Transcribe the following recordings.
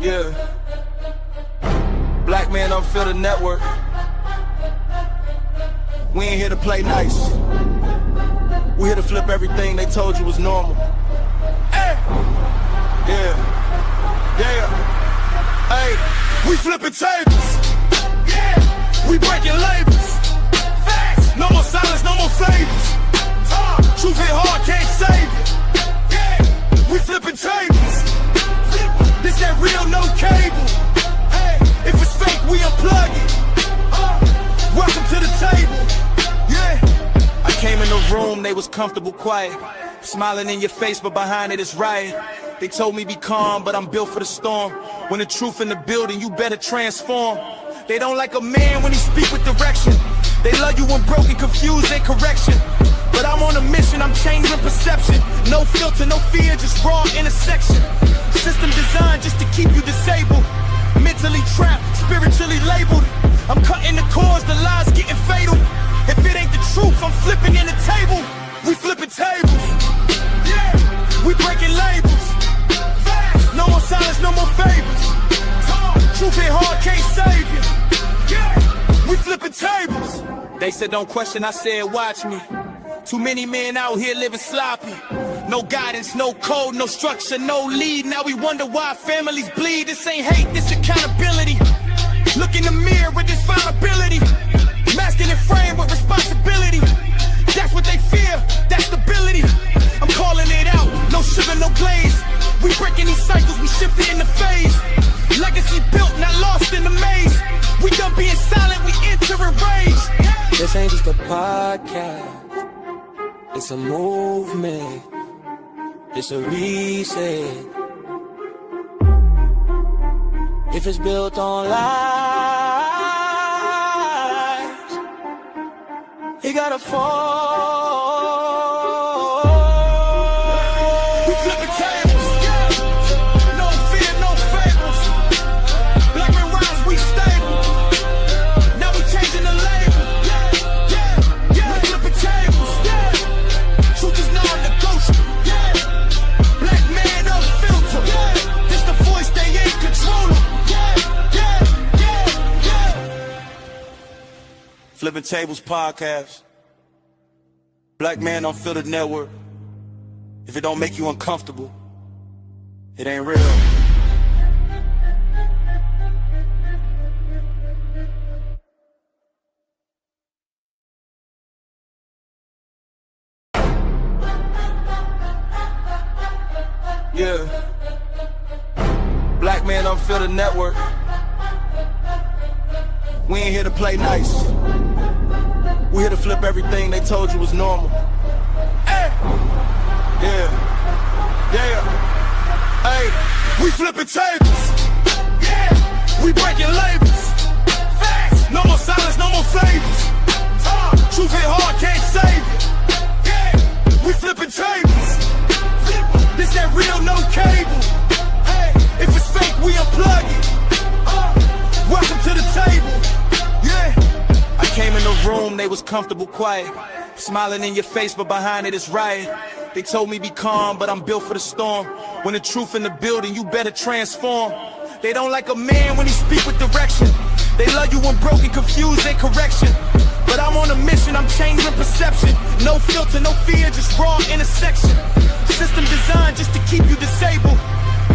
Yeah. Black man unfiltered network. We ain't here to play nice. We here to flip everything they told you was normal. Hey. Yeah. Yeah. Hey. We flipping tables. Yeah. We breaking labels. Facts. No more silence, no more favors. Truth hit hard, can't save it. Yeah. We flipping tables. This that real, no cable. Hey. If it's fake, we unplug it. Welcome to the table. Yeah. I came in the room, they was comfortable, quiet. Smiling in your face, but behind it is riot. They told me be calm, but I'm built for the storm. When the truth in the building, you better transform. They don't like a man when he speak with direction. They love you when broken, confused, and correction. But I'm on a mission, I'm changing perception. No filter, no fear, just raw intersection. System designed just to keep you disabled. Mentally trapped, spiritually labeled. I'm cutting the cords, the lies getting fatal. If it ain't the truth, I'm flipping in the table. We flipping tables. Yeah. We breaking labels. Facts. No more silence, no more favors. Truth hit hard, can't save you. Yeah. We flipping tables. They said don't question, I said watch me. Too many men out here living sloppy. No guidance, no code, no structure, no lead. Now we wonder why families bleed. This ain't hate, this accountability. Look in the mirror with this vulnerability. Masculine frame with responsibility. That's what they fear, that's stability. I'm calling it out, no sugar, no glaze. We breaking these cycles, we shifting in the phase. Legacy built, not lost in the maze. We done being silent, we enter a rage. This ain't just a podcast. It's a movement, it's a reset. If it's built on lies, it gotta fall. We flipping tables, no fear, no fables. Black men rise, we stable. Now we changing the label. We flipping tables. Truth is non-negotiable. Black man unfiltered. This the voice they ain't controlling. Flipping Tables podcast. Black man unfiltered network. If it don't make you uncomfortable, it ain't real. Yeah. Black man unfiltered network. We ain't here to play nice. We here to flip everything they told you was normal. Hey. Yeah. Yeah. Hey. We flipping tables. Yeah. We breaking labels. Facts. No more silence, no more favors. Truth hit hard, can't save it. Yeah. We flipping tables. This that real, no cable. Hey. If it's fake, we unplug it. Welcome to the table. Yeah. I came in the room, they was comfortable, quiet. Smiling in your face, but behind it is riot. They told me be calm, but I'm built for the storm. When the truth in the building, you better transform. They don't like a man when he speak with direction. They love you when broken, confused, and correction. But I'm on a mission, I'm changing perception. No filter, no fear, just raw intersection. System designed just to keep you disabled.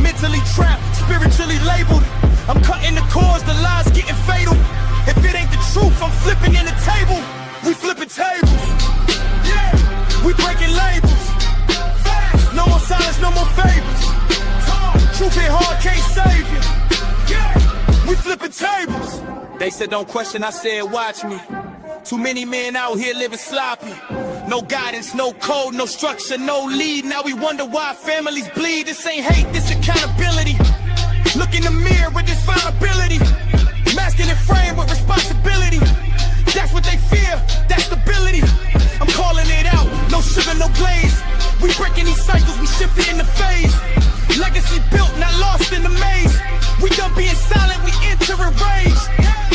Mentally trapped, spiritually labeled. I'm cutting the cords, the lies getting fatal. If it ain't the truth, I'm flipping in the table. We flipping tables. Yeah. We breaking labels. Facts. No more silence, no more favors. Truth hit hard, can't save you. Yeah. We flipping tables. They said don't question, I said watch me. Too many men out here living sloppy. No guidance, no code, no structure, no lead. Now we wonder why families bleed. This ain't hate, this accountability. Look in the mirror with this vulnerability. Masculine frame with responsibility. That's what they fear, that's stability. I'm calling it out, no sugar, no glaze. We breaking these cycles, we shifting in the phase. Legacy built, not lost in the maze. We done being silent, we enter a rage.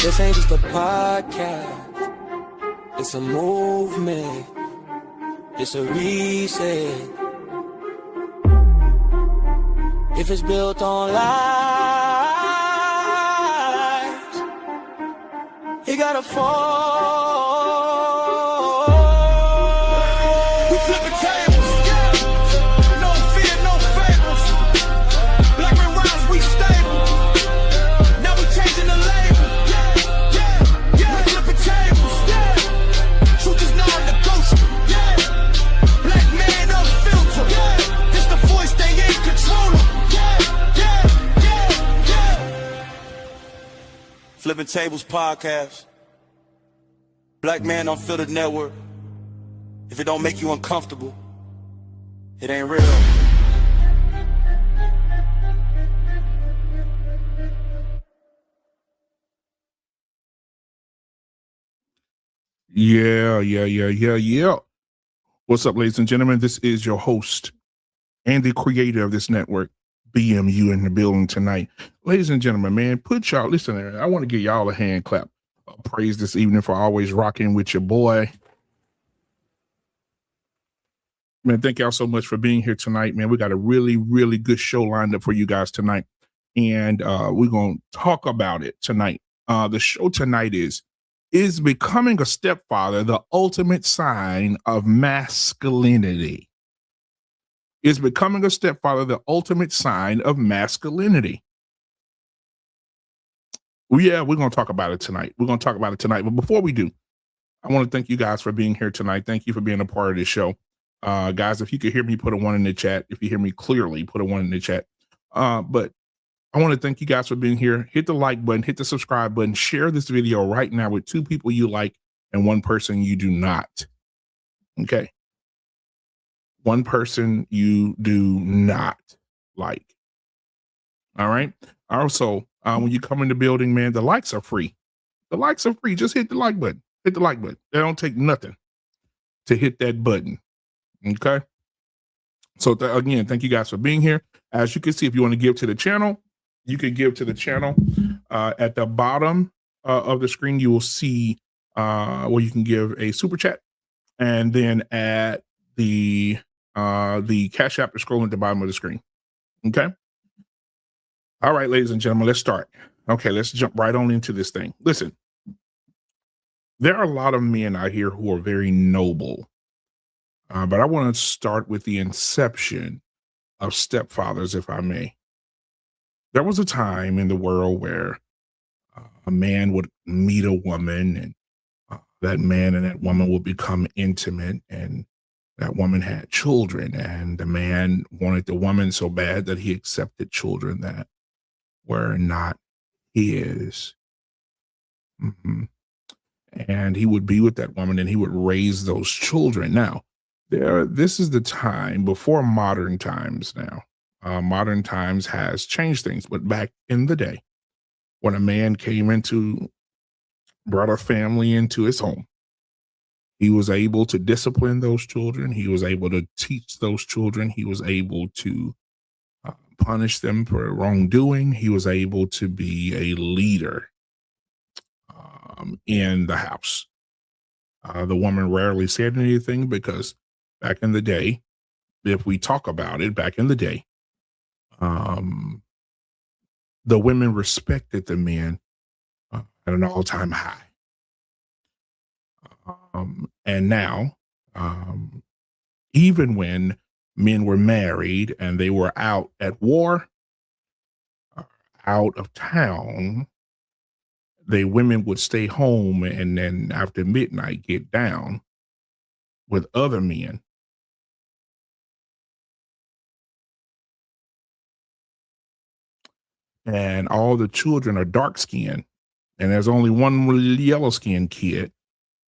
This ain't just a podcast. It's a movement. It's a reset. If it's built on lies, He gotta fall. We flipping tables. No fear, no fables. Black men rise, we stable. Now we changing the label. We flipping tables. Truth is non-negotiable. Black man unfiltered. This the voice they ain't controlling. Flipping Tables podcast. Black Man Unfiltered Network. If it don't make you uncomfortable, it ain't real. Yeah. What's up, ladies and gentlemen? This is your host and the creator of this network, BMU, in the building tonight. Ladies and gentlemen, man, listen, I want to give y'all a hand clap. Praise this evening for always rocking with your boy. Man, thank y'all so much for being here tonight, man. We got a really, really good show lined up for you guys tonight. And we're going to talk about it tonight. The show tonight is becoming a stepfather the ultimate sign of masculinity? Is becoming a stepfather the ultimate sign of masculinity? Well, yeah, we're going to talk about it tonight. But before we do, I want to thank you guys for being here tonight. Thank you for being a part of this show. Guys, if you could hear me, put a 1 in the chat. If you hear me clearly, put a 1 in the chat. But I want to thank you guys for being here. Hit the like button, hit the subscribe button, share this video right now with 2 people you like and 1 person you do not. Okay. 1 person you do not like. All right. Also, when you come in the building, man, the likes are free. Just hit the like button. Hit the like button. They don't take nothing to hit that button. Okay. So again, thank you guys for being here. As you can see, if you want to give to the channel, you can give to the channel. At the bottom of the screen, you will see where you can give a super chat. And then at the Cash App is scrolling at the bottom of the screen. Okay. All right, ladies and gentlemen, let's start. Okay, let's jump right on into this thing. Listen, there are a lot of men out here who are very noble. But I want to start with the inception of stepfathers, if I may. There was a time in the world where a man would meet a woman, and that man and that woman would become intimate, and that woman had children, and the man wanted the woman so bad that he accepted children that were not his. And he would be with that woman, and he would raise those children. Now, this is the time before modern times now. Modern times has changed things, but back in the day, when a man brought a family into his home, he was able to discipline those children. He was able to teach those children. He was able to punish them for wrongdoing. He was able to be a leader in the house. The woman rarely said anything because back in the day, if we talk about it, back in the day, the women respected the men at an all-time high. And now, even when men were married and they were out at war, out of town, the women would stay home and then after midnight get down with other men. And all the children are dark skinned, and there's only one yellow skinned kid.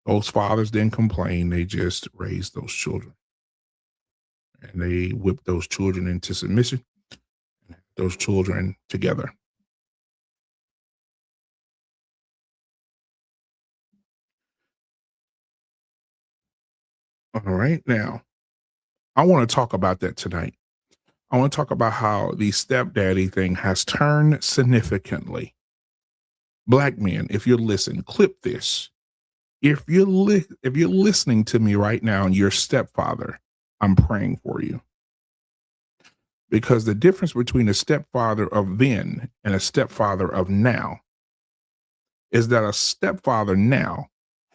Those fathers didn't complain. They just raised those children. And they whipped those children into submission, and those children together. All right. Now, I want to talk about that tonight. I want to talk about how the stepdaddy thing has turned significantly. Black men, if you're listening, clip this. If you're listening to me right now and you're a stepfather, I'm praying for you. Because the difference between a stepfather of then and a stepfather of now is that a stepfather now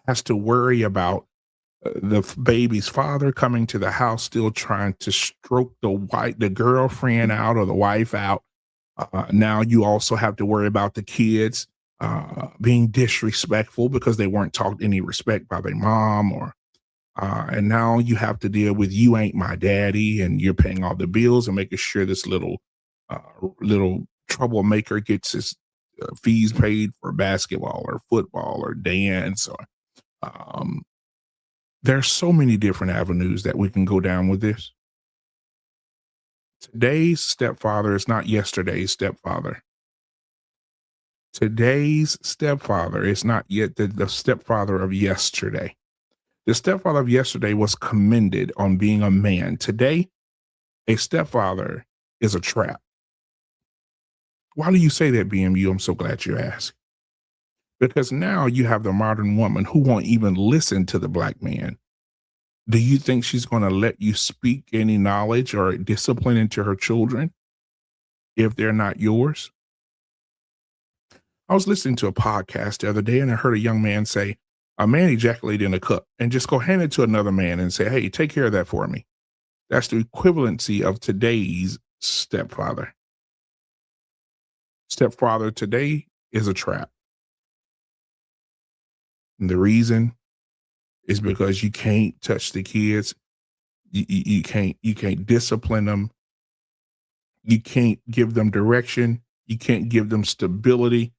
has to worry about the baby's father coming to the house, still trying to stroke the girlfriend out or the wife out. Now you also have to worry about the kids being disrespectful because they weren't taught any respect by their mom, or and now you have to deal with you ain't my daddy, and you're paying all the bills and making sure this uh, little troublemaker gets his fees paid for basketball or football or dance. Or um, there's so many different avenues that we can go down with this. Today's stepfather is not yesterday's stepfather. Today's stepfather is not yet the stepfather of yesterday. The stepfather of yesterday was commended on being a man. Today, a stepfather is a trap. Why do you say that, BMU? I'm so glad you asked. Because now you have the modern woman who won't even listen to the black man. Do you think she's going to let you speak any knowledge or discipline into her children if they're not yours? I was listening to a podcast the other day and I heard a young man say, a man ejaculated in a cup, and just go hand it to another man and say, hey, take care of that for me. That's the equivalency of today's stepfather. Stepfather today is a trap. And the reason is because you can't touch the kids. You can't discipline them. You can't give them direction. You can't give them stability.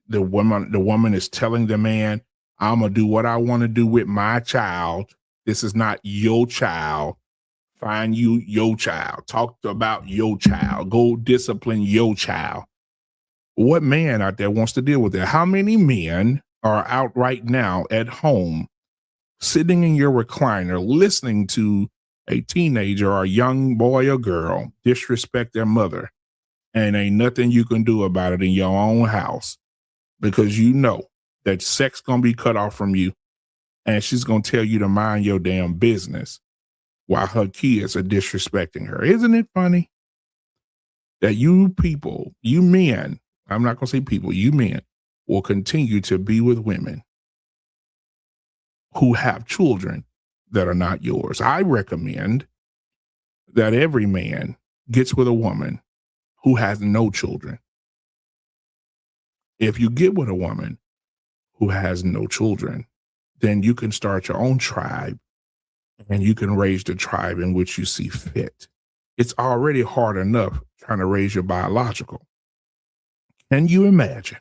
The woman is telling the man, I'm gonna do what I want to do with my child. This is not your child. Find you your child. Talk about your child. Go discipline your child. What man out there wants to deal with that? How many men are out right now at home, sitting in your recliner, listening to a teenager or a young boy or girl disrespect their mother, and ain't nothing you can do about it in your own house, because you know that sex gonna be cut off from you, and she's gonna tell you to mind your damn business while her kids are disrespecting her? Isn't it funny that you people, you men, I'm not gonna say people, you men will continue to be with women who have children that are not yours? I recommend that every man gets with a woman who has no children. If you get with a woman who has no children, then you can start your own tribe and you can raise the tribe in which you see fit. It's already hard enough trying to raise your biological. Can you imagine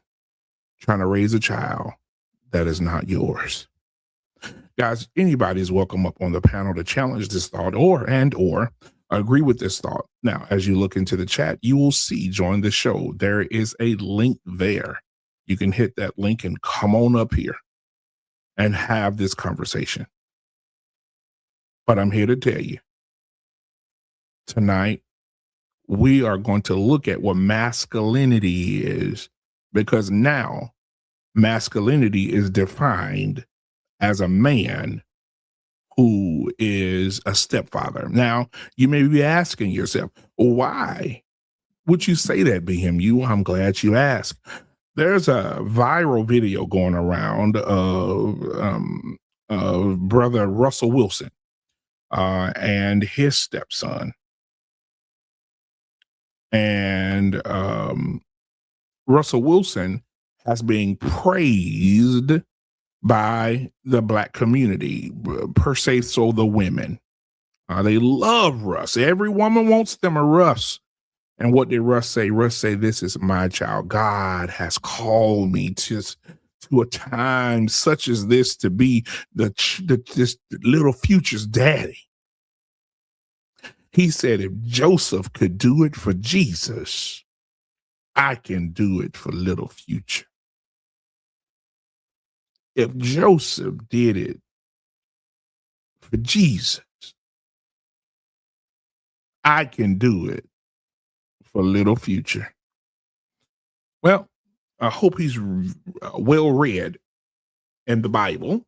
trying to raise a child that is not yours? Guys, anybody is welcome up on the panel to challenge this thought or agree with this thought. Now, as you look into the chat, you will see, join the show. There is a link there. You can hit that link and come on up here and have this conversation. But I'm here to tell you, tonight, we are going to look at what masculinity is, because now masculinity is defined as a man who is a stepfather. Now, you may be asking yourself, why would you say that, BMU? I'm glad you asked. There's a viral video going around of brother Russell Wilson and his stepson. And Russell Wilson has been praised by the black community, per se, so the women. They love Russ. Every woman wants them a Russ. And what did Russ say? Russ say, this is my child. God has called me to a time such as this to be this little future's daddy. He said, if Joseph could do it for Jesus, I can do it for little future. If Joseph did it for Jesus, I can do it for little future. Well, I hope he's well read in the Bible,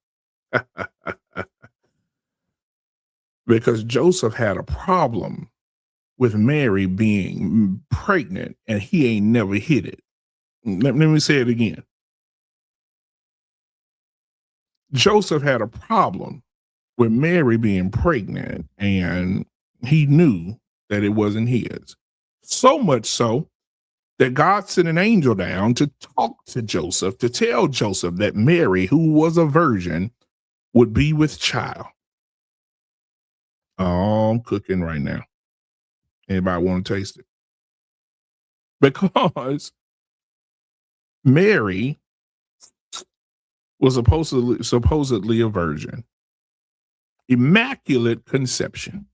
because Joseph had a problem with Mary being pregnant and he ain't never hid it. Let me say it again. Joseph had a problem with Mary being pregnant, and he knew that it wasn't his. So much so that God sent an angel down to talk to Joseph, to tell Joseph that Mary, who was a virgin, would be with child. Oh, I'm cooking right now. Anybody want to taste it? Because Mary was supposedly a virgin, immaculate conception.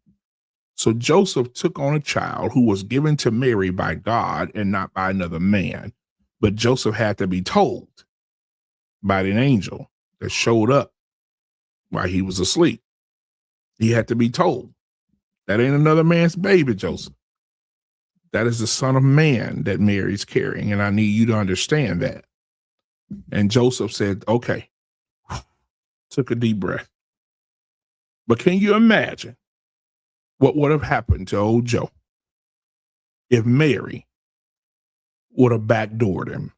So Joseph took on a child who was given to Mary by God and not by another man. But Joseph had to be told by an angel that showed up while he was asleep. He had to be told, that ain't another man's baby, Joseph. That is the son of man that Mary's carrying, and I need you to understand that. And Joseph said, okay, took a deep breath. But can you imagine what would have happened to old Joe if Mary would have backdoored him?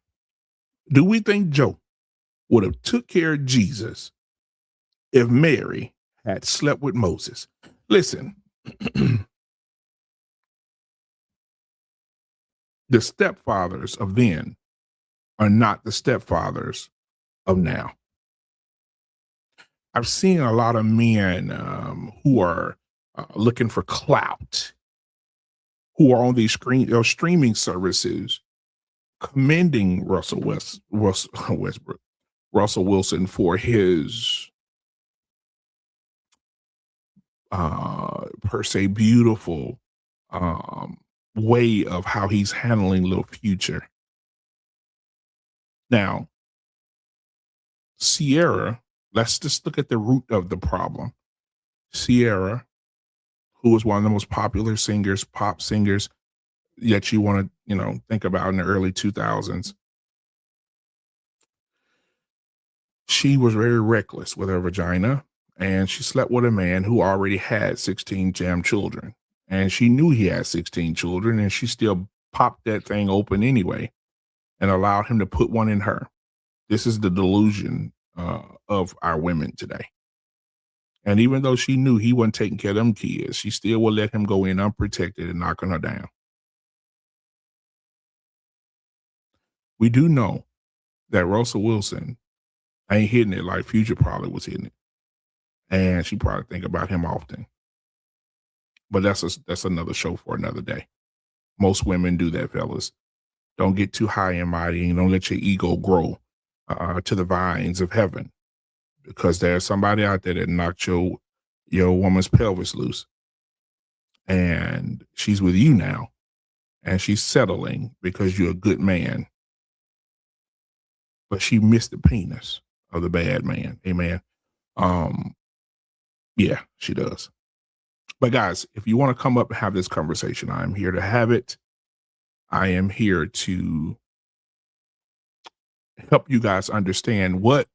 Do we think Joe would have took care of Jesus if Mary had slept with Moses? Listen, the stepfathers of then are not the stepfathers of now. I've seen a lot of men who are looking for clout, who are on these streaming services, commending Russell Wilson for his per se beautiful way of how he's handling Little Future. Now, Sierra, let's just look at the root of the problem. Sierra, who was one of the most popular singers, pop singers, that you want to, think about in the early 2000s. She was very reckless with her vagina, and she slept with a man who already had 16 damn children. And she knew he had 16 children, and she still popped that thing open anyway and allowed him to put one in her. This is the delusion of our women today. And even though she knew he wasn't taking care of them kids, she still would let him go in unprotected and knocking her down. We do know that Russell Wilson ain't hitting it like Future probably was hitting it. And she probably think about him often. But that's another show for another day. Most women do that, fellas. Don't get too high and mighty, and don't let your ego grow to the vines of heaven, because there's somebody out there that knocked your woman's pelvis loose, and she's with you now, and she's settling because you're a good man, but she missed the penis of the bad man. Amen. Yeah, she does. But guys, if you want to come up and have this conversation, I'm here to have it. I am here to help you guys understand what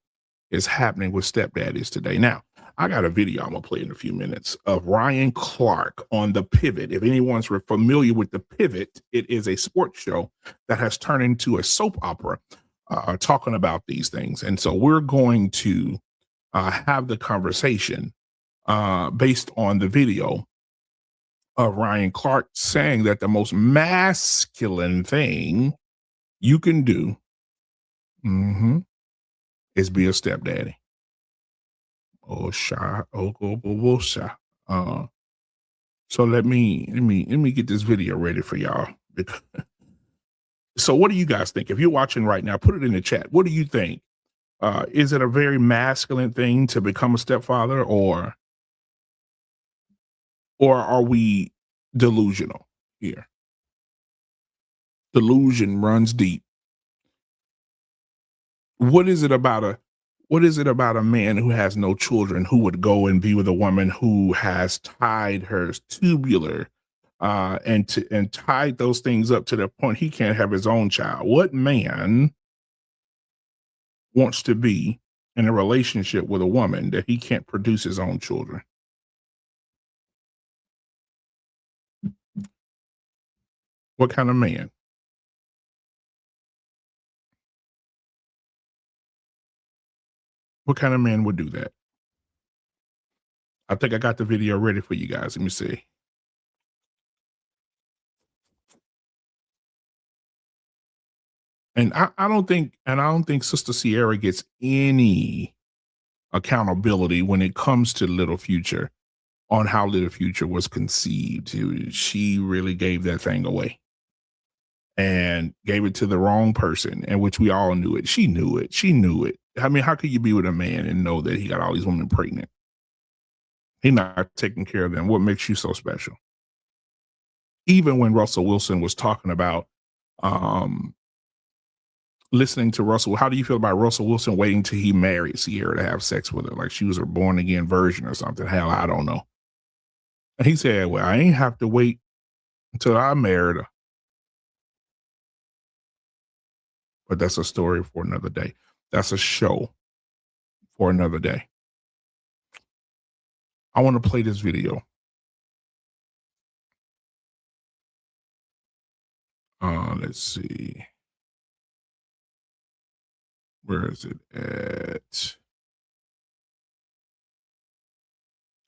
is happening with stepdaddies today. Now, I got a video I'm going to play in a few minutes of Ryan Clark on The Pivot. If anyone's familiar with The Pivot, it is a sports show that has turned into a soap opera talking about these things. And so we're going to have the conversation based on the video of Ryan Clark saying that the most masculine thing you can do is be a stepdaddy. So let me get this video ready for y'all. So what do you guys think? If you're watching right now, put it in the chat. What do you think? Is it a very masculine thing to become a stepfather, or are we delusional here? Delusion runs deep. What is it about a man who has no children who would go and be with a woman who has tied her tubular and tied those things up to the point he can't have his own child? What man wants to be in a relationship with a woman that he can't produce his own children? What kind of man? What kind of man would do that? I think I got the video ready for you guys. Let me see. And I don't think Sister Sierra gets any accountability when it comes to Little Future on how Little Future was conceived. She really gave that thing away and gave it to the wrong person, and which we all knew it. She knew it. She knew it. I mean, how could you be with a man and know that he got all these women pregnant? He not taking care of them. What makes you so special? Even when Russell Wilson was talking about listening to Russell, how do you feel about Russell Wilson waiting till he married Sierra to have sex with her? Like she was a born again virgin or something. Hell, I don't know. And he said, well, I ain't have to wait until I married her. But that's a story for another day. That's a show for another day. I want to play this video. Let's see. Where is it at?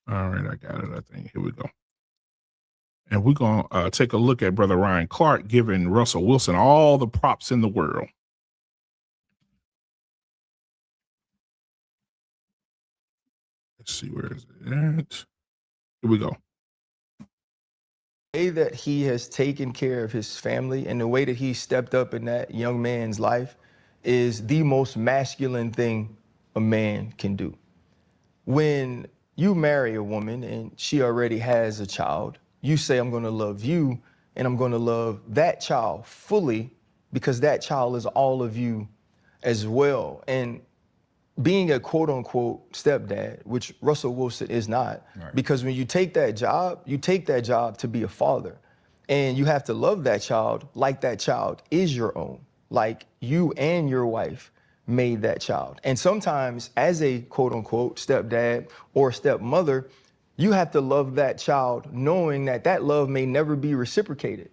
All right, I got it, I think. Here we go. And we're going to take a look at Brother Ryan Clark giving Russell Wilson all the props in the world. Let's see, where is it at? Here we go. The way that he has taken care of his family and the way that he stepped up in that young man's life is the most masculine thing a man can do. When you marry a woman and she already has a child, you say, I'm going to love you and I'm going to love that child fully because that child is all of you as well. And being a quote unquote stepdad, which Russell Wilson is not, right. Because when you take that job to be a father, and you have to love that child like that child is your own, like you and your wife made that child. And sometimes as a quote unquote stepdad or stepmother, you have to love that child knowing that that love may never be reciprocated.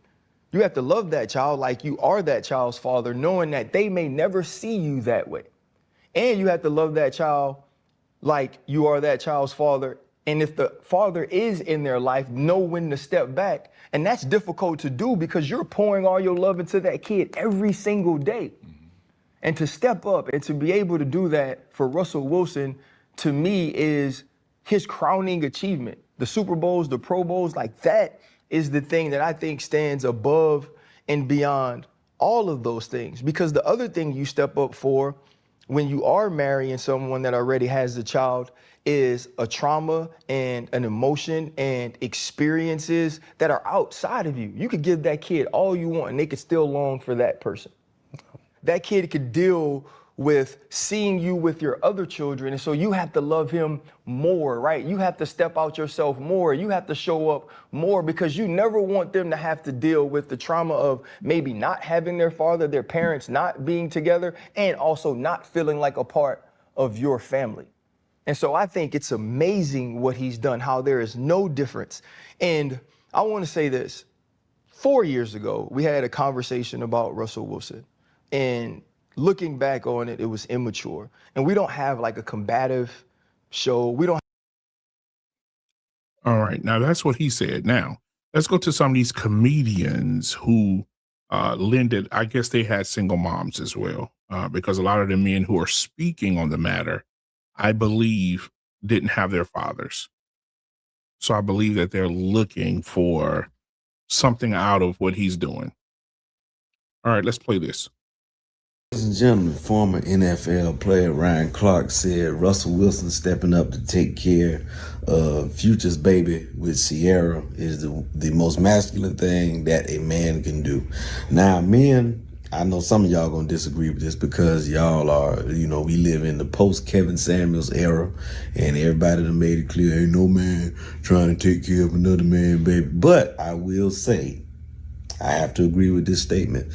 You have to love that child like you are that child's father, knowing that they may never see you that way. And you have to love that child like you are that child's father. And if the father is in their life, know when to step back. And that's difficult to do because you're pouring all your love into that kid every single day. Mm-hmm. And to step up and to be able to do that for Russell Wilson, to me, is his crowning achievement. The Super Bowls, the Pro Bowls, like that is the thing that I think stands above and beyond all of those things. Because the other thing you step up for when you are marrying someone that already has a child is a trauma and an emotion and experiences that are outside of you. You could give that kid all you want and they could still long for that person. That kid could deal with seeing you with your other children. And so you have to love him more, right? You have to step out yourself more. You have to show up more because you never want them to have to deal with the trauma of maybe not having their father, their parents not being together, and also not feeling like a part of your family. And so I think it's amazing what he's done, how there is no difference. And I want to say this. 4 years ago, we had a conversation about Russell Wilson. And looking back on it, it was immature. And we don't have like a combative show. We don't. All right. Now that's what he said. Now let's go to some of these comedians who lended, I guess they had single moms as well, because a lot of the men who are speaking on the matter, I believe, didn't have their fathers. So I believe that they're looking for something out of what he's doing. All right, let's play this. Ladies and gentlemen, former NFL player Ryan Clark said Russell Wilson stepping up to take care of Future's baby with Sierra is the most masculine thing that a man can do. Now, men, I know some of y'all gonna disagree with this because y'all are, we live in the post-Kevin Samuels era, and everybody done made it clear, ain't no man trying to take care of another man, baby. But I will say, I have to agree with this statement.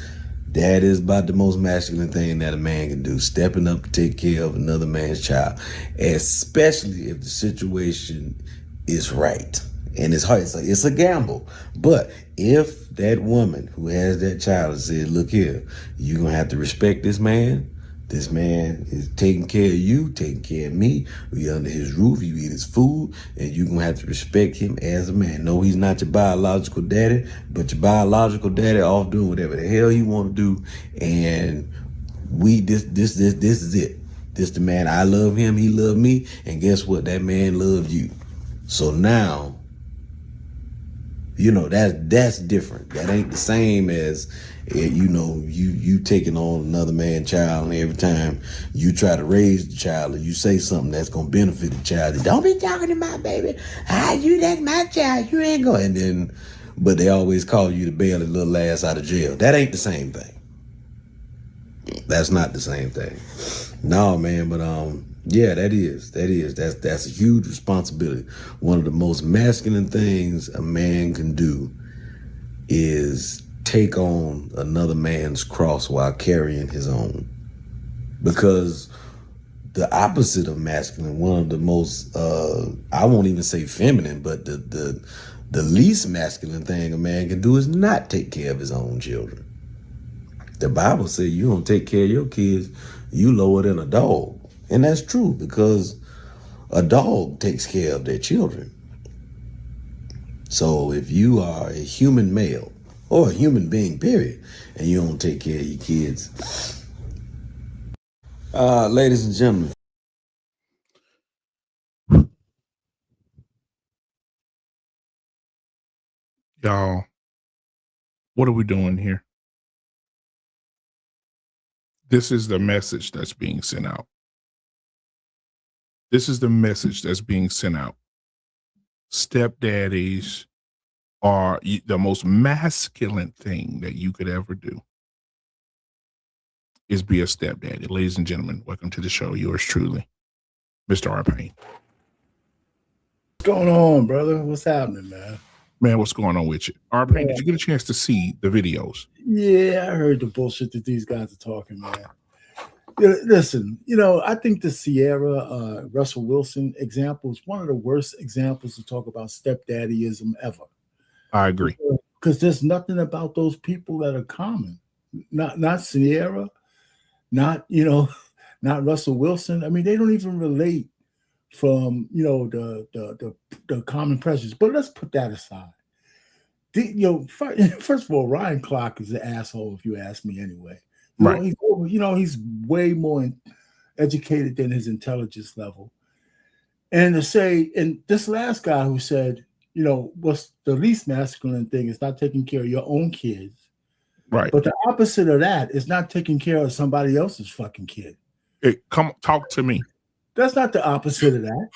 That is about the most masculine thing that a man can do, stepping up to take care of another man's child, especially if the situation is right. And it's hard. It's a gamble. But if that woman who has that child said, look here, you're going to have to respect this man, This man is taking care of you, taking care of me. We under his roof, you eat his food, and you're going to have to respect him as a man. No, he's not your biological daddy, but your biological daddy off doing whatever the hell he want to do. And this is it. This the man. I love him, he loved me, and guess what? That man loved you. So now, you know, that's different. That ain't the same as, you know, you taking on another man's child, and every time you try to raise the child or you say something that's gonna benefit the child, don't be talking to my baby. That's my child. You ain't going. And then, but they always call you to bail his little ass out of jail. That ain't the same thing. That's not the same thing. No, man, but yeah, that's a huge responsibility. One of the most masculine things a man can do is take on another man's cross while carrying his own. Because the opposite of masculine, one of the most I won't even say feminine, but the least masculine thing a man can do is not take care of his own children. The Bible says you don't take care of your kids, you lower than a dog. And that's true, because a dog takes care of their children. So if you are a human male or a human being, period, and you don't take care of your kids, ladies and gentlemen. Y'all, what are we doing here? This is the message that's being sent out. This is the message that's being sent out. Stepdaddies are the most masculine thing that you could ever do is be a stepdaddy. Ladies and gentlemen, welcome to the show. Yours truly, Mr. R. Payne. What's going on, brother? What's happening, man? Man, what's going on with you? R. Payne, did you get a chance to see the videos? Yeah, I heard the bullshit that these guys are talking, man. Listen, you know, I think the Sierra Russell Wilson example is one of the worst examples to talk about stepdaddyism ever. I agree. Because there's nothing about those people that are common. Not Sierra, not Russell Wilson. I mean, they don't even relate from, you know, the common pressures. But let's put that aside. First of all, Ryan Clark is an asshole, if you ask me anyway. Right. He's way more educated than his intelligence level. And to say, and this last guy who said, you know, what's the least masculine thing is not taking care of your own kids. Right. But the opposite of that is not taking care of somebody else's fucking kid. Hey, come talk to me. That's not the opposite of that.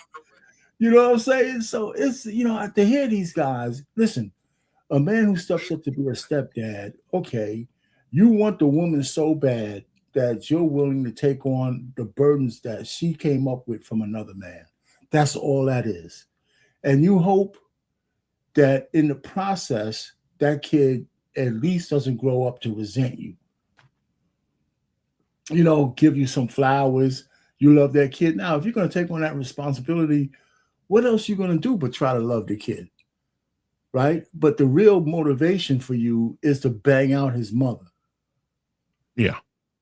You know what I'm saying? So it's, you know, to hear these guys, listen, a man who steps up to be a stepdad, okay, you want the woman so bad that you're willing to take on the burdens that she came up with from another man. That's all that is. And you hope that in the process, that kid at least doesn't grow up to resent you. You know, give you some flowers. You love that kid. Now, if you're going to take on that responsibility, what else are you going to do but try to love the kid? Right? But the real motivation for you is to bang out his mother. Yeah,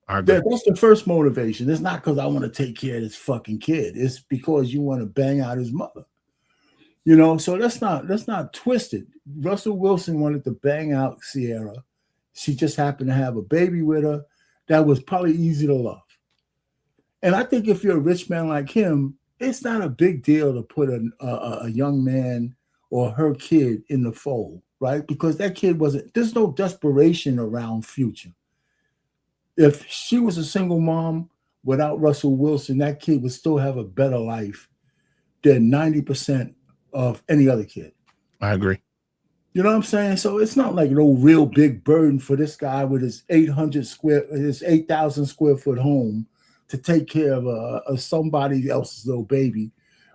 I agree. That's the first motivation. It's not because I want to take care of this fucking kid. It's because you want to bang out his mother. You know, so that's not twisted. Russell Wilson wanted to bang out Sierra. She just happened to have a baby with her. That was probably easy to love. And I think if you're a rich man like him, it's not a big deal to put a young man or her kid in the fold, right? Because that kid there's no desperation around Future. If she was a single mom without Russell Wilson, that kid would still have a better life than 90% of any other kid. I agree. You know what I'm saying? So it's not like no real big burden for this guy with his 8,000 square foot home to take care of somebody else's little baby,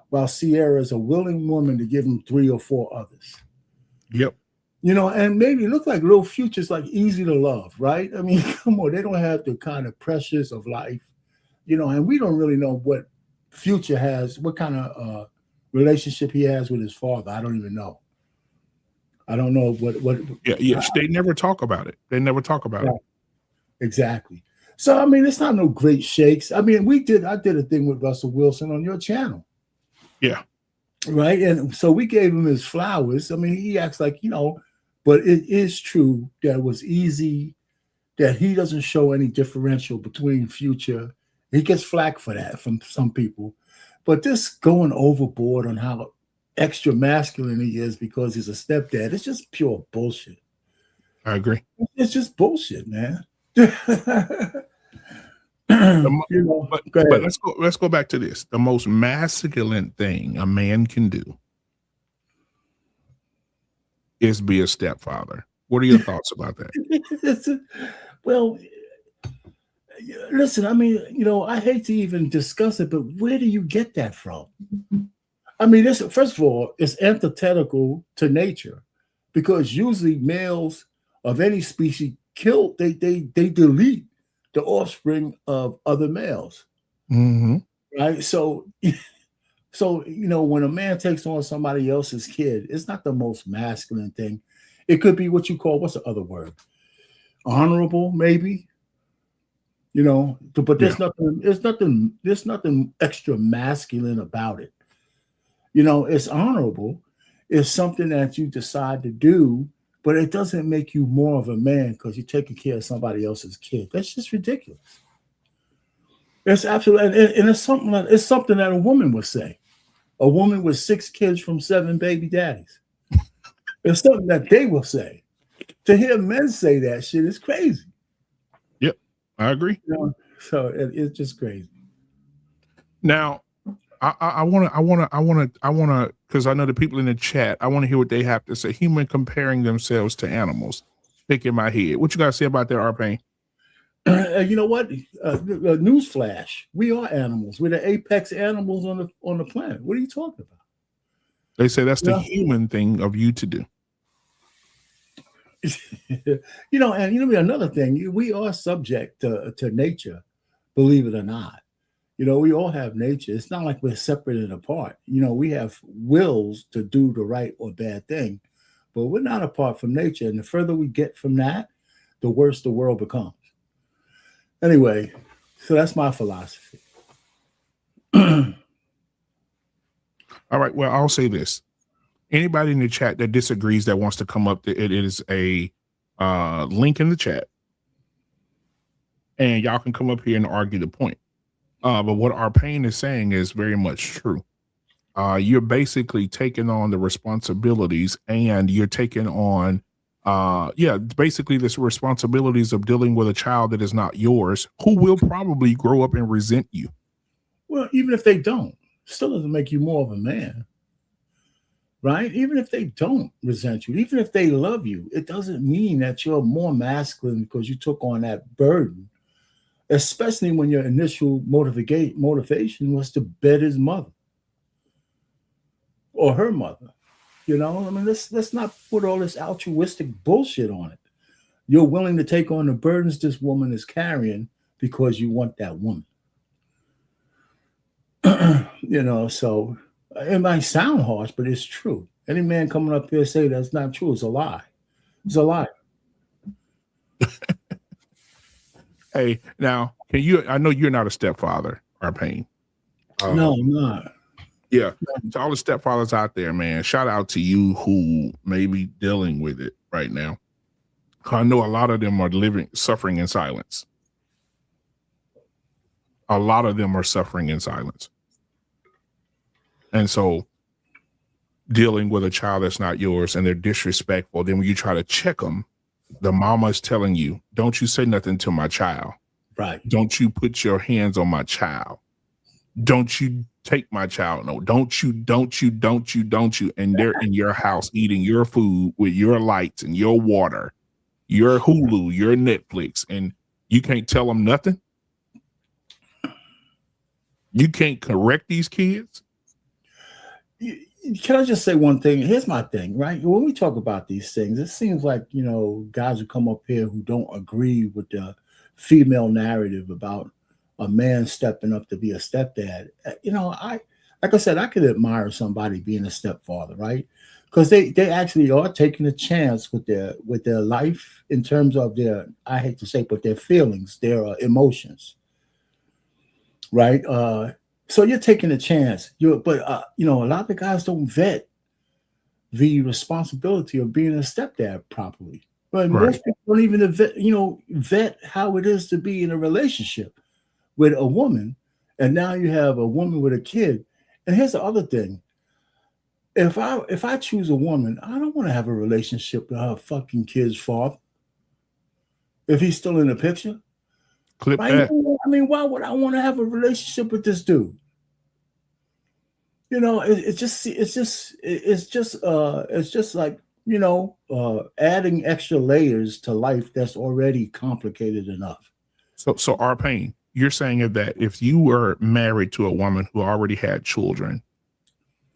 while Sierra is a willing woman to give him 3 or 4 others. Yep. You know, and maybe it look like Little Future's like easy to love, right? I mean, come on, they don't have the kind of pressures of life, you know, and we don't really know what Future has, what kind of relationship he has with his father. I don't even know. I don't know what. Yeah. They never talk about it. They never talk about it. Exactly. So I mean, it's not no great shakes. I mean, I did a thing with Russell Wilson on your channel. Yeah. Right. And so we gave him his flowers. I mean, he acts like, but it is true that it was easy, that he doesn't show any differential between Future. He gets flack for that from some people. But this going overboard on how extra masculine he is because he's a stepdad, it's just pure bullshit. I agree. It's just bullshit, man. But let's go back to this. The most masculine thing a man can do is be a stepfather. What are your thoughts about that? Well, listen, I mean, I hate to even discuss it, but where do you get that from? I mean, this, first of all, it's antithetical to nature, because usually males of any species kill, they delete the offspring of other males. Mm-hmm. Right. So when a man takes on somebody else's kid, it's not the most masculine thing. It could be what you call, what's the other word? Honorable, maybe. But there's nothing extra masculine about it. It's honorable. It's something that you decide to do, but it doesn't make you more of a man because you're taking care of somebody else's kid. That's just ridiculous. It's absolutely, and it's something that a woman would say. A woman with 6 kids from 7 baby daddies. It's something that they will say. To hear men say that shit is crazy. Yep, I agree. So it's just crazy. Now, I want to, because I know the people in the chat, I want to hear what they have to say. Human comparing themselves to animals. Shaking my head. What you got to say about that, R-Pain? You know what? Newsflash: we are animals. We're the apex animals on the planet. What are you talking about? They say that's the human thing of you to do. And another thing, we are subject to nature, believe it or not. We all have nature. It's not like we're separate and apart. We have wills to do the right or bad thing, but we're not apart from nature. And the further we get from that, the worse the world becomes. Anyway, so that's my philosophy. All right. Well, I'll say this. Anybody in the chat that disagrees, that wants to come up, it is a link in the chat. And y'all can come up here and argue the point. But what R-Pain is saying is very much true. You're basically taking on the responsibilities, and you're taking on basically this responsibilities of dealing with a child that is not yours, who will probably grow up and resent you. Well, even if they don't, still doesn't make you more of a man, right? Even if they don't resent you, even if they love you, it doesn't mean that you're more masculine because you took on that burden, especially when your initial motivation was to bed his mother or her mother. I mean, let's not put all this altruistic bullshit on it. You're willing to take on the burdens this woman is carrying because you want that woman. So it might sound harsh, but it's true. Any man coming up here say that's not true, it's a lie. It's a lie. Hey, now, I know you're not a stepfather, R-Pain. No, I'm not. Yeah. To all the stepfathers out there, man, shout out to you who may be dealing with it right now. I know a lot of them are suffering in silence. A lot of them are suffering in silence. And so dealing with a child that's not yours and they're disrespectful, then when you try to check them, the mama is telling you, don't you say nothing to my child. Right. Don't you put your hands on my child. Don't you take my child. No, don't you. And they're in your house eating your food with your lights and your water, your Hulu, your Netflix, and you can't tell them nothing. You can't correct these kids. Can I just say one thing? Here's my thing, right? When we talk about these things, it seems like, guys who come up here who don't agree with the female narrative about a man stepping up to be a stepdad. Like I said, I could admire somebody being a stepfather, right? because they actually are taking a chance with their life in terms of their, I hate to say, but their feelings, their emotions, right? So you're taking a chance. But a lot of guys don't vet the responsibility of being a stepdad properly. But most people don't even vet how it is to be in a relationship with a woman. And now you have a woman with a kid. And here's the other thing. If I choose a woman, I don't want to have a relationship with her fucking kid's father. If he's still in the picture. Clip right? that. I mean, why would I want to have a relationship with this dude? It's just like, adding extra layers to life that's already complicated enough. So our pain, you're saying that if you were married to a woman who already had children,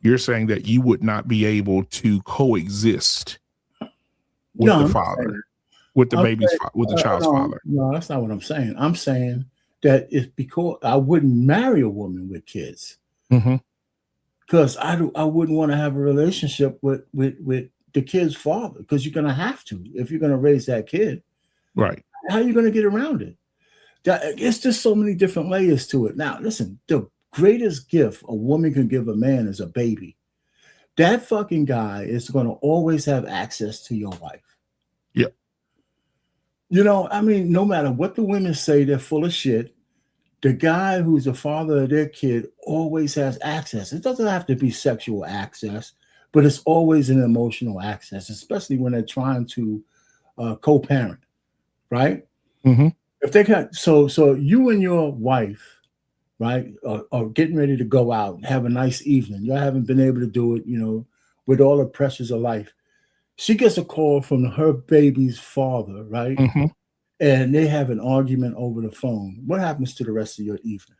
you're saying that you would not be able to coexist with the father, with the baby's, with the child's father. No, that's not what I'm saying. I'm saying that it's because I wouldn't marry a woman with kids. Mm-hmm. Because I wouldn't want to have a relationship with the kid's father, because you're going to have to if you're going to raise that kid. Right. How are you going to get around it? It's just so many different layers to it. Now, listen, the greatest gift a woman can give a man is a baby. That fucking guy is going to always have access to your wife. Yep. I mean, no matter what the women say, they're full of shit. The guy who's the father of their kid always has access. It doesn't have to be sexual access, but it's always an emotional access, especially when they're trying to co-parent, right? Mm-hmm. If they can, so you and your wife, right, are getting ready to go out and have a nice evening. You haven't been able to do it, with all the pressures of life. She gets a call from her baby's father, right? Mm-hmm. And they have an argument over the phone. What happens to the rest of your evening?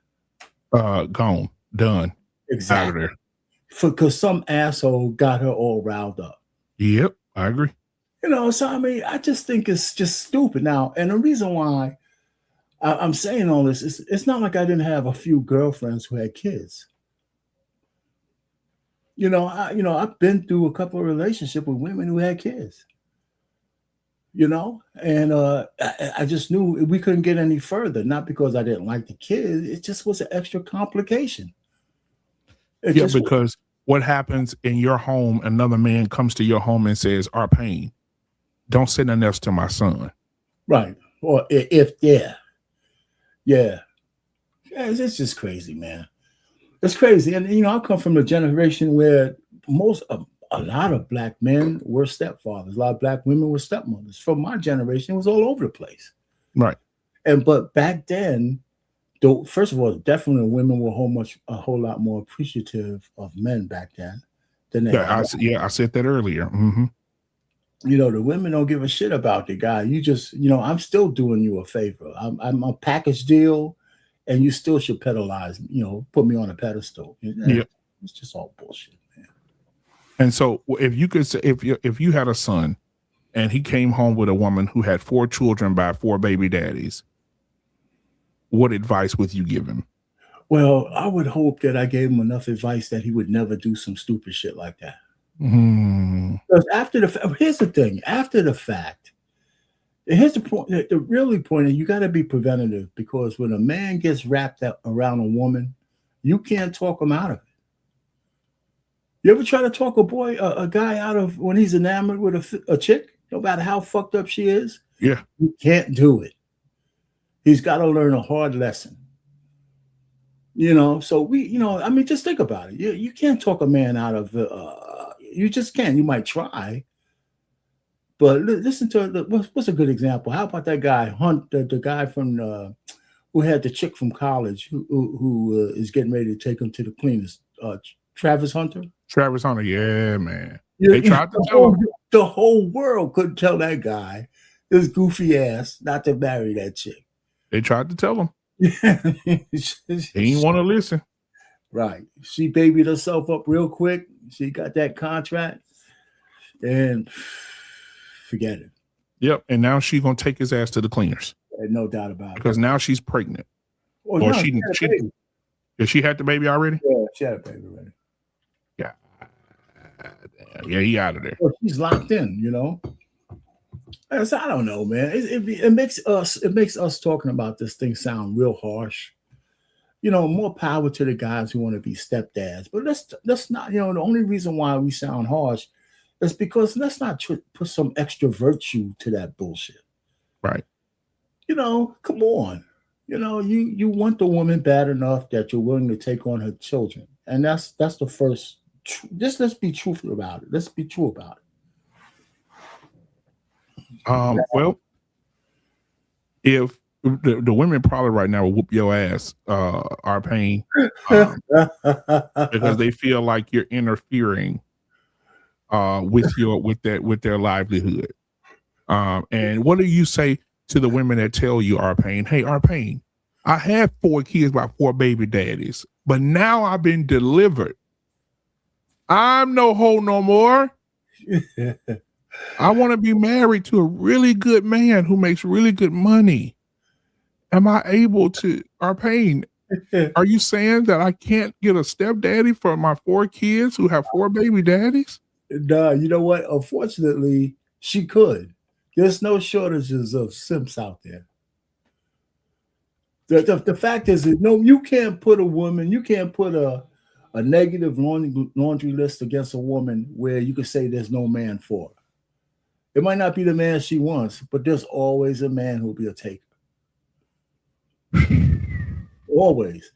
Gone, done, exactly. out of there. Because some asshole got her all riled up. Yep, I agree. So I mean, I just think it's just stupid. Now, and the reason why I'm saying all this is, it's not like I didn't have a few girlfriends who had kids. I've been through a couple of relationships with women who had kids. And I just knew we couldn't get any further, not because I didn't like the kid. It just was an extra complication. Because what happens in your home, another man comes to your home and says, our pain, don't say nothing else to my son. Right. Or it's just crazy, man. It's crazy. And, I come from a generation where a lot of black men were stepfathers. A lot of black women were stepmothers. From my generation, it was all over the place. Right. But back then, though, first of all, definitely women were a whole lot more appreciative of men back then than they are. I said that earlier. Mm-hmm. The women don't give a shit about the guy. You just, I'm still doing you a favor. I'm a package deal, and you still should pedalize, put me on a pedestal. Yep. It's just all bullshit. And so if you could say, if you had a son and he came home with a woman who had 4 children by 4 baby daddies, what advice would you give him? Well, I would hope that I gave him enough advice that he would never do some stupid shit like that. Because here's the thing, after the fact, here's the point, the really point is you got to be preventative, because when a man gets wrapped up around a woman, you can't talk him out of it. You ever try to talk a guy out of when he's enamored with a chick, no matter how fucked up she is? Yeah. You can't do it. He's got to learn a hard lesson. So I mean, just think about it. You can't talk a man out of, you just can't. You might try. But listen to what's a good example? How about that guy, Hunt, the guy from, who had the chick from college who is getting ready to take him to the cleaners, Travis Hunter? Travis Hunter, yeah, man. They tried to tell him. The whole world couldn't tell that guy, this goofy ass, not to marry that chick. They tried to tell him. He didn't want to listen. Right. She babied herself up real quick. She got that contract, and forget it. Yep. And now she's going to take his ass to the cleaners. No doubt about it. Because now she's pregnant. Well, or no, she had the baby already? Yeah, she had a baby already. Yeah. damn. Yeah, he out of there. So she's locked in, you know. So I don't know, man. It makes us talking about this thing sound real harsh. You know, more power to the guys who want to be stepdads. But let's not, you know, the only reason why we sound harsh is because let's not put some extra virtue to that bullshit. Right. You know, come on. You know, you want the woman bad enough that you're willing to take on her children. And that's the first. Just let's be truthful about it. Let's be true about it. Well, if the women probably right now will whoop your ass, are paying because they feel like you're interfering with their livelihood. And what do you say to the women that tell you, Arpain, hey, Arpain, I had 4 kids by 4 baby daddies, but now I've been delivered. I'm no hoe no more. I want to be married to a really good man who makes really good money. Am I able to, Arpain, are you saying that I can't get a stepdaddy for my 4 kids who have 4 baby daddies? Nah, you know what? Unfortunately, she could. There's no shortages of simps out there. The fact is that no, you can't put a negative laundry list against a woman where you can say there's no man for her. It might not be the man she wants, but there's always a man who'll be a taker. Always.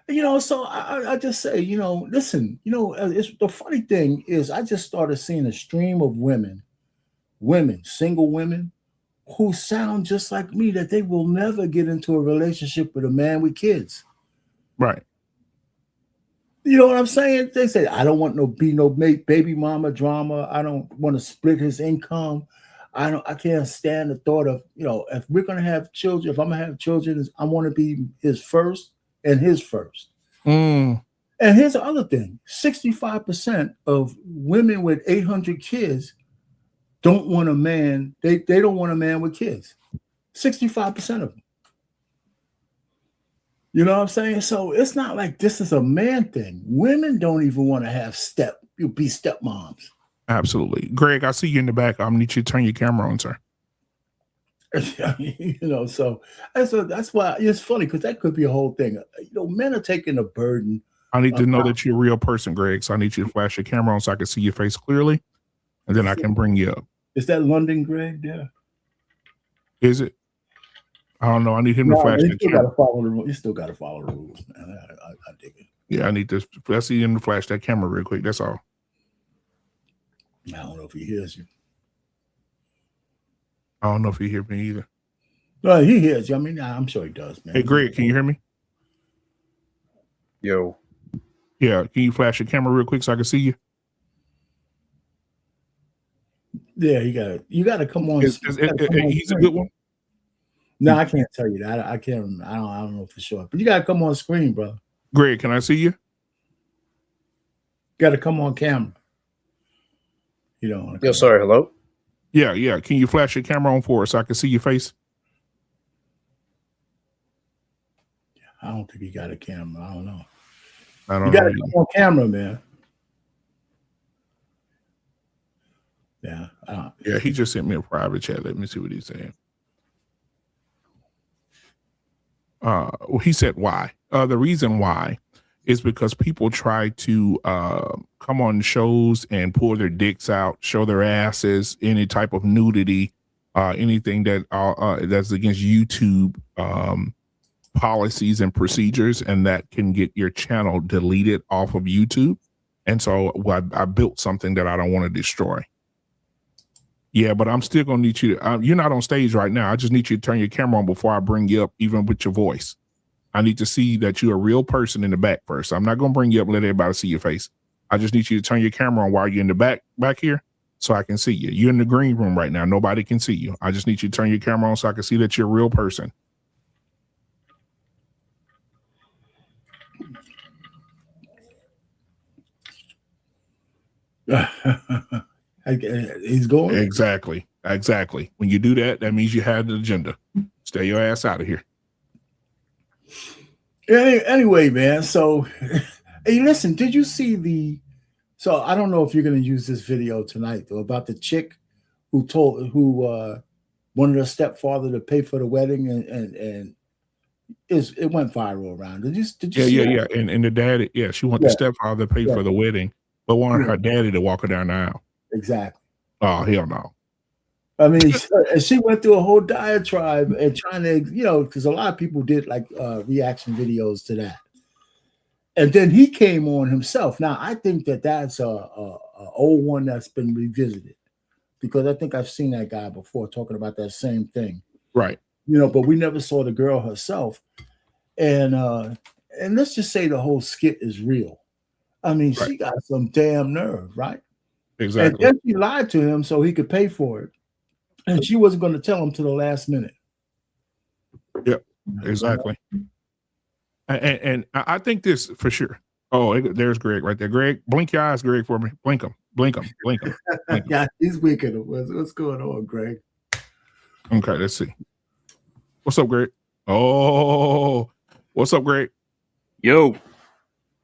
You know, so I just say, you know, listen, you know, it's the funny thing is I just started seeing a stream of women, single women, who sound just like me, that they will never get into a relationship with a man with kids. Right. You know what I'm saying? They say, I don't want no baby mama drama. I don't want to split his income. I can't stand the thought of, you know, if we're going to have children, if I'm going to have children, I want to be his first and his first. Mm. And here's the other thing. 65% of women with 800 kids don't want a man. They don't want a man with kids. 65% of them. You know what I'm saying? So it's not like this is a man thing. Women don't even want to have be stepmoms. Absolutely. Greg, I see you in the back. I need you to turn your camera on, sir. You know, so that's why it's funny, because that could be a whole thing. You know, men are taking the burden. I need to know that you're a real person, Greg. So I need you to flash your camera on so I can see your face clearly, and then I can bring you up. Is that London Greg? Yeah. Is it? I don't know. I need him to flash the camera. You still got to follow the rules, man. I dig it. Yeah, I need to. I see him to flash that camera real quick. That's all. I don't know if he hears you. I don't know if he hears me either. No, he hears you. I mean, I'm sure he does, man. Hey, Greg, can you hear me? Yo. Yeah, can you flash your camera real quick so I can see you? Yeah, you got to come on. He's a good one. No, I can't tell you that. I can't remember. I don't know for sure. But you got to come on screen, bro. Greg, can I see you? Got to come on camera. You don't want to. Yo, sorry. Hello? Yeah. Can you flash your camera on for us so I can see your face? I don't think he got a camera. I don't know. You got to come on camera, man. Yeah. Yeah, he just sent me a private chat. Let me see what he's saying. Well, he said why. The reason why is because people try to come on shows and pull their dicks out, show their asses, any type of nudity, anything that's against YouTube policies and procedures, and that can get your channel deleted off of YouTube. And so I built something that I don't want to destroy. Yeah, but I'm still going to need you to, you're not on stage right now. I just need you to turn your camera on before I bring you up, even with your voice. I need to see that you're a real person in the back first. I'm not going to bring you up and let everybody see your face. I just need you to turn your camera on while you're in the back here so I can see you. You're in the green room right now. Nobody can see you. I just need you to turn your camera on so I can see that you're a real person. He's going. Exactly. When you do that, that means you have the agenda. Stay your ass out of here. Anyway, man. So, hey, listen. Did you see So I don't know if you're going to use this video tonight though about the chick who wanted her stepfather to pay for the wedding and it went viral around. Did you see that? And the daddy, she wanted the stepfather to pay for the wedding, but wanted her daddy to walk her down the aisle. Exactly. Oh, hell no. I mean, she went through a whole diatribe and trying to, because a lot of people did like reaction videos to that. And then he came on himself. Now, I think that's a old one that's been revisited because I think I've seen that guy before talking about that same thing. Right. But we never saw the girl herself. And let's just say the whole skit is real. I mean, she got some damn nerve, right? Exactly. And then she lied to him so he could pay for it. And she wasn't going to tell him to the last minute. Yep, exactly. And I think this for sure. Oh, there's Greg right there. Greg, blink your eyes, Greg, for me. Blink them. Blink them. Blink them. Blink them. Yeah, he's winking. What's going on, Greg? Okay, let's see. What's up, Greg? Oh, what's up, Greg? Yo.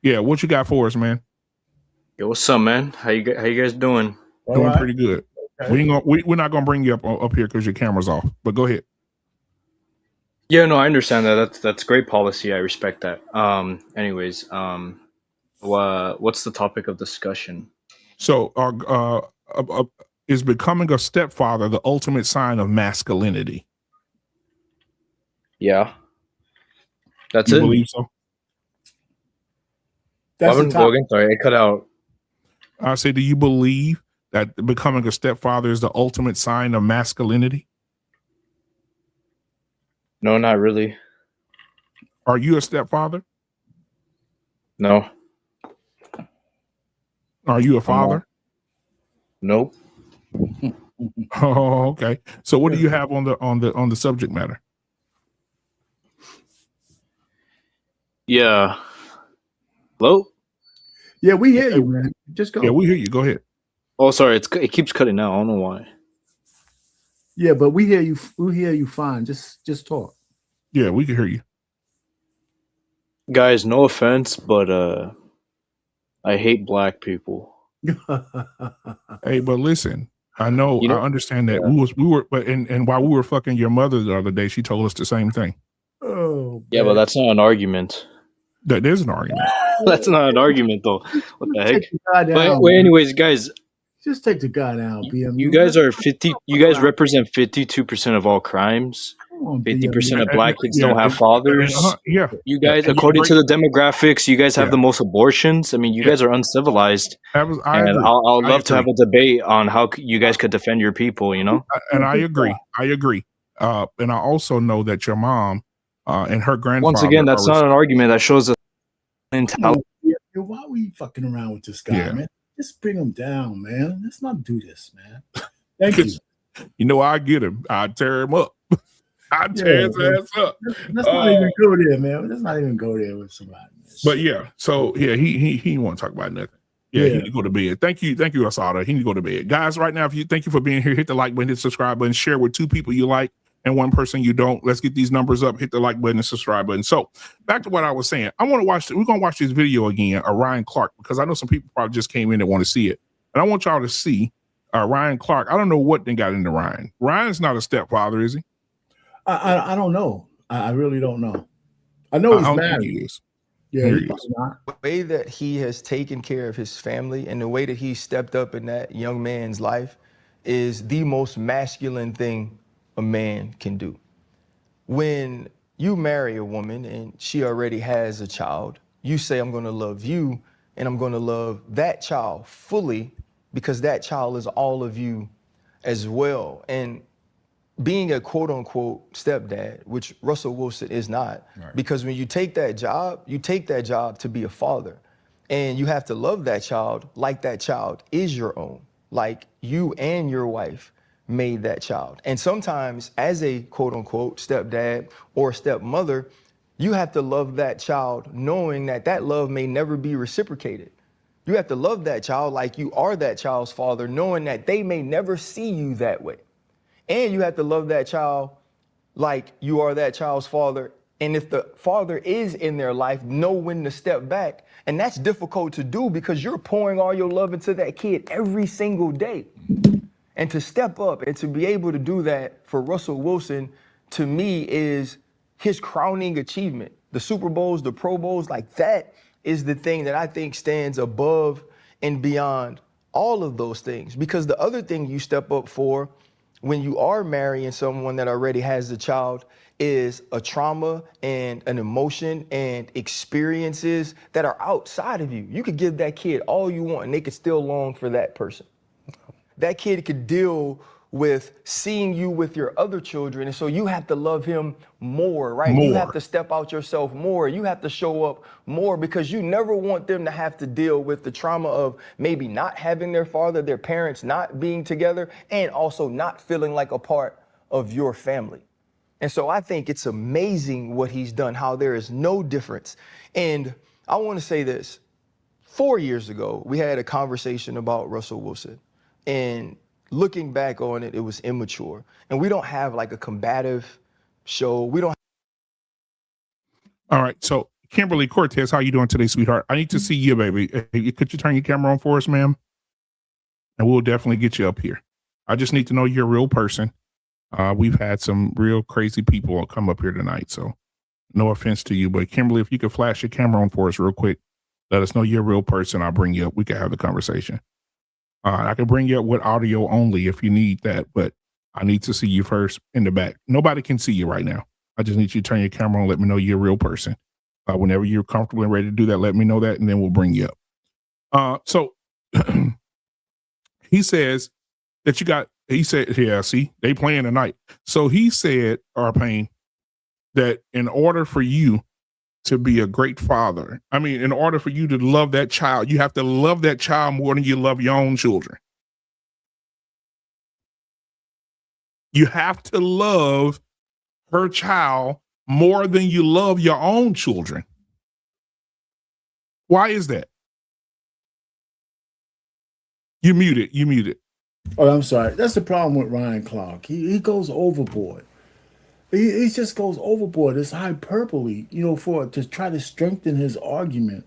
Yeah, what you got for us, man? Yo, what's up, man? How you guys doing? Doing pretty good. Okay. We're not gonna bring you up here because your camera's off. But go ahead. Yeah, no, I understand that. That's great policy. I respect that. Anyways, what's the topic of discussion? So, is becoming a stepfather the ultimate sign of masculinity? Yeah, that's you it. Believe so? That's the topic. Sorry, I cut out. I say, do you believe that becoming a stepfather is the ultimate sign of masculinity? No, not really. Are you a stepfather? No. Are you a father? Nope. Oh, okay. So what do you have on the subject matter? Yeah. Hello? Yeah, we hear you, man. Just go. Yeah, we hear you. Go ahead. Oh, sorry. It keeps cutting out. I don't know why. Yeah, but we hear you. We hear you fine. Just talk. Yeah, we can hear you. Guys, no offense, but I hate black people. Hey, but listen, I know, I understand that we were, but and while we were fucking your mother the other day, she told us the same thing. Oh, yeah, but that's not an argument. That is an argument. That's not an argument, though. What the heck? But anyways, guys, just take the guy down. You guys are 50. You guys represent 52% of all crimes. 50% of black kids don't have fathers. Yeah. You guys, according to the demographics, you guys have the most abortions. I mean, you guys are uncivilized. And I'll love to have a debate on how you guys could defend your people, you know? And I agree. And I also know that your mom and her grandfather. Once again, that's not an argument. That shows a mentality. Why are we fucking around with this guy, man? Just bring him down, man. Let's not do this, man. Thank you. You know, I get him. I tear him up. I tear his ass up. Let's not even go there, man. Let's not even go there with somebody. But yeah, so yeah, he didn't want to talk about nothing. Yeah, he need to go to bed. Thank you, Asada. He need to go to bed. Guys, right now, thank you for being here. Hit the like button, hit the subscribe button, share with 2 people you like and 1 person you don't. Let's get these numbers up. Hit the like button and subscribe button. So back to what I was saying. I want to watch. We're gonna watch this video again of Ryan Clark because I know some people probably just came in and want to see it, and I want y'all to see Ryan Clark. I don't know what they got into Ryan. Ryan's not a stepfather, is he? I don't know. I really don't know. I know he's married. He is. Yeah, he's not. The way that he has taken care of his family and the way that he stepped up in that young man's life is the most masculine thing a man can do. When you marry a woman and she already has a child, you say, I'm going to love you and I'm going to love that child fully because that child is all of you as well. And being a quote unquote stepdad, which Russell Wilson is not, because when you take that job to be a father, and you have to love that child like that child is your own, like you and your wife made that child. And sometimes as a quote unquote stepdad or stepmother, you have to love that child knowing that that love may never be reciprocated. You have to love that child like you are that child's father, knowing that they may never see you that way. And you have to love that child like you are that child's father And if the father is in their life, know when to step back. And that's difficult to do because you're pouring all your love into that kid every single day. And to step up and to be able to do that for Russell Wilson, to me, is his crowning achievement. The Super Bowls, the Pro Bowls, like that is the thing that I think stands above and beyond all of those things. Because the other thing you step up for when you are marrying someone that already has a child is a trauma and an emotion and experiences that are outside of you. You could give that kid all you want and they could still long for that person. That kid could deal with seeing you with your other children. And so you have to love him more, right? You have to step out yourself more. You have to show up more because you never want them to have to deal with the trauma of maybe not having their father, their parents not being together, and also not feeling like a part of your family. And so I think it's amazing what he's done, how there is no difference. And I want to say this. 4 years ago, we had a conversation about Russell Wilson. And looking back on it, it was immature. And we don't have like a combative show. We don't. All right. So Kimberly Cortez, how you doing today, sweetheart? I need to see you, baby. Could you turn your camera on for us, ma'am? And we'll definitely get you up here. I just need to know you're a real person. We've had some real crazy people come up here tonight. So no offense to you, but Kimberly, if you could flash your camera on for us real quick, let us know you're a real person. I'll bring you up. We can have the conversation. I can bring you up with audio only if you need that, but I need to see you first in the back. Nobody can see you right now. I just need you to turn your camera on, let me know you're a real person. Whenever you're comfortable and ready to do that, let me know that, and then we'll bring you up. So he says that he said, yeah, see, they playing tonight. So he said, Arpain, that in order for you to be a great father, I mean, in order for you to love that child, you have to love that child more than you love your own children. You have to love her child more than you love your own children. Why is that? You muted. Oh, I'm sorry. That's the problem with Ryan Clark. He goes overboard. He just goes overboard. It's hyperbole, to try to strengthen his argument.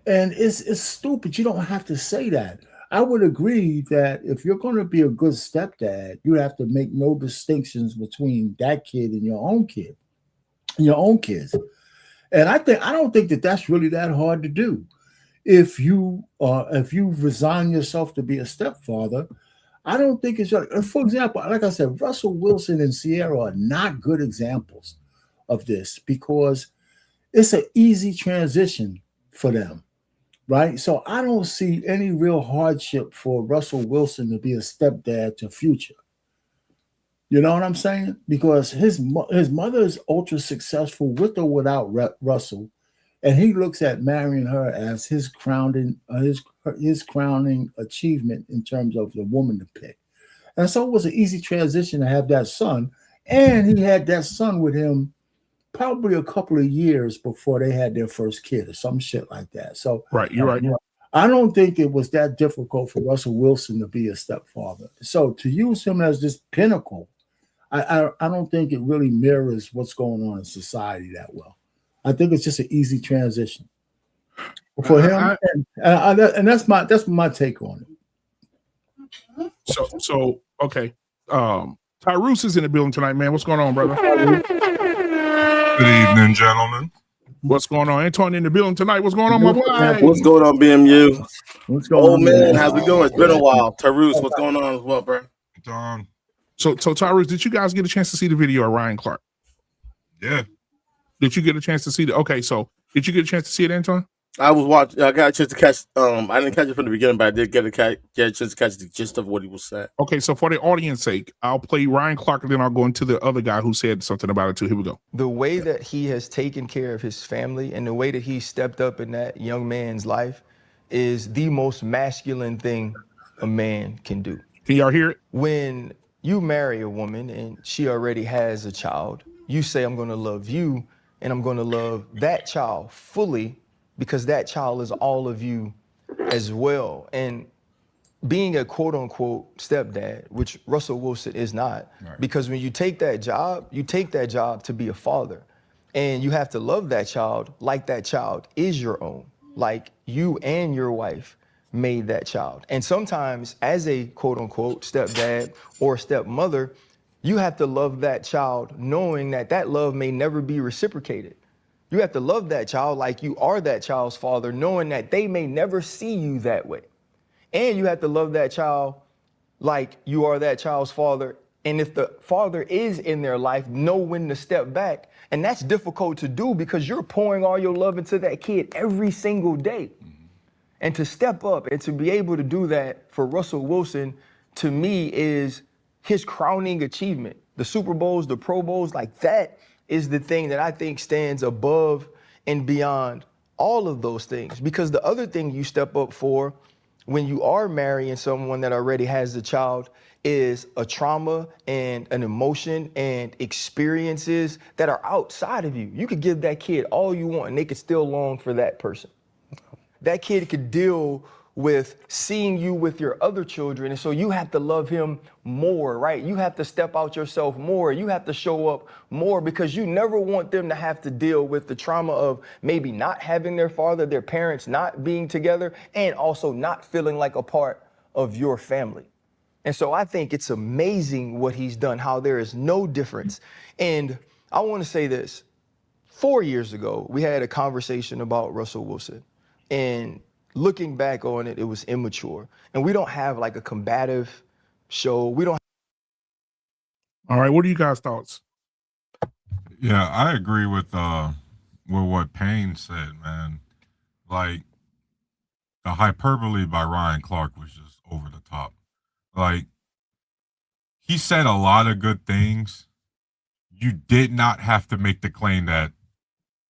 And it's stupid. You don't have to say that. I would agree that if you're going to be a good stepdad, you have to make no distinctions between that kid and your own kid, and your own kids. And I don't think that that's really that hard to do. If you resign yourself to be a stepfather, I don't think it's right. For example, like I said, Russell Wilson and Sierra are not good examples of this because it's an easy transition for them, right? So I don't see any real hardship for Russell Wilson to be a stepdad to Future. You know what I'm saying? Because his mother is ultra successful with or without Russell, and he looks at marrying her as his crowning achievement in terms of the woman to pick. And so it was an easy transition to have that son. And he had that son with him probably a couple of years before they had their first kid or some shit like that. So right, you're right. I don't think it was that difficult for Russell Wilson to be a stepfather. So to use him as this pinnacle, I don't think it really mirrors what's going on in society that well. I think it's just an easy transition for him, and that's my take on it. So okay, Tyrus is in the building tonight, man. What's going on, brother? Good evening, gentlemen. What's going on, Antoine? In the building tonight. What's going on, my boy? What's going on, BMU? What's going on, man? How's it going? It's been a while. Tyrus, what's going on as well, bro? Don. So Tyrus, did you guys get a chance to see the video of Ryan Clark? Yeah. Did you get a chance to see okay, so did you get a chance to see it, Anton? I was watching. I got a chance to catch. I didn't catch it from the beginning, but I did get a chance to catch the gist of what he was saying. Okay, so for the audience sake, I'll play Ryan Clark, and then I'll go into the other guy who said something about it too. Here we go. The way that he has taken care of his family and the way that he stepped up in that young man's life is the most masculine thing a man can do. Can y'all hear it? When you marry a woman and she already has a child, you say, I'm going to love you and I'm going to love that child fully, because that child is all of you as well. And being a quote unquote stepdad, which Russell Wilson is not, right. Because when you take that job to be a father. And you have to love that child like that child is your own, like you and your wife made that child. And sometimes, as a quote unquote stepdad or stepmother, you have to love that child knowing that that love may never be reciprocated. You have to love that child like you are that child's father, knowing that they may never see you that way. And you have to love that child like you are that child's father. And if the father is in their life, know when to step back. And that's difficult to do because you're pouring all your love into that kid every single day. And to step up and to be able to do that for Russell Wilson, to me, is his crowning achievement. The Super Bowls, the Pro Bowls, like that is the thing that I think stands above and beyond all of those things. Because the other thing you step up for when you are marrying someone that already has a child is a trauma and an emotion and experiences that are outside of you. You could give that kid all you want and they could still long for that person. That kid could deal with seeing you with your other children. And so you have to love him more, right? You have to step out yourself more. You have to show up more because you never want them to have to deal with the trauma of maybe not having their father, their parents not being together, and also not feeling like a part of your family. And so I think it's amazing what he's done, how there is no difference. And I want to say this. 4 years ago, we had a conversation about Russell Wilson. And looking back on it, it was immature. And we don't have like a combative show. We don't. All right. What are you guys' thoughts? Yeah, I agree with what Payne said, man. Like the hyperbole by Ryan Clark was just over the top. Like he said a lot of good things. You did not have to make the claim that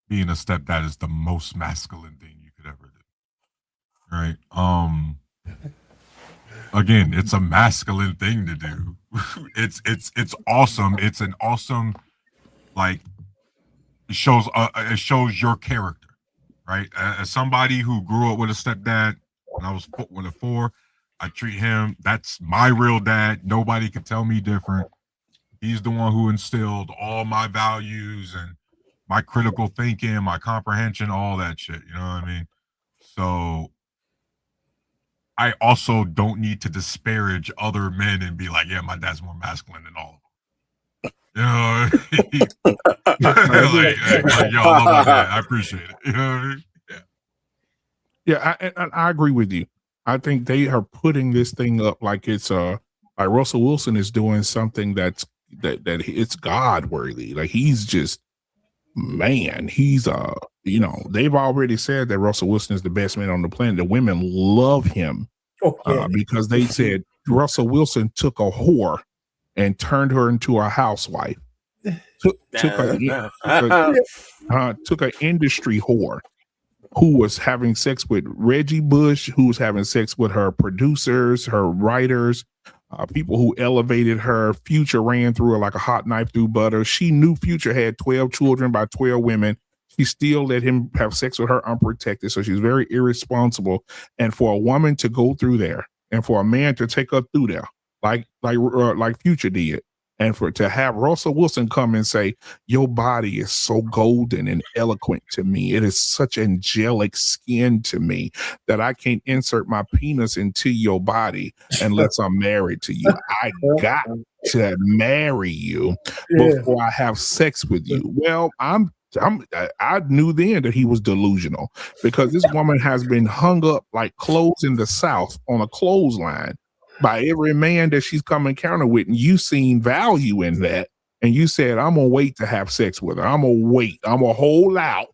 being a stepdad is the most masculine thing you could ever do. Right? Again, it's a masculine thing to do. It's awesome. It's an awesome, like, it shows your character, right? As somebody who grew up with a stepdad when I was 4, I treat him. That's my real dad. Nobody can tell me different. He's the one who instilled all my values and my critical thinking, my comprehension, all that shit. You know what I mean? So I also don't need to disparage other men and be like, yeah, my dad's more masculine than all of them. You know, like, yo, I love my dad. I appreciate it. You know what I mean? Yeah, I agree with you. I think they are putting this thing up like it's like Russell Wilson is doing something that it's God worthy. Like he's just, man, he's you know, they've already said that Russell Wilson is the best man on the planet. The women love him because they said Russell Wilson took a whore and turned her into a housewife. Took an industry whore who was having sex with Reggie Bush, who was having sex with her producers, her writers, people who elevated her. Future ran through her like a hot knife through butter. She knew Future had 12 children by 12 women. She still let him have sex with her unprotected. So she's very irresponsible. And for a woman to go through there and for a man to take her through there, like Future did, and to have Russell Wilson come and say, your body is so golden and eloquent to me. It is such angelic skin to me that I can't insert my penis into your body unless I'm married to you. I got to marry you before I have sex with you. Well, I knew then that he was delusional because this woman has been hung up like clothes in the South on a clothesline by every man that she's come encounter with, and you seen value in that, and you said, I'm gonna wait to have sex with her. I'm gonna wait. I'm gonna hold out,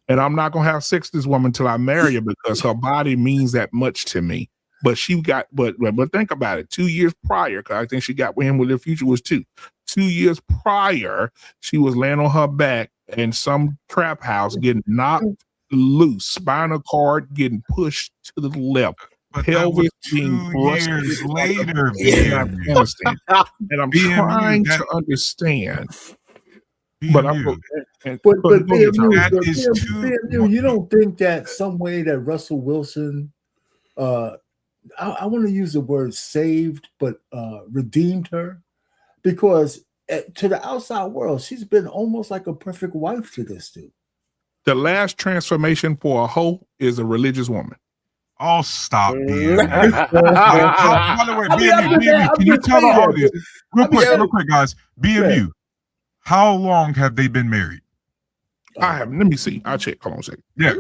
and I'm not gonna have sex with this woman until I marry her because her body means that much to me. But she got, but think about it. 2 years prior, because I think she got with him when the Future was 2. 2 years prior, she was laying on her back in some trap house, getting knocked loose, spinal cord getting pushed to the left. But pelvis being 2 years later, Afghanistan. And I'm trying to understand. But BMU, you don't think that some way that Russell Wilson, I want to use the word saved, but redeemed her? Because to the outside world, she's been almost like a perfect wife to this dude. The last transformation for a hoe is a religious woman. Oh, stop being. By the way, BMU, can you tell the audience real quick, guys? BMU, how long have they been married? I have. Let me see. I'll check. Hold on a second. Yeah,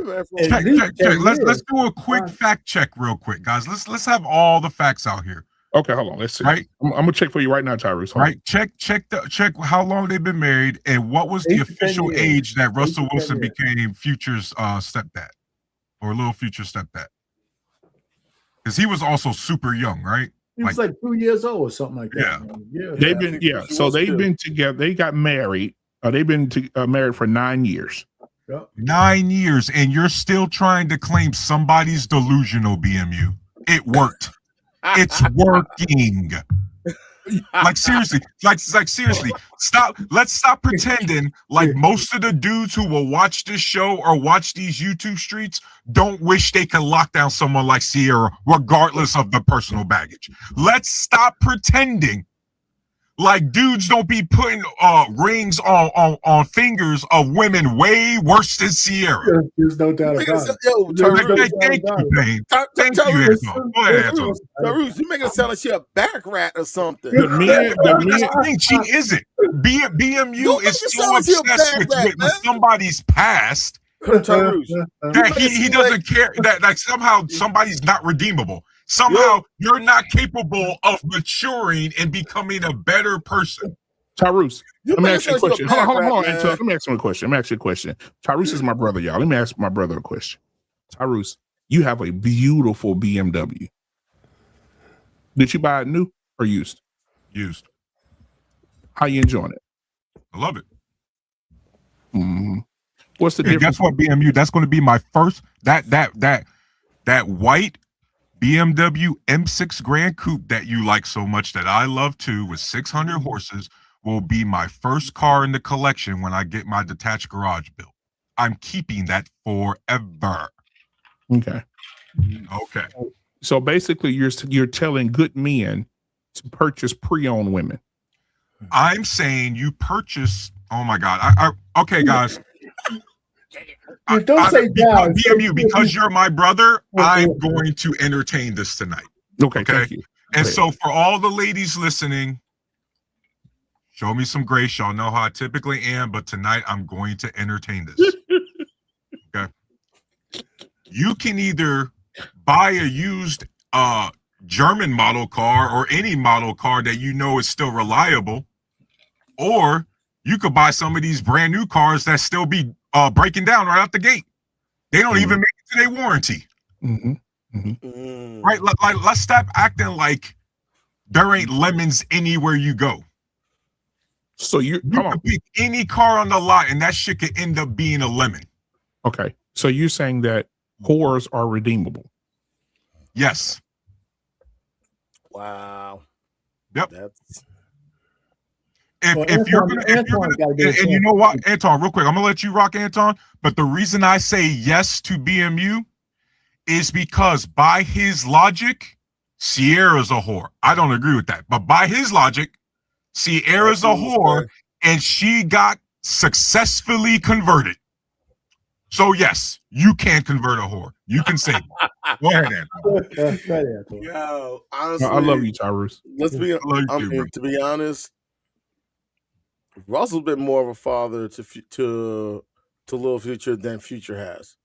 check. Let's do a quick fact check, real quick, guys. Let's have all the facts out here. Okay, hold on. Let's see. Right, I'm gonna check for you right now, Tyrese. Right, check how long they've been married and what was the official age that Russell Wilson became Future's stepdad or little Future stepdad. Because he was also super young, right? He was like 2 years old or something like that. So they've been together. They got married. They've been married for 9 years. Yep. 9 years, and you're still trying to claim somebody's delusional, BMU. It worked. It's working. Like seriously, like seriously, stop. Let's stop pretending like most of the dudes who will watch this show or watch these YouTube streets don't wish they could lock down someone like Sierra, regardless of the personal baggage. Let's stop pretending like dudes don't be putting rings on fingers of women way worse than Sierra. There's no doubt about it. Thank you, Payne. Thank you, Anton. Go ahead, Anton. Tyrese, you making it sound like she a back rat or something. That's the thing. She isn't. BMU is so obsessed with somebody's past that he doesn't care that like somehow somebody's not redeemable. Somehow you're not capable of maturing and becoming a better person. Tyrese, let me ask you a question. Hold on, Anton. Let me ask him a question. Tyrese is my brother, y'all. Let me ask my brother a question. Tyrese, you have a beautiful BMW. Did you buy it new or used? Used. How you enjoying it? I love it. Mm-hmm. What's the difference? Guess what, BMU? That's going to be my first. That white BMW M6 Grand Coupe that you like so much that I love too, with 600 horses, will be my first car in the collection when I get my detached garage built. I'm keeping that forever. Okay. So basically, you're telling good men to purchase pre-owned women. I'm saying you purchase. Oh my God. Okay, guys. Don't say guys. BMU, because you're my brother, I'm going to entertain this tonight. Okay. Thank you. And so for all the ladies listening, show me some grace. Y'all know how I typically am, but tonight I'm going to entertain this. Okay. You can either buy a used German model car or any model car that you know is still reliable, or you could buy some of these brand new cars that still be breaking down right out the gate. They don't even make it to their warranty. Right? Like, let's stop acting like there ain't lemons anywhere you go. So you can pick any car on the lot, and that shit could end up being a lemon. Okay. So you're saying that whores are redeemable? Yes. Wow. Yep. If you're gonna, and you know what, Anton, real quick, I'm gonna let you rock, Anton. But the reason I say yes to BMU is because by his logic, Sierra's a whore. I don't agree with that, but by his logic, Sierra's a whore, and she got successfully converted. So yes, you can convert a whore. You can say, go ahead, Anton. Yo, honestly, I love you, Tyrese. To be honest, Russell's been more of a father to Little Future than Future has.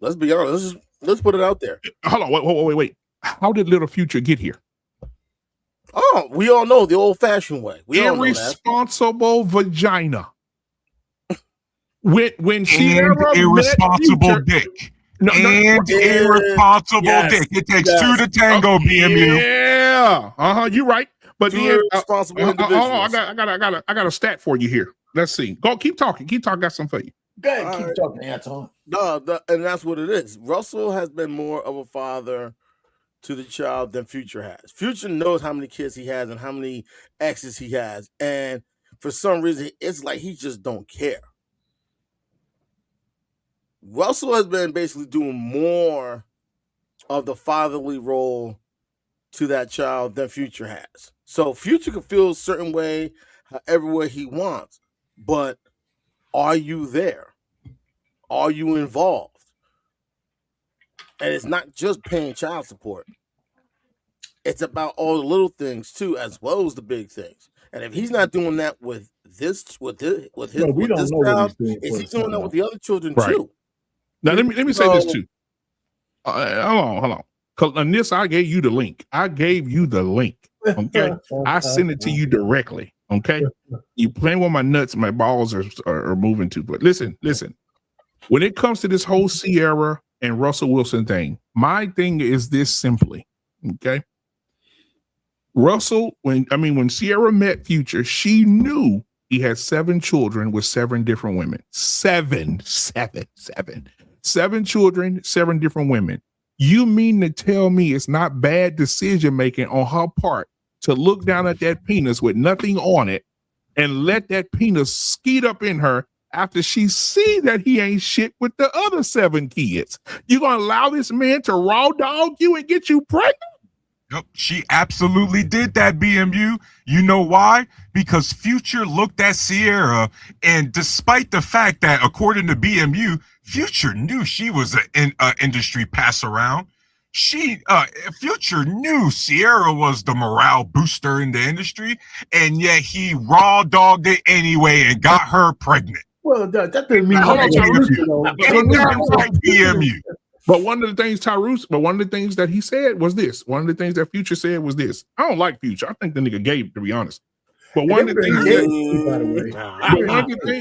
Let's be honest. Let's put it out there. Hold on, wait. How did Little Future get here? Oh, we all know the old-fashioned way. Irresponsible vagina. When she irresponsible dick. Irresponsible dick. It takes two to tango, BMU. Yeah. You're right. But then, responsible hold on, I got a stat for you here. Let's see. Go, keep talking. Got something for you. Go ahead, keep talking, Anton. No, and that's what it is. Russell has been more of a father to the child than Future has. Future knows how many kids he has and how many exes he has, and for some reason, it's like he just don't care. Russell has been basically doing more of the fatherly role to that child than Future has. So Future can feel a certain way, however way he wants, but are you there? Are you involved? And it's not just paying child support. It's about all the little things too, as well as the big things. And if he's not doing that with this child, is he doing that with the other children too? Now let me say this too. Hold on. On this, I gave you the link. Okay, I sent it to you directly. Okay, you playing with my nuts, my balls are moving too. But listen. When it comes to this whole Sierra and Russell Wilson thing, my thing is this simply. Okay, Russell, when Sierra met Future, she knew he had 7 children with 7 different women. Seven children, 7 different women. You mean to tell me it's not bad decision making on her part to look down at that penis with nothing on it and let that penis skeet up in her after she see that he ain't shit with the other 7 kids? You gonna allow this man to raw dog you and get you pregnant? Yep, she absolutely did that, BMU. You know why? Because Future looked at Sierra, and despite the fact that, according to BMU, Future knew she was an industry pass around. Future knew Sierra was the morale booster in the industry, and yet he raw dogged it anyway and got her pregnant. Well, that didn't mean BMU. But one of the things that he said was this. One of the things that Future said was this. I don't like Future. I think the nigga gay, to be honest. But one of the things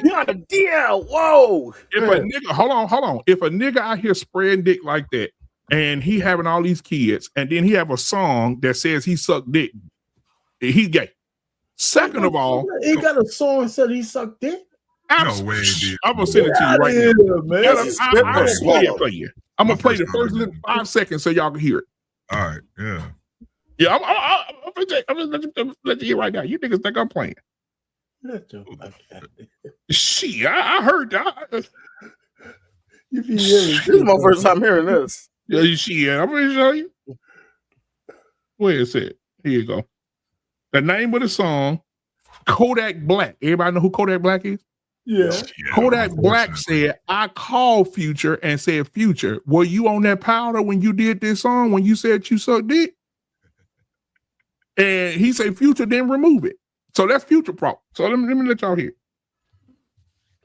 not a deal. Whoa. If a nigga, hold on. If a nigga out here spreading dick like that, and he having all these kids, and then he have a song that says he sucked dick, he's gay. Second of all, he got a song that said he sucked dick. No way, dude. I'm gonna send it to you right now. I'm gonna play the first 5 seconds so y'all can hear it. All right, yeah. Yeah, I'm gonna let you hear right now. You niggas think I'm playing? Shit, I heard that. This is my first time hearing this. Yeah, I'm gonna show you. Where is it? Here you go. The name of the song, Kodak Black. Everybody know who Kodak Black is? Yeah. Kodak Black said, I called Future and said, Future, were you on that powder when you did this song, when you said you sucked dick? And he said, Future didn't remove it. So that's Future problem. So let me let y'all hear.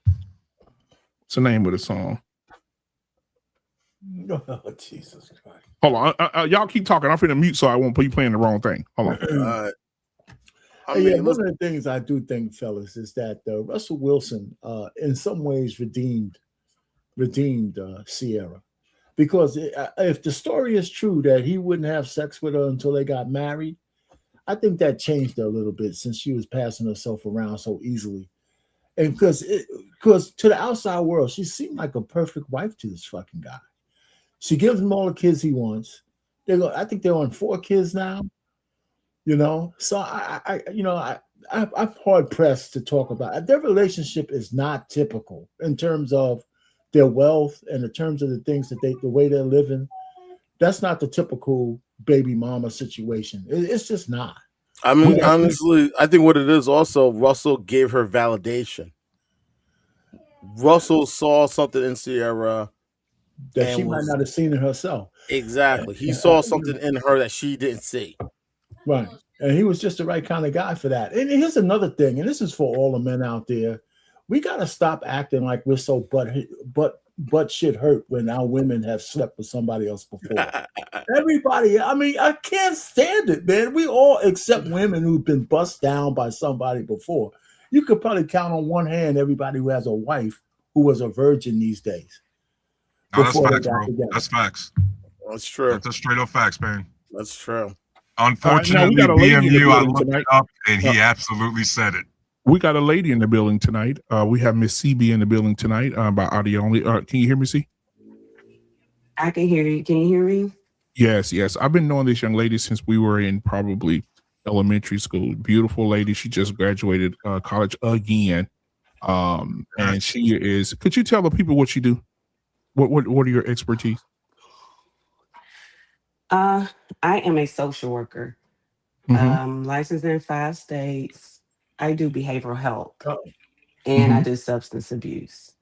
What's the name of the song? Oh, Jesus Christ. Hold on. Y'all keep talking. I'm finna mute so I won't be playing the wrong thing. Hold on. One of the things I do think, fellas, is that Russell Wilson, in some ways, redeemed Sierra, because if the story is true that he wouldn't have sex with her until they got married, I think that changed her a little bit since she was passing herself around so easily, and because to the outside world, she seemed like a perfect wife to this fucking guy. She gives him all the kids he wants. I think they're on 4 kids now. You know, so I'm hard pressed to talk about it. Their relationship is not typical in terms of their wealth and in terms of the things that the way they're living. That's not the typical baby mama situation. It's just not. I mean, honestly, I think what it is also, Russell gave her validation. Russell saw something in Sierra that she might not have seen in herself. Exactly. He saw something in her that she didn't see. Right. And he was just the right kind of guy for that. And here's another thing, and this is for all the men out there. We got to stop acting like we're so butt shit hurt when our women have slept with somebody else before. Everybody, I mean, I can't stand it, man. We all, except women who've been bust down by somebody before. You could probably count on one hand everybody who has a wife who was a virgin these days. No, that's facts, bro. That's facts. That's true. That's a straight up facts, man. That's true. Unfortunately, BMU, I looked it up, and he absolutely said it. We got a lady in the building tonight. We have Miss CB in the building tonight by audio only. Can you hear me, C? I can hear you. Can you hear me? Yes. I've been knowing this young lady since we were in probably elementary school. Beautiful lady. She just graduated college again. And she is, could you tell the people what you do? What are your expertise? I am a social worker, licensed in 5 states. I do behavioral health and I do substance abuse.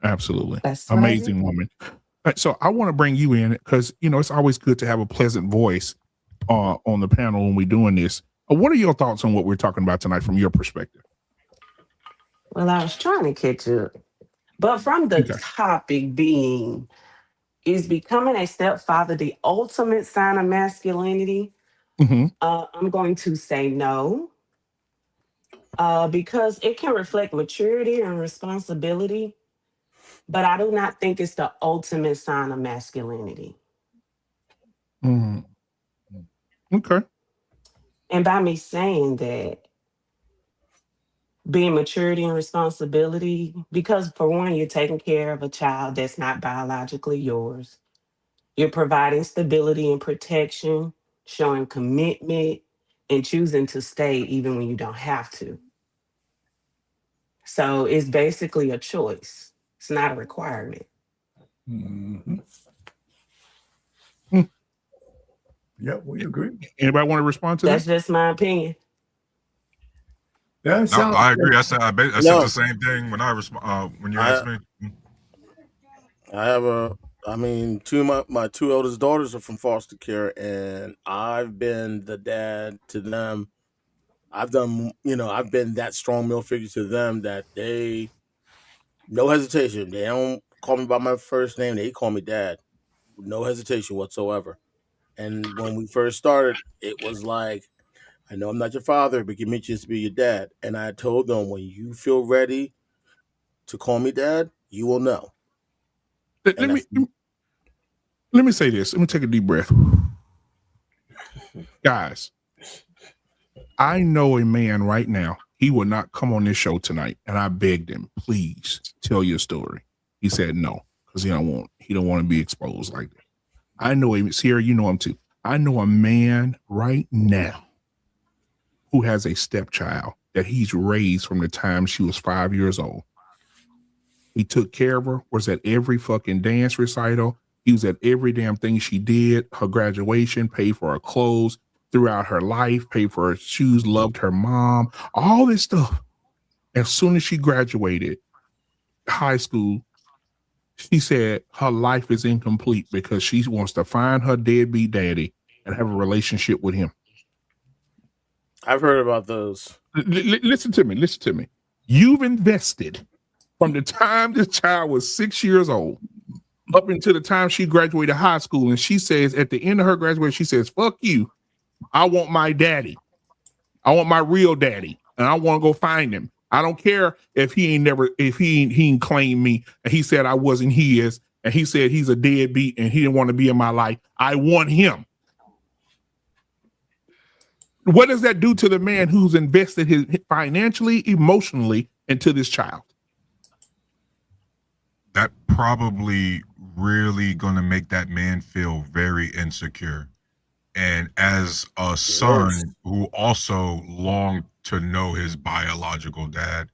Absolutely. That's what I do. Amazing woman. So I want to bring you in because, it's always good to have a pleasant voice on the panel when we're doing this. What are your thoughts on what we're talking about tonight from your perspective? Well, I was trying to catch up, but from the Okay. topic being, is becoming a stepfather the ultimate sign of masculinity? I'm going to say no, because it can reflect maturity and responsibility, but I do not think it's the ultimate sign of masculinity. Okay. And by me saying that, being maturity and responsibility, because for one, you're taking care of a child that's not biologically yours. You're providing stability and protection, showing commitment, and choosing to stay even when you don't have to. So it's basically a choice. It's not a requirement. Yeah, we agree. Anybody want to respond to That's that? just my opinion. That No, sounds I agree. I said No. the same thing when when you asked me. I have my two eldest daughters are from foster care, and I've been the dad to them. I've been that strong male figure to them that they, no hesitation. They don't call me by my first name. They call me dad. No hesitation whatsoever. And when we first started, it was like, I know I'm not your father, but give me a chance to be your dad. And I told them, when you feel ready to call me dad, you will know. Let me say this. Let me take a deep breath. Guys, I know a man right now, he would not come on this show tonight. And I begged him, please tell your story. He said no, because he don't want to be exposed like that. I know him. Sierra, you know him too. I know a man right now who has a stepchild that he's raised from the time she was 5 years old. He took care of her, was at every fucking dance recital. He was at every damn thing she did, her graduation, paid for her clothes throughout her life, paid for her shoes, loved her mom, all this stuff. As soon as she graduated high school, she said her life is incomplete because she wants to find her deadbeat daddy and have a relationship with him. I've heard about those. Listen to me. You've invested from the time this child was 6 years old up until the time she graduated high school. And she says at the end of her graduation, she says, fuck you. I want my daddy. I want my real daddy. And I want to go find him. I don't care if he ain't claimed me. And he said I wasn't his. And he said he's a deadbeat and he didn't want to be in my life. I want him. What does that do to the man who's invested his financially, emotionally into this child? That probably really going to make that man feel very insecure. And as a son who also longed to know his biological dad,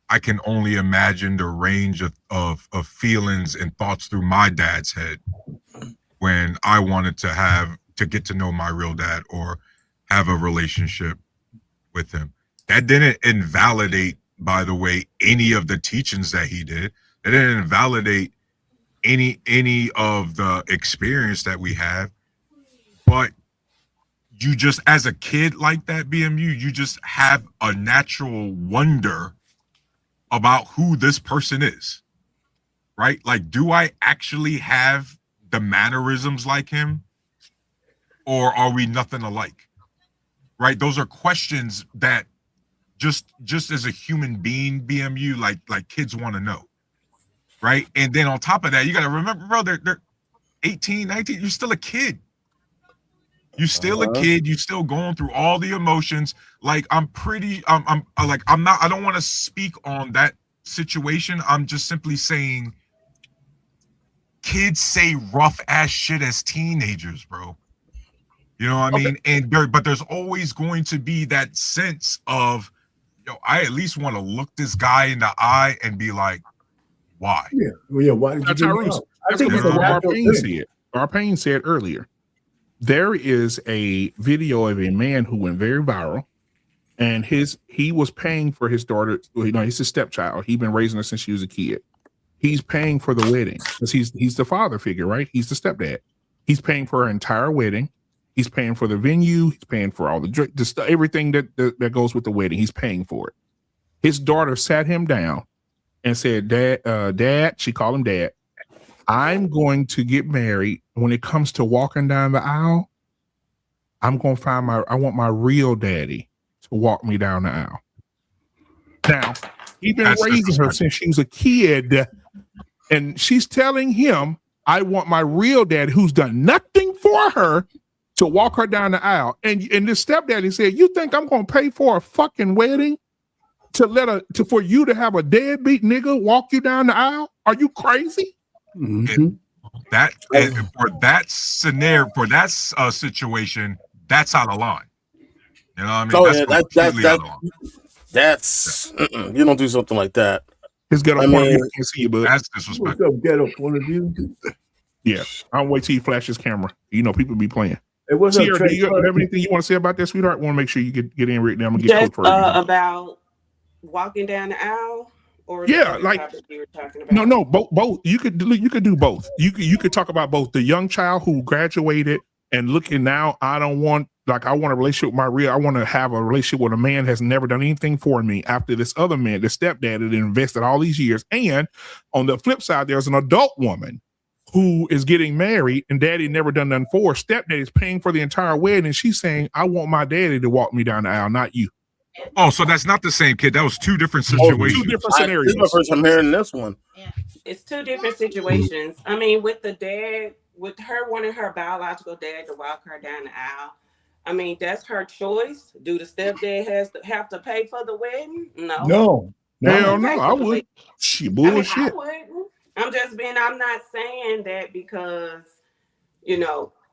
I can only imagine the range of feelings and thoughts through my dad's head when I wanted to get to know my real dad or have a relationship with him. That didn't invalidate, by the way, any of the teachings that he did. It didn't invalidate any of the experience that we have. But you just, as a kid like that, BMU, you just have a natural wonder about who this person is, right? Like, do I actually have the mannerisms like him, or are we nothing alike? Right? Those are questions that just as a human being, BMU, like kids want to know, right? And then on top of that, you got to remember, bro, they're 18, 19, you're still a kid. You're still a kid. You're still going through all the emotions. Like, I don't want to speak on that situation. I'm just simply saying kids say rough ass shit as teenagers, bro. You know what I mean? And but there's always going to be that sense of, I at least want to look this guy in the eye and be like, why? Yeah. Well, yeah. Why did you bring it up? I think it's a natural thing. Arpain said earlier, there is a video of a man who went very viral, and he was paying for his daughter. You know, he's a stepchild. He's been raising her since she was a kid. He's paying for the wedding because he's the father figure, right? He's the stepdad. He's paying for her entire wedding. He's paying for the venue. He's paying for all the everything that goes with the wedding. He's paying for it. His daughter sat him down and said, Dad, she called him Dad, I'm going to get married. When it comes to walking down the aisle, I'm going to I want my real daddy to walk me down the aisle. Now, he's been raising her since she was a kid, and she's telling him, I want my real dad who's done nothing for her to walk her down the aisle. And this stepdaddy said, you think I'm going to pay for a fucking wedding for you to have a deadbeat nigga walk you down the aisle? Are you crazy? Mm-hmm. For that scenario, for that situation, that's out of line. You know what I mean? That's you don't do something like that. His ghetto point of view, I can't see you, but that's disrespectful. What's up, ghetto point of view? Yeah, I'll wait till you flash his camera. You know, people be playing. Hey, what's Sierra, up, do you have anything you want to say about that, sweetheart? Want to make sure you get in right now. I'm gonna get just code for you. About walking down the aisle, or yeah, like you were talking about? No, both. You could do both. You could talk about both. The young child who graduated and looking now, I want a relationship with I want to have a relationship with a man has never done anything for me after this other man, the stepdad that invested all these years. And on the flip side, there's an adult woman who is getting married and daddy never done nothing for her. Stepdad is paying for the entire wedding, and she's saying, I want my daddy to walk me down the aisle, not you. Oh, so that's not the same kid. That was two different situations. Two different scenarios. This is my first time hearing this one. It's two different situations. I mean, with the dad, with her wanting her biological dad to walk her down the aisle, I mean, that's her choice. Do the stepdad have to pay for the wedding? No. Hell no, I would. Shit, bullshit. I wouldn't. I'm not saying that because,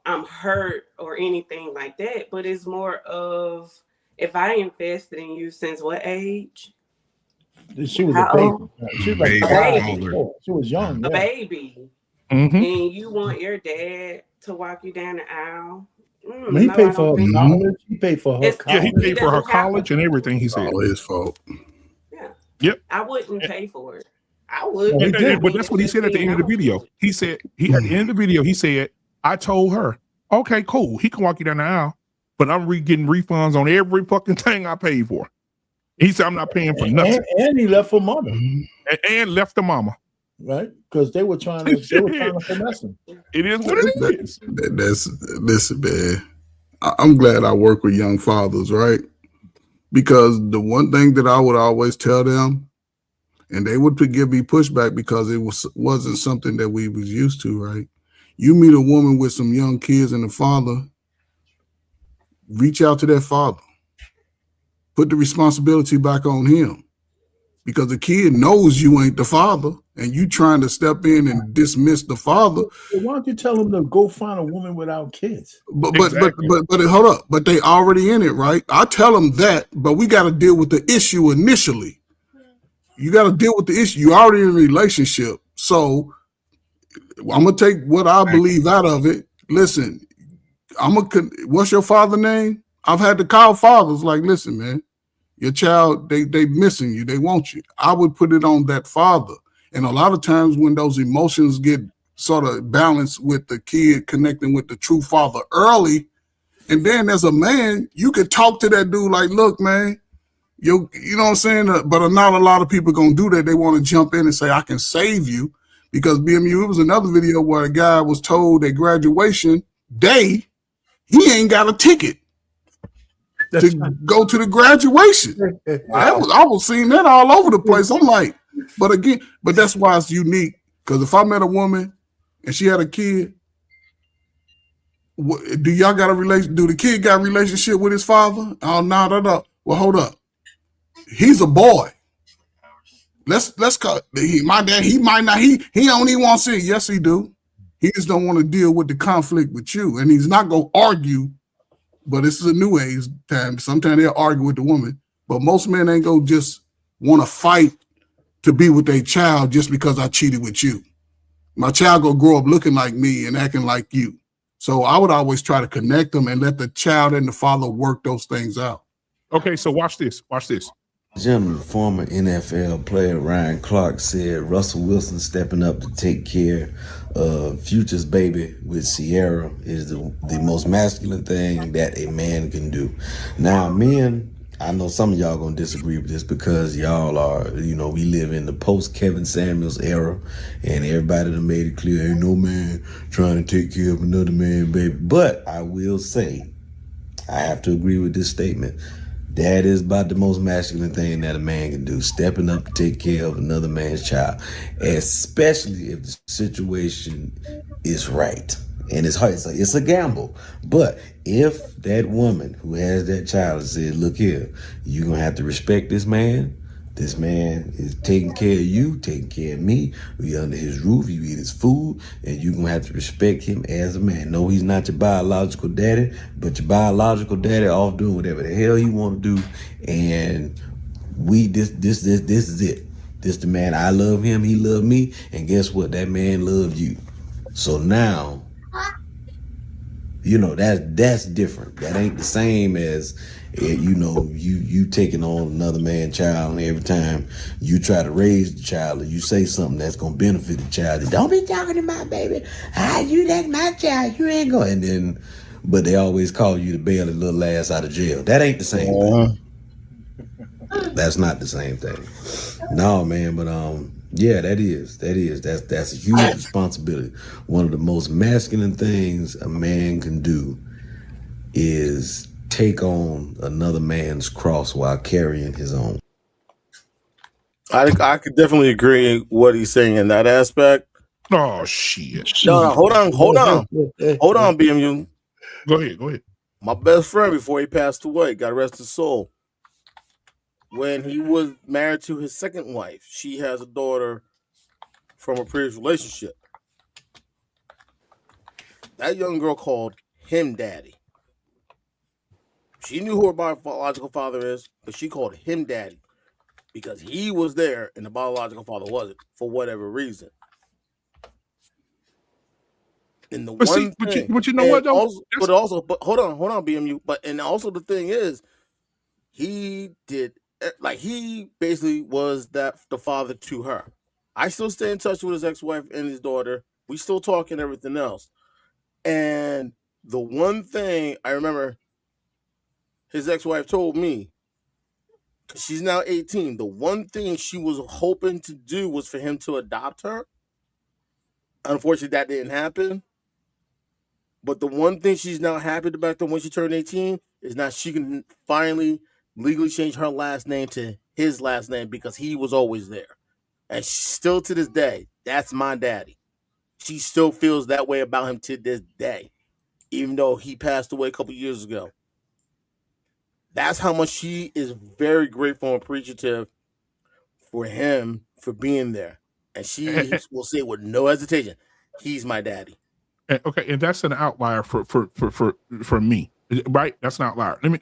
I'm hurt or anything like that, but it's more of, if I invested in you since what age? She was a baby. She was like she was young. A baby. Mm-hmm. And you want your dad to walk you down the aisle? He paid for her college. He paid for her college. Yeah, he paid for her college and everything, he said. All his fault. Yeah. Yep. I wouldn't pay for it. I would. But that's what he said at the end of the video. He said, at the end of the video, he said, I told her, okay, cool. He can walk you down the aisle, but I'm getting refunds on every fucking thing I paid for. He said, I'm not paying for nothing. And he left for mama. And left the mama. Right? Because they were trying to finesse him. It is what it is. Listen, man. I'm glad I work with young fathers, right? Because the one thing that I would always tell them, and they would give me pushback because it wasn't something that we was used to, right? You meet a woman with some young kids and a father, reach out to that father. Put the responsibility back on him. Because the kid knows you ain't the father, and you trying to step in and dismiss the father. Why don't you tell him to go find a woman without kids? But hold up. But they already in it, right? I tell them that, but we got to deal with the issue initially. You got to deal with the issue. You're already in a relationship. So I'm going to take what I believe out of it. Listen, what's your father's name? I've had to call fathers like, listen, man, your child, they missing you. They want you. I would put it on that father. And a lot of times when those emotions get sort of balanced with the kid connecting with the true father early, and then as a man, you could talk to that dude like, look, man, you know what I'm saying? But not a lot of people going to do that. They want to jump in and say, I can save you. Because BMU, it was another video where a guy was told at graduation day, he ain't got a ticket to go to the graduation. I was seeing that all over the place. I'm like, but that's why it's unique. Because if I met a woman and she had a kid, do y'all got a relation? Do the kid got a relationship with his father? Oh, no. Well, hold up. He's a boy. Let's call my dad. He might not. He don't even want to see it. Yes, he do. He just don't want to deal with the conflict with you, and he's not gonna argue. But this is a new age time. Sometimes they'll argue with the woman, but most men ain't gonna just want to fight to be with their child just because I cheated with you. My child gonna grow up looking like me and acting like you. So I would always try to connect them and let the child and the father work those things out. Okay, so watch this. Watch this. Gentlemen, former NFL player Ryan Clark said Russell Wilson stepping up to take care of Future's baby with Sierra is the most masculine thing that a man can do. Now, men, I know some of y'all gonna disagree with this because y'all are, we live in the post Kevin Samuels era, and everybody done made it clear ain't no man trying to take care of another man, baby. But I will say, I have to agree with this statement. That is about the most masculine thing that a man can do, stepping up to take care of another man's child, especially if the situation is right. And it's hard. It's a gamble. But if that woman who has that child said, look here, you're going to have to respect this man. This man is taking care of you, taking care of me. We under his roof, you eat his food, and you're going to have to respect him as a man. No, he's not your biological daddy, but your biological daddy off doing whatever the hell he want to do. And this is it. This the man. I love him, he love me, and guess what? That man loved you. So now, that's different. That ain't the same as you taking on another man's child, and every time you try to raise the child or you say something that's gonna benefit the child, don't be talking to my baby. That's my child. You ain't going. But they always call you to bail the little ass out of jail. That ain't the same thing. That's not the same thing. No, man. But yeah, that's a huge responsibility. One of the most masculine things a man can do is take on another man's cross while carrying his own. I could definitely agree with what he's saying in that aspect. Oh shit. No, hold on, BMU. Go ahead. My best friend, before he passed away, God rest his soul, when he was married to his second wife, she has a daughter from a previous relationship. That young girl called him daddy. She knew who her biological father is, but she called him daddy because he was there and the biological father wasn't, for whatever reason. And the But you know what though? But hold on, BMU. And also the thing is, he basically was the father to her. I still stay in touch with his ex-wife and his daughter. We still talk and everything else. And the one thing I remember his ex-wife told me, because she's now 18, the one thing she was hoping to do was for him to adopt her. Unfortunately, that didn't happen. But the one thing she's now happy about when she turned 18 is now she can finally legally change her last name to his last name because he was always there. And still to this day, that's my daddy. She still feels that way about him to this day, even though he passed away a couple years ago. That's how much she is very grateful and appreciative for him for being there. And she will say with no hesitation, he's my daddy. Okay, and that's an outlier for me, right? That's an outlier. Let me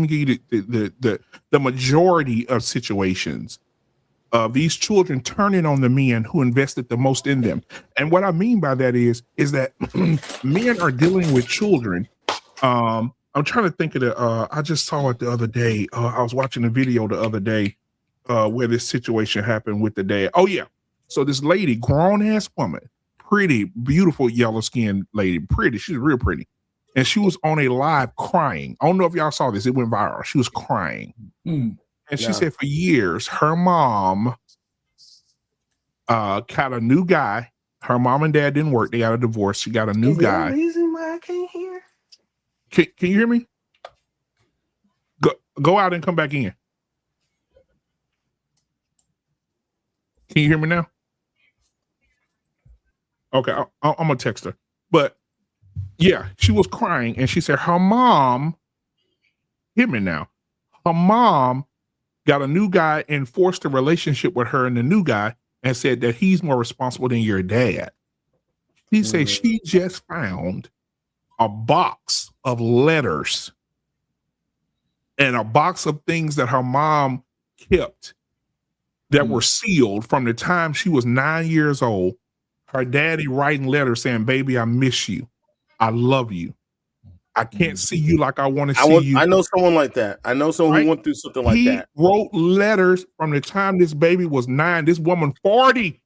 give you the majority of situations of these children turning on the men who invested the most in them. And what I mean by that is that men are dealing with children. I'm trying to think of I just saw it the other day. I was watching a video the other day where this situation happened with the dad. Oh yeah. So this lady, grown ass woman, pretty, beautiful yellow skinned lady, pretty. She's real pretty. And she was on a live crying. I don't know if y'all saw this. It went viral. She was crying. And she said for years, her mom got a new guy. Her mom and dad didn't work. They got a divorce. She got a new guy. Is there a reason why I can't hear? Can you hear me? Go out and come back in. Can you hear me now? Okay, I'm gonna text her. But yeah, she was crying and she said her mom, hear me now, her mom got a new guy and forced a relationship with her and the new guy and said that he's more responsible than your dad. She said she just found a box of letters and a box of things that her mom kept that were sealed from the time she was 9 years old. her daddy writing letters saying, "Baby, I miss you. I love you. I can't see you like I want to see you." I know someone like that. I know someone who went through something like that. He wrote letters from the time this baby was 9. This woman 40.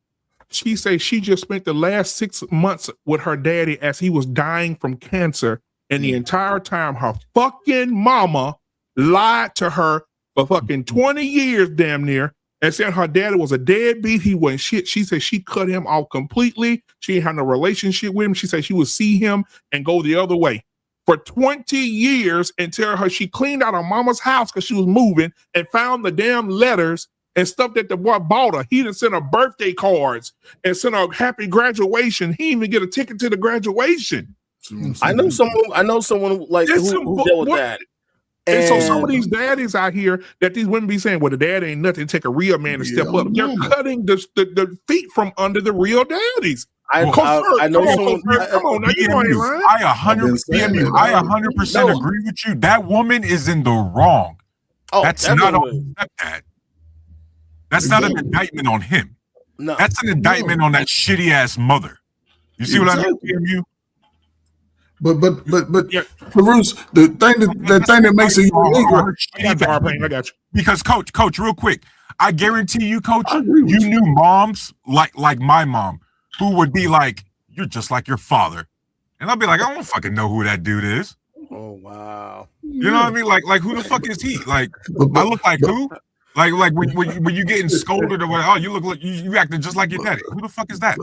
She says she just spent the last 6 months with her daddy as he was dying from cancer. And the entire time, her fucking mama lied to her for fucking 20 years, damn near, and said her daddy was a deadbeat. He wasn't shit. She said she cut him off completely. She ain't had no relationship with him. She said she would see him and go the other way for 20 years until she cleaned out her mama's house because she was moving and found the damn letters and stuff that the boy bought her. He done sent her birthday cards and sent her happy graduation. He didn't even get a ticket to the graduation. I know someone like who dealt with that. And so some of these daddies out here that these women be saying, well, the dad ain't nothing, take a real man to step up. They're cutting the feet from under the real daddies. I know someone. Come on, now you ain't lying. I 100% agree with you. That woman is in the wrong. Oh, that's not on stepdad. That's not an indictment on him. No, that's an indictment on that shitty ass mother. You see what I mean, PMU? But Bruce, the thing that makes it illegal. I got you. Because coach, real quick, I guarantee you, coach, you knew moms like my mom who would be like, "You're just like your father," and I'll be like, "I don't fucking know who that dude is." Oh wow. You know what I mean? Like who the fuck is he? Like I look like who? Like when you getting scolded or whatever, oh, you look like you acting just like your daddy. Who the fuck is that?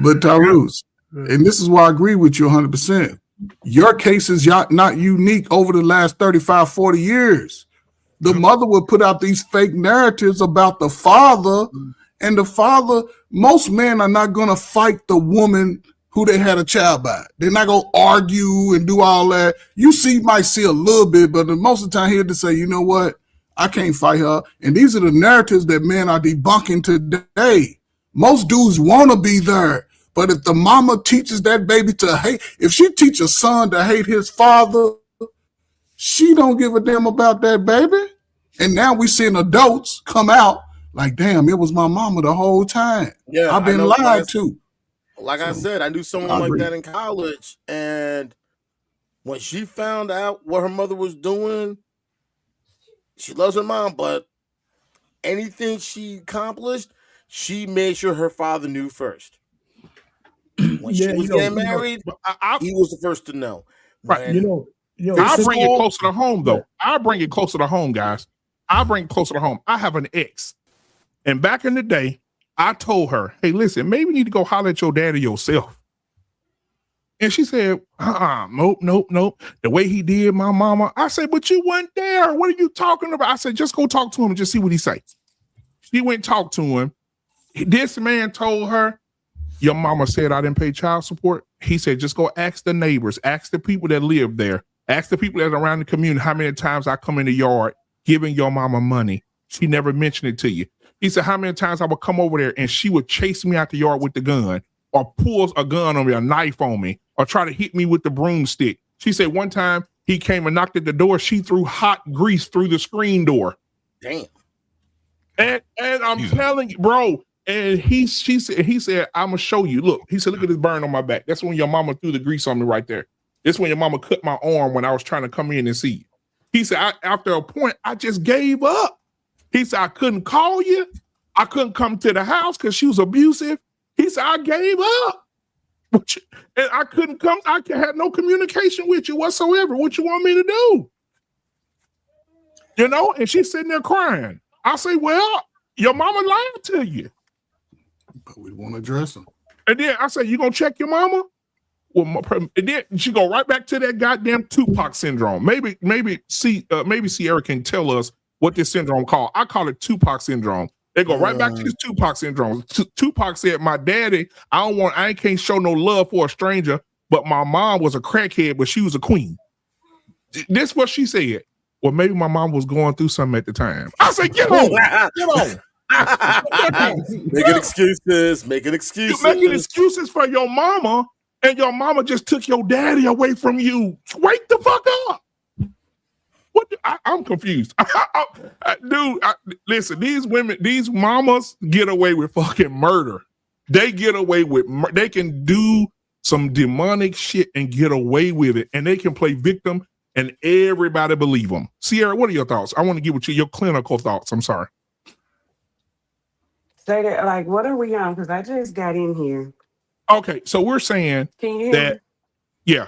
But Tyrus, and this is why I agree with you 100%. Your case is not unique over the last 35, 40 years. The mother would put out these fake narratives about the father, and the father, most men are not going to fight the woman who they had a child by. They're not going to argue and do all that. You might see a little bit, but most of the time, he'll just say, you know what? I can't fight her. And these are the narratives that men are debunking today. Most dudes want to be there. But if the mama teaches that baby to hate, if she teaches a son to hate his father, she don't give a damn about that baby. And now we seeing adults come out like, damn, it was my mama the whole time. Yeah, I've been lied to. Like I said, I knew someone like that in college. And when she found out what her mother was doing, she loves her mom, but anything she accomplished, she made sure her father knew first. When she was getting married, he was the first to know. Right. I'll bring it closer to home, though. I'll bring it closer to home, guys. I'll bring it closer to home. I have an ex. And back in the day, I told her, hey, listen, maybe you need to go holler at your daddy yourself. And she said, nope. The way he did my mama. I said, but you weren't there. What are you talking about? I said, just go talk to him and just see what he says. She went and talked to him. This man told her, your mama said I didn't pay child support. He said, just go ask the neighbors, ask the people that live there, ask the people that are around the community how many times I come in the yard giving your mama money. She never mentioned it to you. He said, how many times I would come over there and she would chase me out the yard with the gun or pulls a gun on me, a knife on me, or try to hit me with the broomstick. She said one time he came and knocked at the door. She threw hot grease through the screen door. Damn. And I'm telling you, bro. And he said, I'm gonna show you. Look, he said, look at this burn on my back. That's when your mama threw the grease on me right there. This when your mama cut my arm when I was trying to come in and see you. He said, after a point, I just gave up. He said, I couldn't call you. I couldn't come to the house because she was abusive. He said, I gave up. And I couldn't come. I had no communication with you whatsoever. What you want me to do? And she's sitting there crying. I say, well, your mama lied to you. But we want to address them. And then I say, you gonna check your mama? Well, and then she go right back to that goddamn Tupac syndrome. Maybe Sierra can tell us what this syndrome called. I call it Tupac syndrome. They go right back to this Tupac syndrome. Tupac said, my daddy, I can't show no love for a stranger, but my mom was a crackhead, but she was a queen. This is what she said. Well, maybe my mom was going through something at the time. I said, get on. Making excuses. You're making excuses for your mama, and your mama just took your daddy away from you. Wake the fuck up. I'm confused. Dude, listen, these mamas get away with fucking murder. They get away with. They can do some demonic shit and get away with it, and they can play victim, and everybody believe them. Sierra, what are your thoughts? I want to get with you your clinical thoughts. I'm sorry. Say that, like, what are we on? Because I just got in here. Okay, so we're saying Can you hear that. me? Yeah.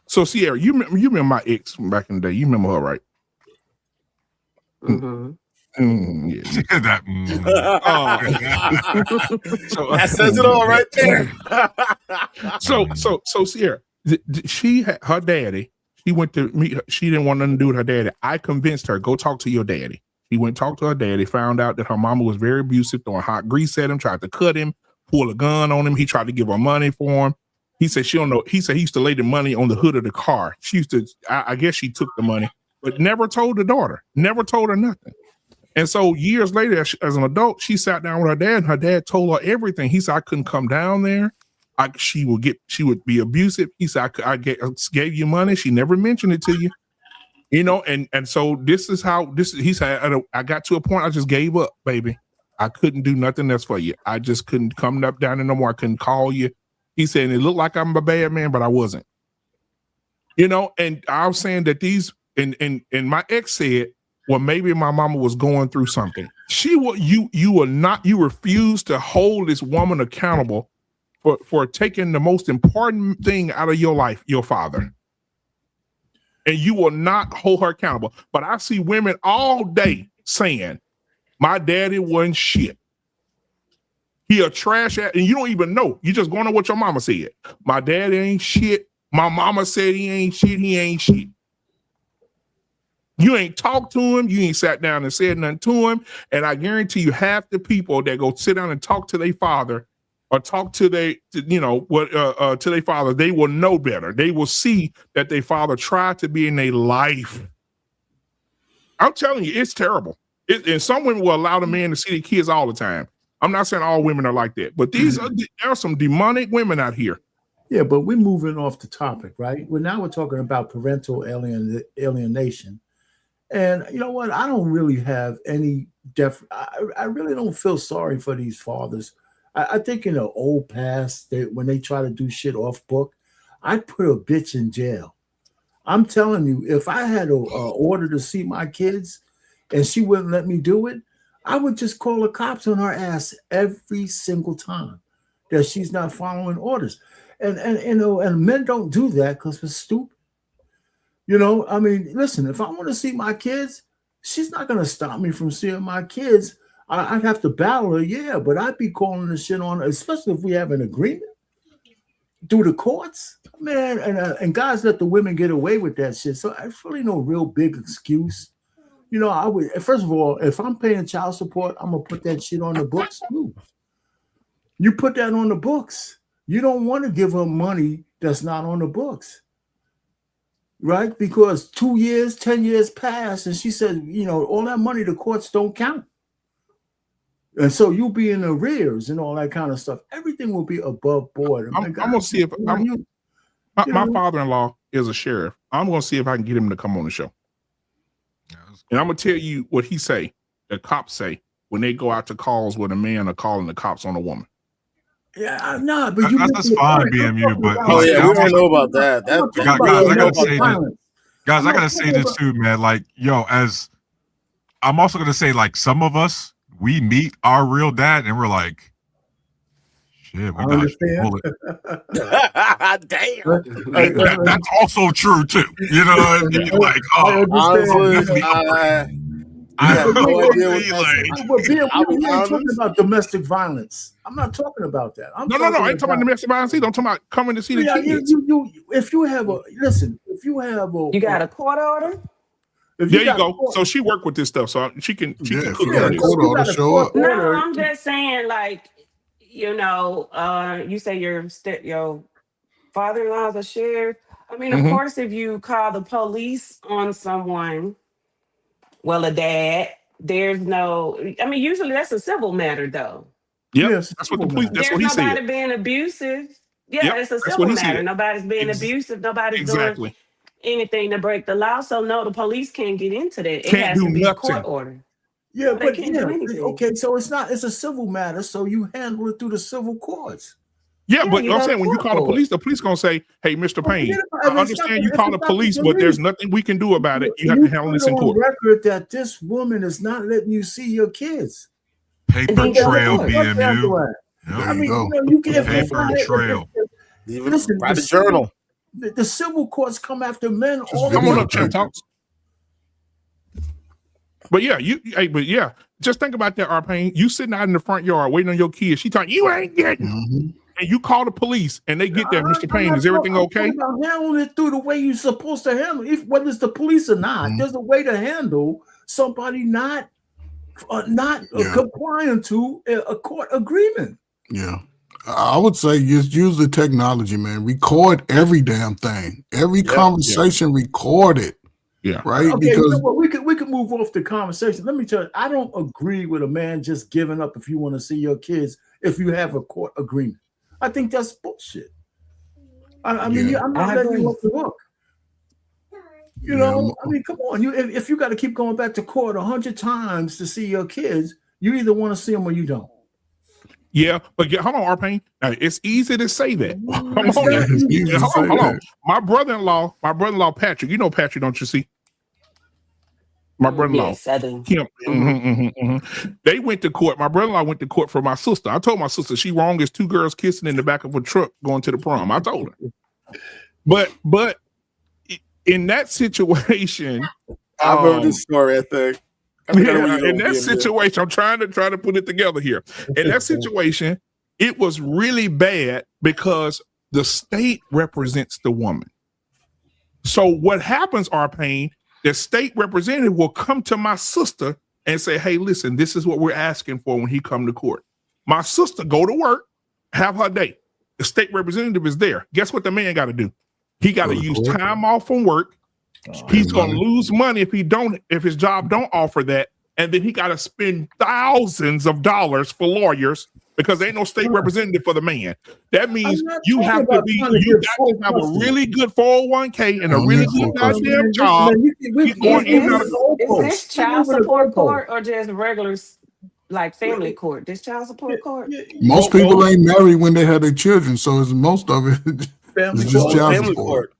So Sierra, you remember my ex from back in the day? You remember her, right? Mm-hmm. Yeah. So that says it all right there. So Sierra, she had her daddy. She went to meet her. She didn't want nothing to do with her daddy. I convinced her, go talk to your daddy. She went and talked to her daddy, found out that her mama was very abusive, throwing hot grease at him, tried to cut him, pull a gun on him. He tried to give her money for him. He said she don't know. He said he used to lay the money on the hood of the car. She used to, I guess she took the money, but never told the daughter, never told her nothing. And so years later, as an adult, she sat down with her dad, and her dad told her everything. He said, I couldn't come down there. She would be abusive. He said, I gave you money. She never mentioned it to you. You know, and so this is how he said, I got to a point, I just gave up, baby. I couldn't do nothing else for you. I just couldn't come up down there no more. I couldn't call you. He said, and it looked like I'm a bad man, but I wasn't. You know, and I was saying that and my ex said, well, maybe my mama was going through something. You refuse to hold this woman accountable for taking the most important thing out of your life, your father. And you will not hold her accountable. But I see women all day saying, my daddy wasn't shit. He a trash ass, and you don't even know. You just going on what your mama said. My daddy ain't shit. My mama said he ain't shit. He ain't shit. You ain't talked to him. You ain't sat down and said nothing to him. And I guarantee you, half the people that go sit down and talk to their father or talk to their father, they will know better. They will see that their father tried to be in their life. I'm telling you, it's terrible. And some women will allow the man to see their kids all the time. I'm not saying all women are like that, but there are some demonic women out here. Yeah, but we're moving off the topic, right? Now we're talking about parental alienation. And you know what? I don't really have any I really don't feel sorry for these fathers. I think in the old past, when they try to do shit off book, I'd put a bitch in jail. I'm telling you, if I had an order to see my kids and she wouldn't let me do it, I would just call the cops on her ass every single time that she's not following orders. And men don't do that because we're stupid. You know, I mean, listen, if I want to see my kids, she's not going to stop me from seeing my kids. I'd have to battle her, yeah, but I'd be calling the shit on her, especially if we have an agreement through the courts. Man, and guys let the women get away with that shit. So it's really no real big excuse. You know, I would, first of all, if I'm paying child support, I'm going to put that shit on the books too. You put that on the books. You don't want to give her money that's not on the books. Right? Because 2 years, 10 years passed, and she said, you know, all that money, the courts don't count. And so you'll be in arrears and all that kind of stuff. Everything will be above board. I'm going to see if my father-in-law is a sheriff. I'm going to see if I can get him to come on the show. And I'm going to tell you what he say, the cops say, when they go out to calls where the men are calling the cops on a woman. Yeah, no, but that's fine, BMU. But we don't know about that. Guys, I gotta say this too, man. Like, yo, I'm also gonna say, like, some of us, we meet our real dad, and we're like, shit, we dodged a bullet. Damn. That's also true too. You know what I mean? Like, honestly, I have no idea what I'm talking about domestic violence. I'm not talking about that. No. I ain't talking about domestic violence either. I'm talking about coming to see the kids. If you have you got a court order. There you go. So she worked with this stuff, so she can cook on this. No, I'm just saying, like, you know, you say your father-in-law's a sheriff. I mean, of course, if you call the police on someone, well, a dad, there's no, I mean, usually that's a civil matter, though. Yep. Yes, that's what the police, that's what he said. There's nobody being abusive. Yeah, it's a civil matter. Nobody's being abusive. Nobody's doing anything to break the law. So, no, the police can't get into that. It has to be a court order. Yeah, They but can't do anything. okay, so it's a civil matter, so you handle it through the civil courts. Yeah, Yeah, but you I'm go to saying when you court call the for it. police gonna say, "Hey, Mr. Well, Payne, forget I about it. understand you If call it's the not the police, but there's nothing we can do about it. You have to handle put this it in on court." record that this woman is not letting you see your kids. And Paper then you go to trail, court. BMU. I There you mean, go. you can Paper trail. Even listen. write a journal. The civil courts come after men all the Come on time. up, Champ Talks. But yeah, just think about that, Arpain. You sitting out in the front yard waiting on your kids. She talking, you ain't getting them. And you call the police and they get there. Mr. Payne, is everything okay? I'm handling it through the way you're supposed to handle it. Whether it's the police or not, there's a way to handle somebody not complying to a court agreement. Yeah. I would say just use the technology, man. Record every damn thing. Every conversation, record it. Yeah. Right? Okay, because you know what? We can move off the conversation. Let me tell you, I don't agree with a man just giving up if you want to see your kids if you have a court agreement. I think that's bullshit. I mean, I'm not letting you off the hook. You know, I mean, come on. If you got to keep going back to court 100 times to see your kids, you either want to see them or you don't. Yeah, but hold on, Arpain. It's easy to say that. Hold on. My brother-in-law, Patrick. You know Patrick, don't you see? My brother-in-law. Yes, I do. Him. They went to court. My brother-in-law went to court for my sister. I told my sister she wrong as two girls kissing in the back of a truck going to the prom. I told her. But in that situation, I remember this story, I think. In that situation, I'm trying to put it together here. In that situation, it was really bad because the state represents the woman. So what happens, Arpain, the state representative will come to my sister and say, hey, listen, this is what we're asking for when he come to court. My sister go to work, have her day. The state representative is there. Guess what the man got to do? He got to use time off from work. He's going to lose money if his job don't offer that. And then he got to spend thousands of dollars for lawyers because there ain't no state representative for the man. That means you have to have a really good 401k and a really good goddamn job. Is this child support court or just regular like family court? This child support court? Most people ain't married when they have their children, so it's most of it. It's just child support.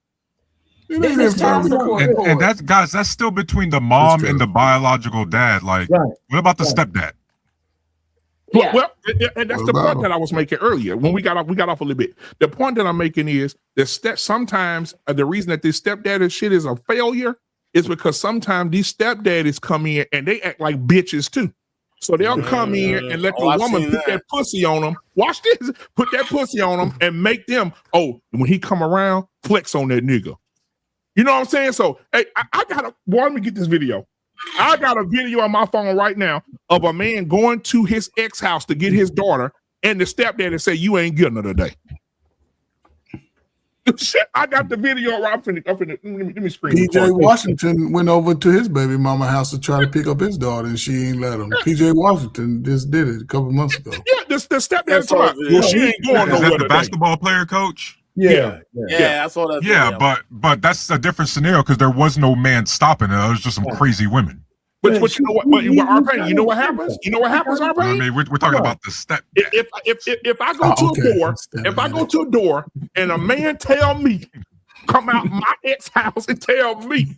This is child support court. And that's, guys, that's still between the mom and the biological dad. Like, what about the stepdad? Yeah. Well, and that's the point that I was making earlier when we got off a little bit. The point that I'm making is that sometimes the reason that this stepdaddy shit is a failure is because sometimes these stepdaddies come in and they act like bitches too. So they'll come in and let the woman put that pussy on them. Watch this. Put that pussy on them and make them, when he come around, flex on that nigga. You know what I'm saying? So, hey, let me get this video. I got a video on my phone right now of a man going to his ex house to get his daughter, and the stepdaddy say, you ain't getting her today. Shit, I got the video. Let me screen. PJ Washington went over to his baby mama house to try to pick up his daughter, and she ain't let him. PJ Washington just did it a couple months ago. Yeah, the stepdaddy talking about, she ain't going nowhere. Is that the today. basketball player, coach? Yeah, I saw that. Yeah, but that's a different scenario because there was no man stopping it. It was just some crazy women. But you know what? Arpain, you know what happens? You know what happens, Arpain? I mean, we're talking about the step. If I go to a door, if I go to a door and a man tell me, come out my ex house and tell me,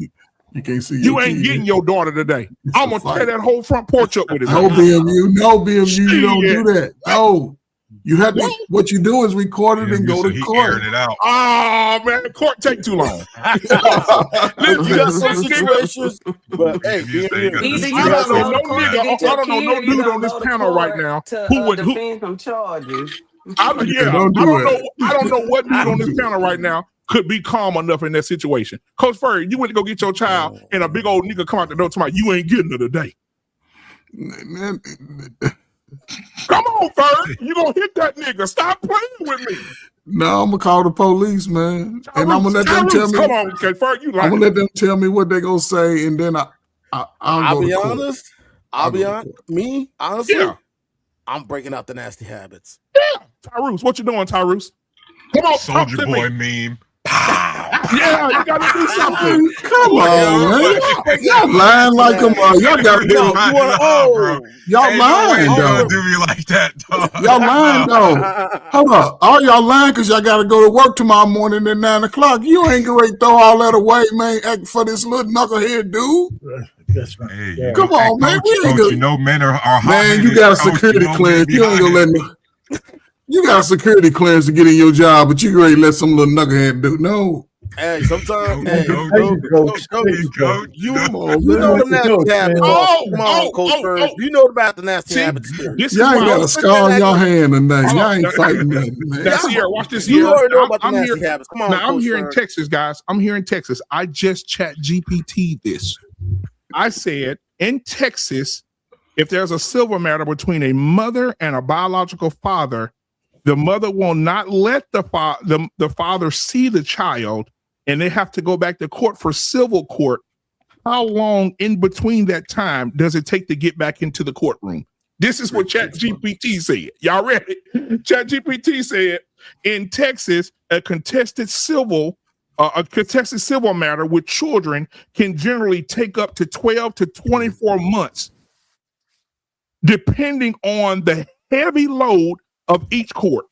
you can't see you ain't getting your daughter today. I'm gonna tear that whole front porch up with it. No, BMU, you don't do that. No. You have to. What you do is record it and go to court. It out. Oh man, court take too long. You got some situations, but hey, I don't know no dude on this panel right now who would defend from charges. I don't know what dude on this panel right now could be calm enough in that situation. Coach Furry, you went to go get your child, and a big old nigga come out the door tomorrow. You ain't getting her today. Man. Come on, Ferg. You gonna hit that nigga. Stop playing with me. No, I'm gonna call the police, man. And I'm gonna let them tell me. Come on, okay, Ferg, you like I'm gonna let them tell me what they gonna say, and then I'll be honest. Me, honestly, I'm breaking out the nasty habits. Yeah. Tyrus, what you doing, Tyrus? Come on, Soldier Boy meme. Pow. Yeah, you gotta do something. Come on, man. Y'all lying like a mother. Y'all got You want y'all Ain't no way lying you gonna though. do me like that, dog. Y'all lying though. Hold up. All y'all lying because y'all got to go to work tomorrow morning at 9 o'clock. You ain't going to throw all that away, man, acting for this little knucklehead dude. That's right. Hey, Yeah. Come on, man. Coach, you know men are hot. Man, you got a security clearance. You ain't going to let you got a security clearance to get in your job, but you ready to let some little knucklehead do. No. Hey, sometimes, Coach. you Come on, know man. the nasty habits. Come on, Coach Burns. You know about the nasty See, habits too. this is Y'all ain't why got a scar on your hand or nothing. Y'all ain't fighting nothing, man. Now, Sierra, watch this. You Sierra. already know about the I'm nasty here. habits. Come on, Now, I'm Coach here in Burns. Texas, guys. I'm here in Texas. I just chat GPT this. I said in Texas, if there's a civil matter between a mother and a biological father, the mother will not let the father see the child, and they have to go back to court for civil court. How long in between that time does it take to get back into the courtroom? This is what ChatGPT said. Y'all ready? ChatGPT said in Texas, a contested civil matter with children can generally take up to 12 to 24 months, depending on the heavy load of each court.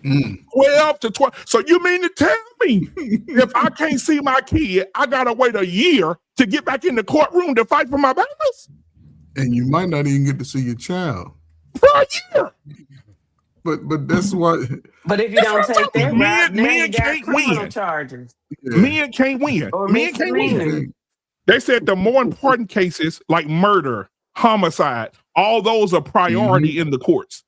12 to 12. So you mean to tell me if I can't see my kid, I gotta wait a year to get back in the courtroom to fight for my babies? And you might not even get to see your child. For a year. But that's what. But if you don't take that route, now you Men got can't criminal win. charges Men can't win. or Men can't win. misdemeanors. They said the more important cases like murder, homicide, all those are priority in the courts.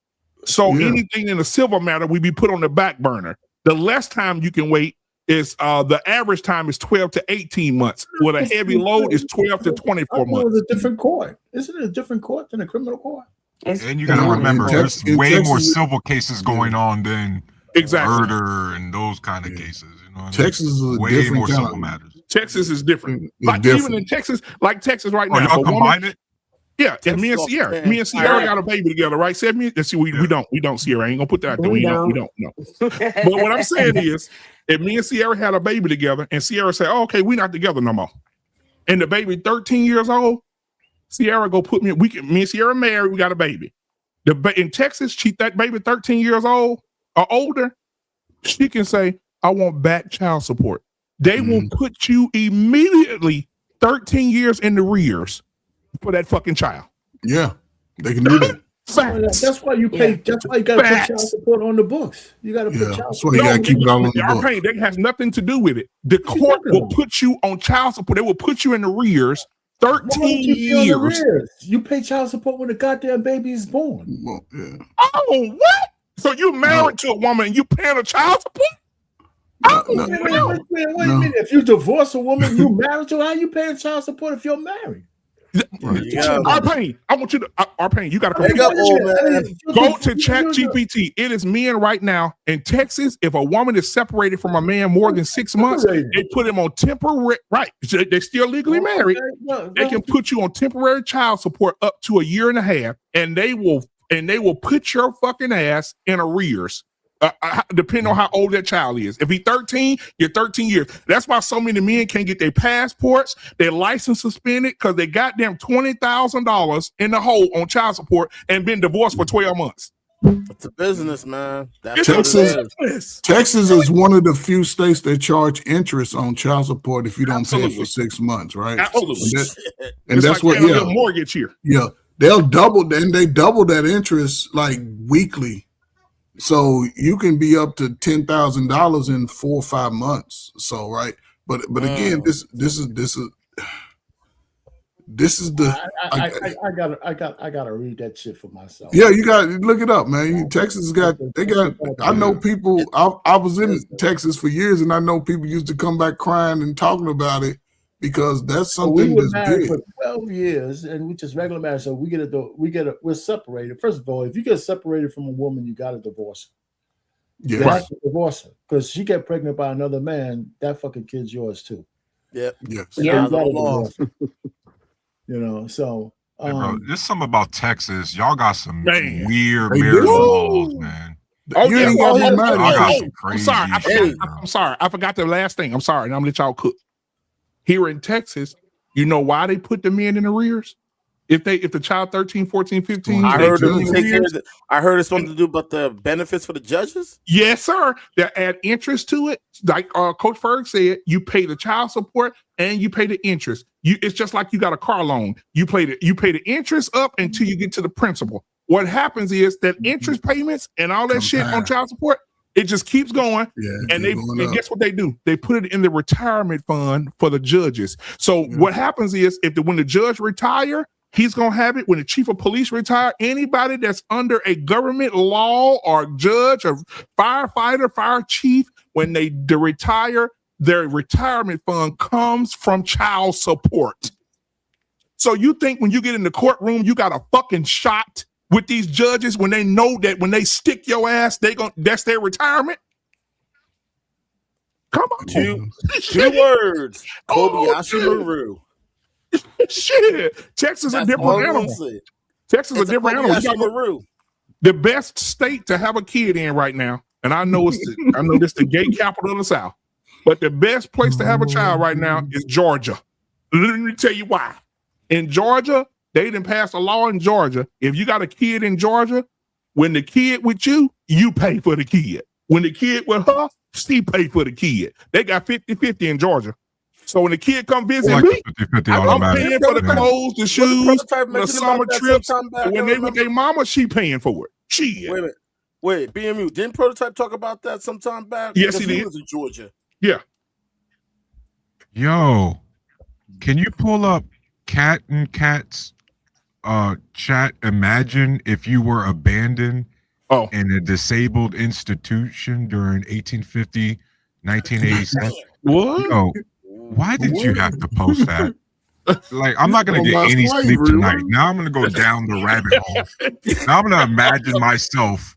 So anything in a civil matter we be put on the back burner. The less time you can wait is the average time is 12 to 18 months. With a heavy load is 12 to 24 months. It's a different court. Isn't it a different court than a criminal court? And you got to remember, there's way more civil cases going on than murder and those kind of cases. You know, Texas is a way different more kind civil of, matters. Texas is different. Like different. even in Texas, like Texas right Oh, now. y'all combine it? Yeah, and me and Sierra got a baby together, right? Let's see, we don't, Sierra. I ain't gonna put that out there. We don't know. But what I'm saying is, if me and Sierra had a baby together, and Sierra said, "Oh, okay, we not together no more," and the baby 13 years old, Sierra go put me. Me and Sierra married. We got a baby. In Texas, that baby 13 years old or older, she can say, "I want back child support." They will put you immediately 13 years in the rears for that fucking child. Yeah, they can do that. That's why you pay. That's why you got to put child support on the books. You got to put child support. You got to keep it all on the books. That has nothing to do with it. The court will put you on child support. They will put you in the rears 13 years. You pay child support when the goddamn baby is born. Well, yeah. Oh, what? So you married to a woman and you paying a child support? Wait a minute. If you divorce a woman you married to, how you paying child support if you're married? Arpain, I want you to Arpain, you got to go to ChatGPT. It is men right now in Texas. If a woman is separated from a man more than 6 months, they put him on temporary. Right, they're still legally married. They can put you on temporary child support up to a year and a half, and they will put your fucking ass in arrears. Depending on how old that child is. If he's 13, you're 13 years. That's why so many men can't get their passports, their license suspended because they got them $20,000 in the hole on child support and been divorced for 12 months. It's a business, man. Texas is one of the few states that charge interest on child support if you don't pay it for 6 months, right? Absolutely. And that's like what, a mortgage here. Yeah. They'll double that interest like weekly. So you can be up to $10,000 in 4 or 5 months. So right, but again, this is the I gotta read that shit for myself. Yeah, you got to look it up, man. Texas got. I know people. I was in Texas for years, and I know people used to come back crying and talking about it because that's something. We were that's married big. for 12 years, and we just regular marriage. So we're separated. First of all, if you get separated from a woman, you got to divorce her. Yeah, you have to divorce her because she get pregnant by another man. That fucking kid's yours too. Yep. Yes. Yeah. You know. So. Hey, bro, there's something about Texas. Y'all got some weird Hey, marital laws, man. Oh, You yeah. ain't all got he no had to mind do. I got trust. some I'm crazy sorry. I shit, forgot. bro. I'm sorry. I forgot the last thing. I'm sorry. And I'm gonna let y'all cook. Here in Texas, you know why they put the men in arrears? If the child 13, 14, 15, I they heard put them in take care arrears. of I heard it's something to do about the benefits for the judges. Yes, sir. They add interest to it. Like Coach Ferg said, you pay the child support and you pay the interest. It's just like you got a car loan. You pay the interest up until you get to the principal. What happens is that interest payments and all that shit on child support, it just keeps going. Yeah, And guess what they do? They put it in the retirement fund for the judges. So what happens is when the judge retire, he's going to have it. When the chief of police retire, anybody that's under a government law or judge or firefighter, fire chief, when they retire, their retirement fund comes from child support. So you think when you get in the courtroom, you got a fucking shot with these judges when they know that when they stick your ass, that's their retirement? Come on. Two words. Kobayashi Maru. Shit. Texas is a different animal. Texas is a different animal. Maru. The best state to have a kid in right now, and I know this the gay capital of the South, but the best place to have a child right now is Georgia. Let me tell you why. In Georgia, they didn't pass a law in Georgia. If you got a kid in Georgia, when the kid with you, you pay for the kid. When the kid with her, she pay for the kid. They got 50-50 in Georgia. So when the kid come visit me, I'm paying for the clothes, the shoes, the summer trips. And when they with their mama, she paying for it. Wait, BMU, didn't Prototype talk about that sometime back? Yes, he did. Was in Georgia. Yeah. Yo, can you pull up Cat and Cat's chat? Imagine if you were abandoned in a disabled institution during 1850, 1987. What? Yo, why did you have to post that? Like, I'm not gonna get any sleep tonight. Now I'm gonna go down the rabbit hole. Now I'm gonna imagine myself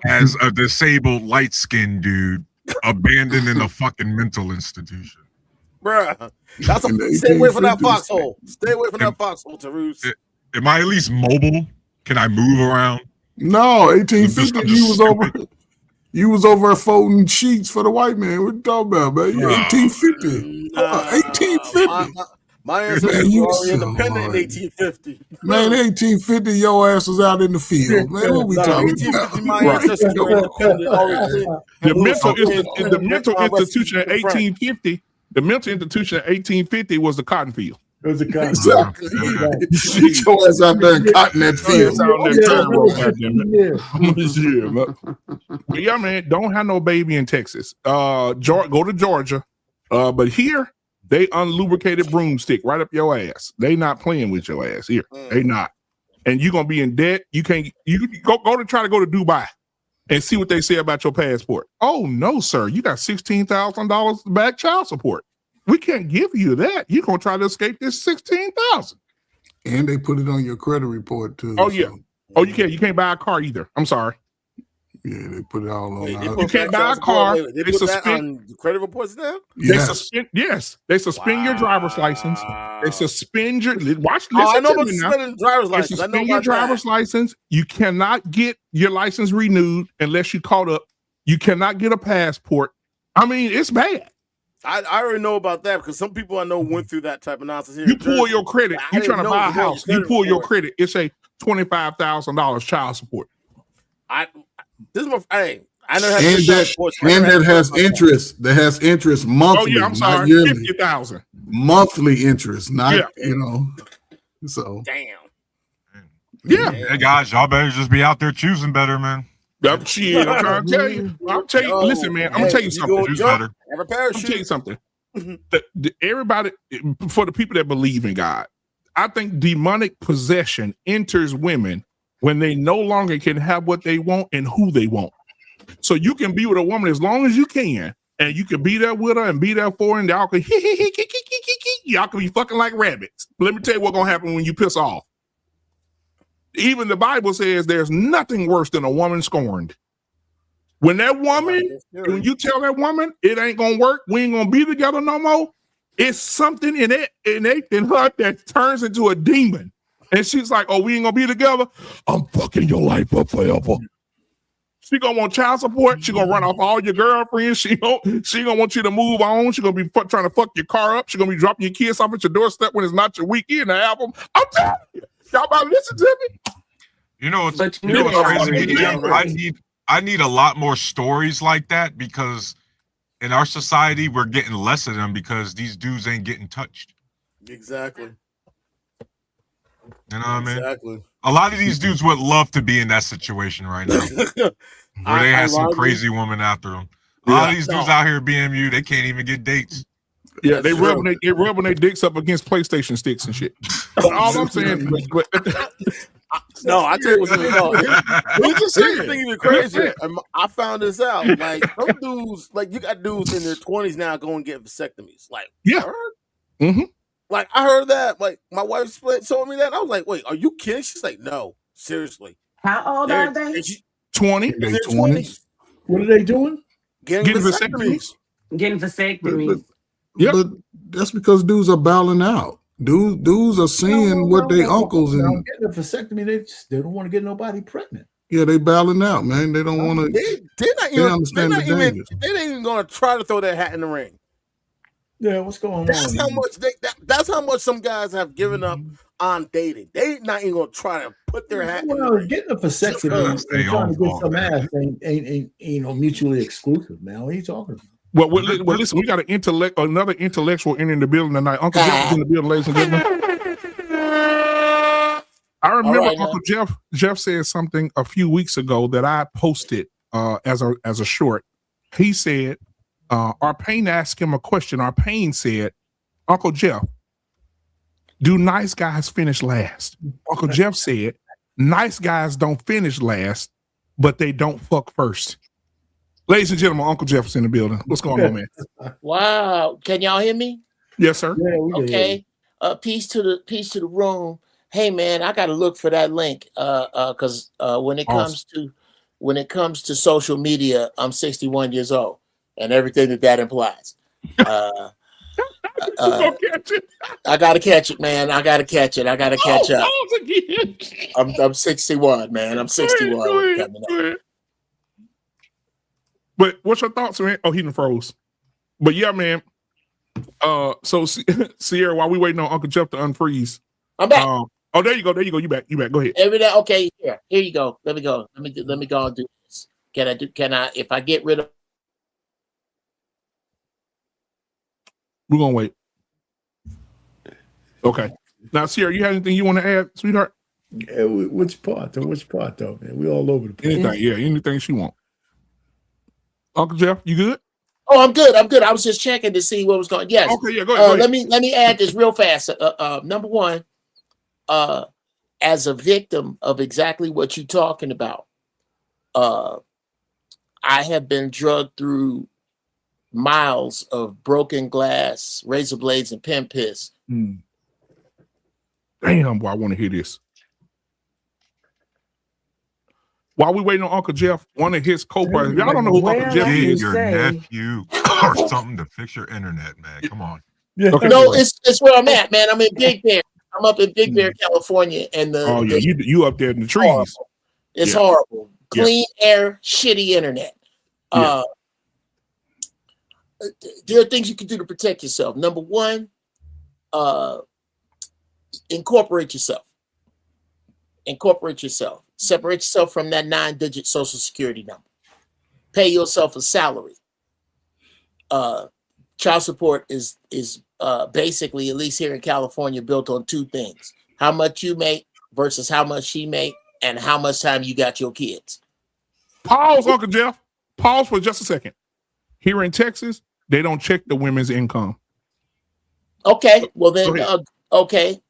as a disabled, light-skinned dude abandoned in a fucking mental institution. Bruh, stay away from that foxhole. Stay away from that foxhole, Tarus. Am I at least mobile? Can I move around? No, 1850. You was over folding sheets for the white man. What you talking about, man? 1850. 1850. My ancestors were already independent in 1850. Man, 1850, your ass was out in the field. Man, what we talking 1850, my ancestors were independent already. The mental institution in 1850. The mental institution in 1850 was the cotton field. It was a cotton exactly. Get your ass out there and cotton that field. But yeah, man, don't have no baby in Texas. Go to Georgia. But here, they unlubricated broomstick right up your ass. They not playing with your ass here. They not. And you're gonna be in debt. You go to try to go to Dubai and see what they say about your passport. Oh no, sir. You got $16,000 back child support. We can't give you that. You're gonna try to escape this $16,000. And they put it on your credit report too. Oh yeah. Oh, you can't buy a car either. I'm sorry. Yeah, they put it all on. You can't buy a car. They suspend the credit reports now. They suspend your driver's license. They suspend your I know about suspending driver's license. They suspend your driver's license. You cannot get your license renewed unless you caught up. You cannot get a passport. I mean, it's bad. I already know about that because some people I know went through that type of analysis here. You pull your credit. You trying to buy a house. You pull your credit. It's a $25,000 child support. I never had that has interest. That has interest monthly. Oh yeah, I'm sorry. 50,000 monthly interest. Not So damn. Yeah. Hey guys, y'all better just be out there choosing better, man. I'm trying to tell you. Listen, man. I'm gonna tell you something. Have a parachute. I'm gonna tell you something. Everybody, for the people that believe in God, I think demonic possession enters women when they no longer can have what they want and who they want. So you can be with a woman as long as you can, and you can be there with her and be there for her, and y'all can y'all can be fucking like rabbits. But let me tell you what's gonna happen when you piss off. Even the Bible says there's nothing worse than a woman scorned. When that woman, when you tell that woman it ain't gonna work, we ain't gonna be together no more, it's something in her that turns into a demon. And she's like, oh, we ain't gonna be together. I'm fucking your life up forever. She gonna want child support. She gonna run off all your girlfriends. She gonna want you to move on. She gonna be trying to fuck your car up. She gonna be dropping your kids off at your doorstep when it's not your weekend to have them. I'm telling you, y'all about to listen to me. You know what's But you know what's crazy? already. I need a lot more stories like that because in our society we're getting less of them because these dudes ain't getting touched. Exactly. You know what I mean? Exactly. A lot of these dudes would love to be in that situation right now, where they had some crazy woman after them. A lot of these dudes out here BMU, they can't even get dates. Yeah, they rubbing their dicks up against PlayStation sticks and shit. But all I'm saying, no, I tell you what's the thing even crazier. I found this out. Like some dudes, like you got dudes in their 20s now going get vasectomies. Like, mm-hmm. Like I heard that. Like my wife told me that. And I was like, wait, are you kidding? She's like, no, seriously. How old are they? 20. In their 20s. What are they doing? Getting vasectomies. Getting vasectomies. But that's because dudes are bowing out. Dudes are seeing what they uncles and getting a vasectomy. They don't want to get nobody pregnant. Yeah, they bowing out, man. They don't want to. They're not even going to try to throw that hat in the ring. Yeah, what's going on? That's how much some guys have given up on dating. They not even going to try to put their hat in the ring. Getting a vasectomy and trying to get some ass ain't mutually exclusive, man. What are you talking about? Well, listen, we got another intellectual in the building tonight. Uncle Jeff is in the building, ladies and gentlemen. I remember Uncle Jeff said something a few weeks ago that I posted as a short. He said, Arpane asked him a question. Arpane said, Uncle Jeff, do nice guys finish last? Uncle Jeff said, nice guys don't finish last, but they don't fuck first. Ladies and gentlemen, Uncle Jeff's in the building. What's going on, man? Wow. Can y'all hear me? Yes, sir. Yeah, okay. Peace to the room. Hey man, I gotta look for that link. Because when it comes to social media, I'm 61 years old and everything that implies. I gotta catch it, man. I gotta catch it. I gotta catch up. I'm 61, man. I'm 61 coming up. But what's your thoughts, man? Oh, he done froze. But yeah, man. So Sierra, while we waiting on Uncle Jeff to unfreeze, I'm back. Oh, there you go. You back. Go ahead. Every day. Okay, here you go. Let me go. Let me go and do this. Can I? If I get rid of, we're gonna wait. Okay. Now, Sierra, you have anything you want to add, sweetheart? Yeah, which part though, man? We all over the place. Anything she want. Uncle Jeff, you good? Oh, I'm good. I was just checking to see what was going. Yes. Okay, yeah, go ahead. Let me add this real fast. Number one, as a victim of exactly what you're talking about, I have been drugged through miles of broken glass, razor blades, and pen piss. Damn, boy, I want to hear this. While we waiting on Uncle Jeff, one of his co-partners, y'all don't know who Uncle Jeff is. Your nephew or something to fix your internet, man. Come on. Yeah. Okay, no, it's where I'm at, man. I'm in Big Bear. I'm up in Big Bear, California, and you up there in the trees. Horrible. It's horrible. Clean air, shitty internet. There are things you can do to protect yourself. Number one, incorporate yourself. Separate yourself from that 9-digit social security number. Pay yourself a salary. Child support is basically, at least here in California, built on two things: how much you make versus how much she make, and how much time you got your kids. Pause, Uncle Jeff. Pause for just a second. Here in Texas, they don't check the women's income. Okay, well then,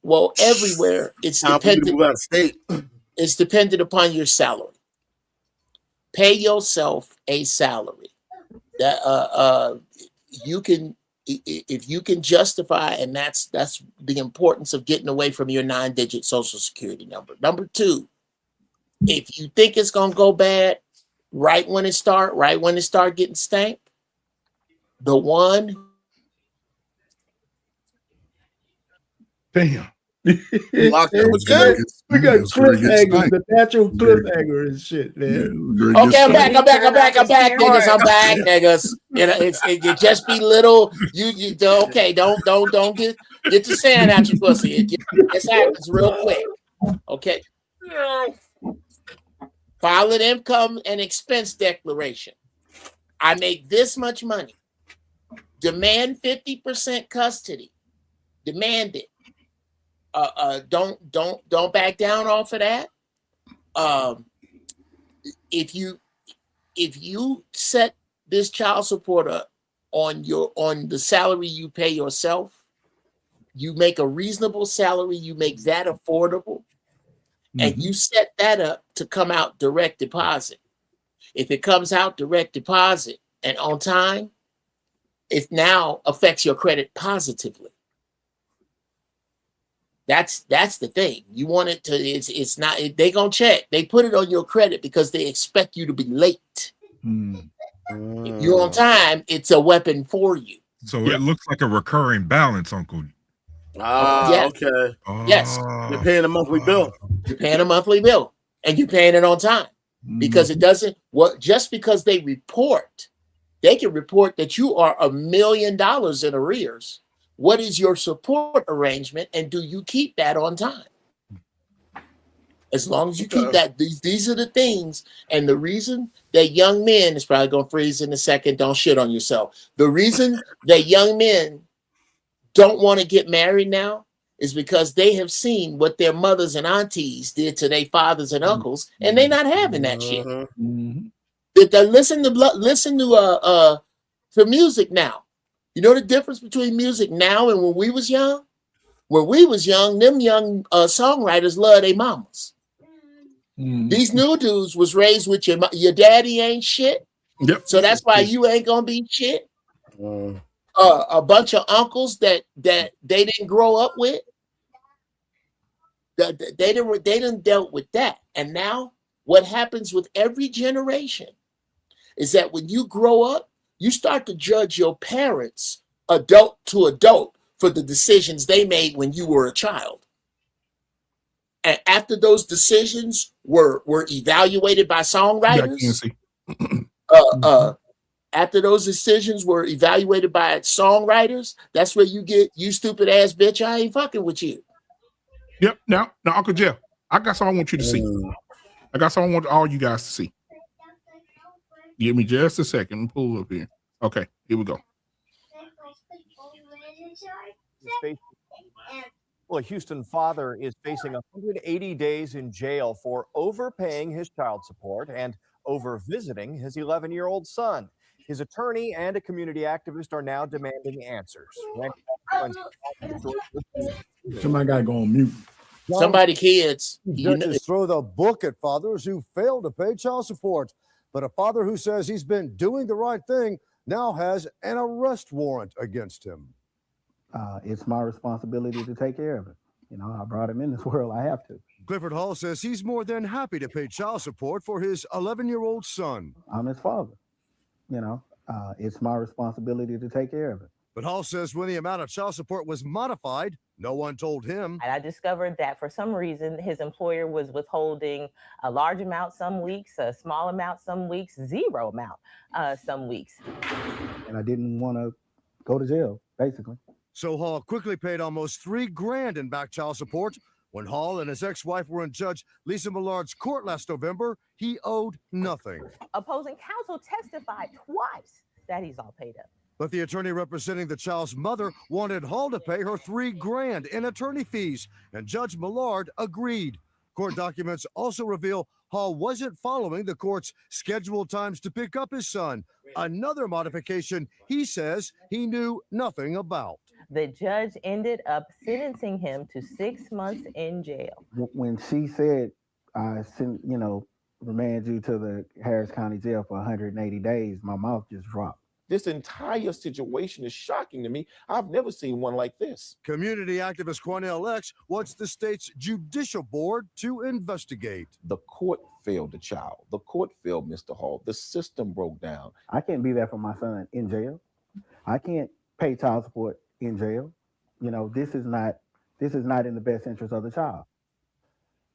well everywhere it's dependent. It's dependent upon your salary. Pay yourself a salary that you can, if you can justify, and that's the importance of getting away from your 9-digit social security number. Number two, if you think it's gonna go bad, right when it start getting stank, the one. Damn. You locked up with Yeah. Jim? Yeah, We got it's gonna get cliffhangers, sniped. the natural cliffhanger and shit, man. Yeah, Okay, I'm back, niggas. Right. I'm back, niggas. You know, it just be little. You okay? Don't get the sand out your pussy. It just happens real quick. Okay. File an income and expense declaration. I make this much money. Demand 50% custody. Demand it. Don't back down off of that. If you set this child support up on the salary you pay yourself, you make a reasonable salary, you make that affordable, and you set that up to come out direct deposit. If it comes out direct deposit and on time, it now affects your credit positively. That's the thing. You want it to, it's not, they gonna check. They put it on your credit because they expect you to be late. If you're on time, it's a weapon for you. So it looks like a recurring balance, Uncle. Okay. Yes. You're paying a monthly bill. You're paying a monthly bill and you're paying it on time because it doesn't, just because they can report that you are $1 million in arrears. What is your support arrangement, and do you keep that on time? As long as you keep that, these are the things. And the reason that young men, is probably going to freeze in a second, don't shit on yourself. The reason that young men don't want to get married now is because they have seen what their mothers and aunties did to their fathers and uncles, and they're not having that shit. Listen to music now. You know the difference between music now and when we was young? When we was young, them young songwriters love their mamas. These new dudes was raised with your daddy ain't shit. Yep. So that's why you ain't gonna be shit. A bunch of uncles that they didn't grow up with. They didn't dealt with that. And now what happens with every generation is that when you grow up, you start to judge your parents, adult to adult, for the decisions they made when you were a child. And after those decisions were evaluated by songwriters, after those decisions were evaluated by songwriters, that's where you get, you stupid ass bitch, I ain't fucking with you. Yep. Now, Uncle Jeff, I got something I want you to see. I got something I want all you guys to see. Give me just a second. Pull up here. Okay, here we go. Well, a Houston father is facing 180 days in jail for overpaying his child support and over visiting his 11-year-old son. His attorney and a community activist are now demanding answers. Somebody got to go on mute. Somebody, kids. Judges throw the book at fathers who failed to pay child support. But a father who says he's been doing the right thing now has an arrest warrant against him. It's my responsibility to take care of it. You know, I brought him in this world. I have to. Clifford Hall says he's more than happy to pay child support for his 11-year-old son. I'm his father. You know, it's my responsibility to take care of it. But Hall says when the amount of child support was modified, no one told him. And I discovered that for some reason, his employer was withholding a large amount some weeks, a small amount some weeks, zero amount some weeks. And I didn't want to go to jail, basically. So Hall quickly paid almost $3 grand in back child support. When Hall and his ex-wife were in Judge Lisa Millard's court last November, he owed nothing. Opposing counsel testified twice that he's all paid up. But the attorney representing the child's mother wanted Hall to pay her $3 grand in attorney fees, and Judge Millard agreed. Court documents also reveal Hall wasn't following the court's scheduled times to pick up his son, another modification he says he knew nothing about. The judge ended up sentencing him to 6 months in jail. When she said, remand you to the Harris County Jail for 180 days, my mouth just dropped. This entire situation is shocking to me. I've never seen one like this. Community activist Cornell X wants the state's judicial board to investigate. The court failed the child. The court failed Mr. Hall. The system broke down. I can't be there for my son in jail. I can't pay child support in jail. You know, this is not this is not in the best interest of the child.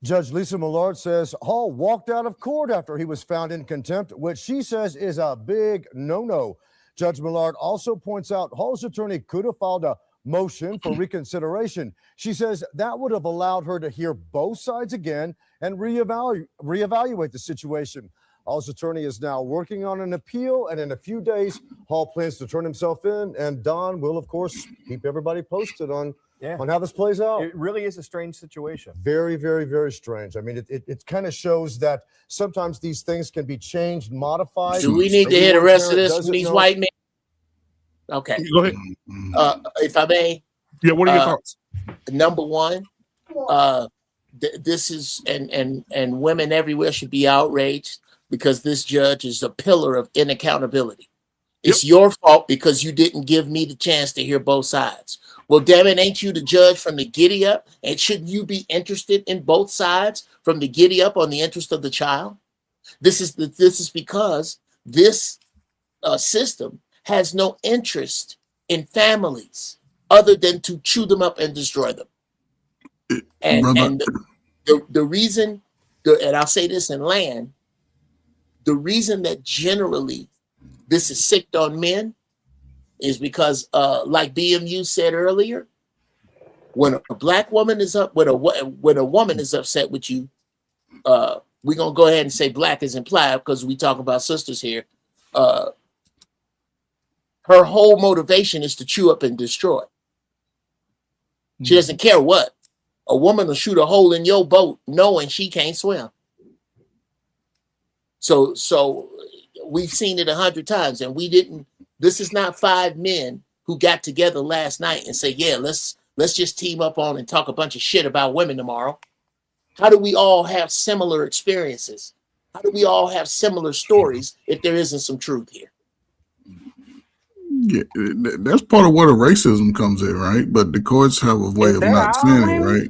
Judge Lisa Millard says Hall walked out of court after he was found in contempt, which she says is a big no-no. Judge Millard also points out Hall's attorney could have filed a motion for reconsideration. She says that would have allowed her to hear both sides again and reevaluate the situation. Hall's attorney is now working on an appeal, and in a few days, Hall plans to turn himself in, and Don will, of course, keep everybody posted on how this plays out. It really is a strange situation. Very, very, very strange. I mean, it kind of shows that sometimes these things can be changed, modified. Do we need to hear the rest of this from these white men? Okay. Go ahead. If I may. Yeah, what are your thoughts? Number one, this is, and women everywhere should be outraged because this judge is a pillar of inaccountability. It's your fault because you didn't give me the chance to hear both sides. Well, damn it, ain't you the judge from the giddy up? And shouldn't you be interested in both sides from the giddy up on the interest of the child? This is because this system has no interest in families other than to chew them up and destroy them. And the reason, and I'll say this in land, the reason that generally this is sicked on men is because, like BMU said earlier, when a black woman is when a woman is upset with you, we're gonna go ahead and say black is implied because we talk about sisters here. Her whole motivation is to chew up and destroy. She doesn't care what. A woman will shoot a hole in your boat knowing she can't swim. So we've seen it 100 times, and we didn't. This is not 5 men who got together last night and say, "Yeah, let's just team up on and talk a bunch of shit about women tomorrow." How do we all have similar experiences? How do we all have similar stories if there isn't some truth here? Yeah, that's part of where the racism comes in, right? But the courts have a way of not saying it, right?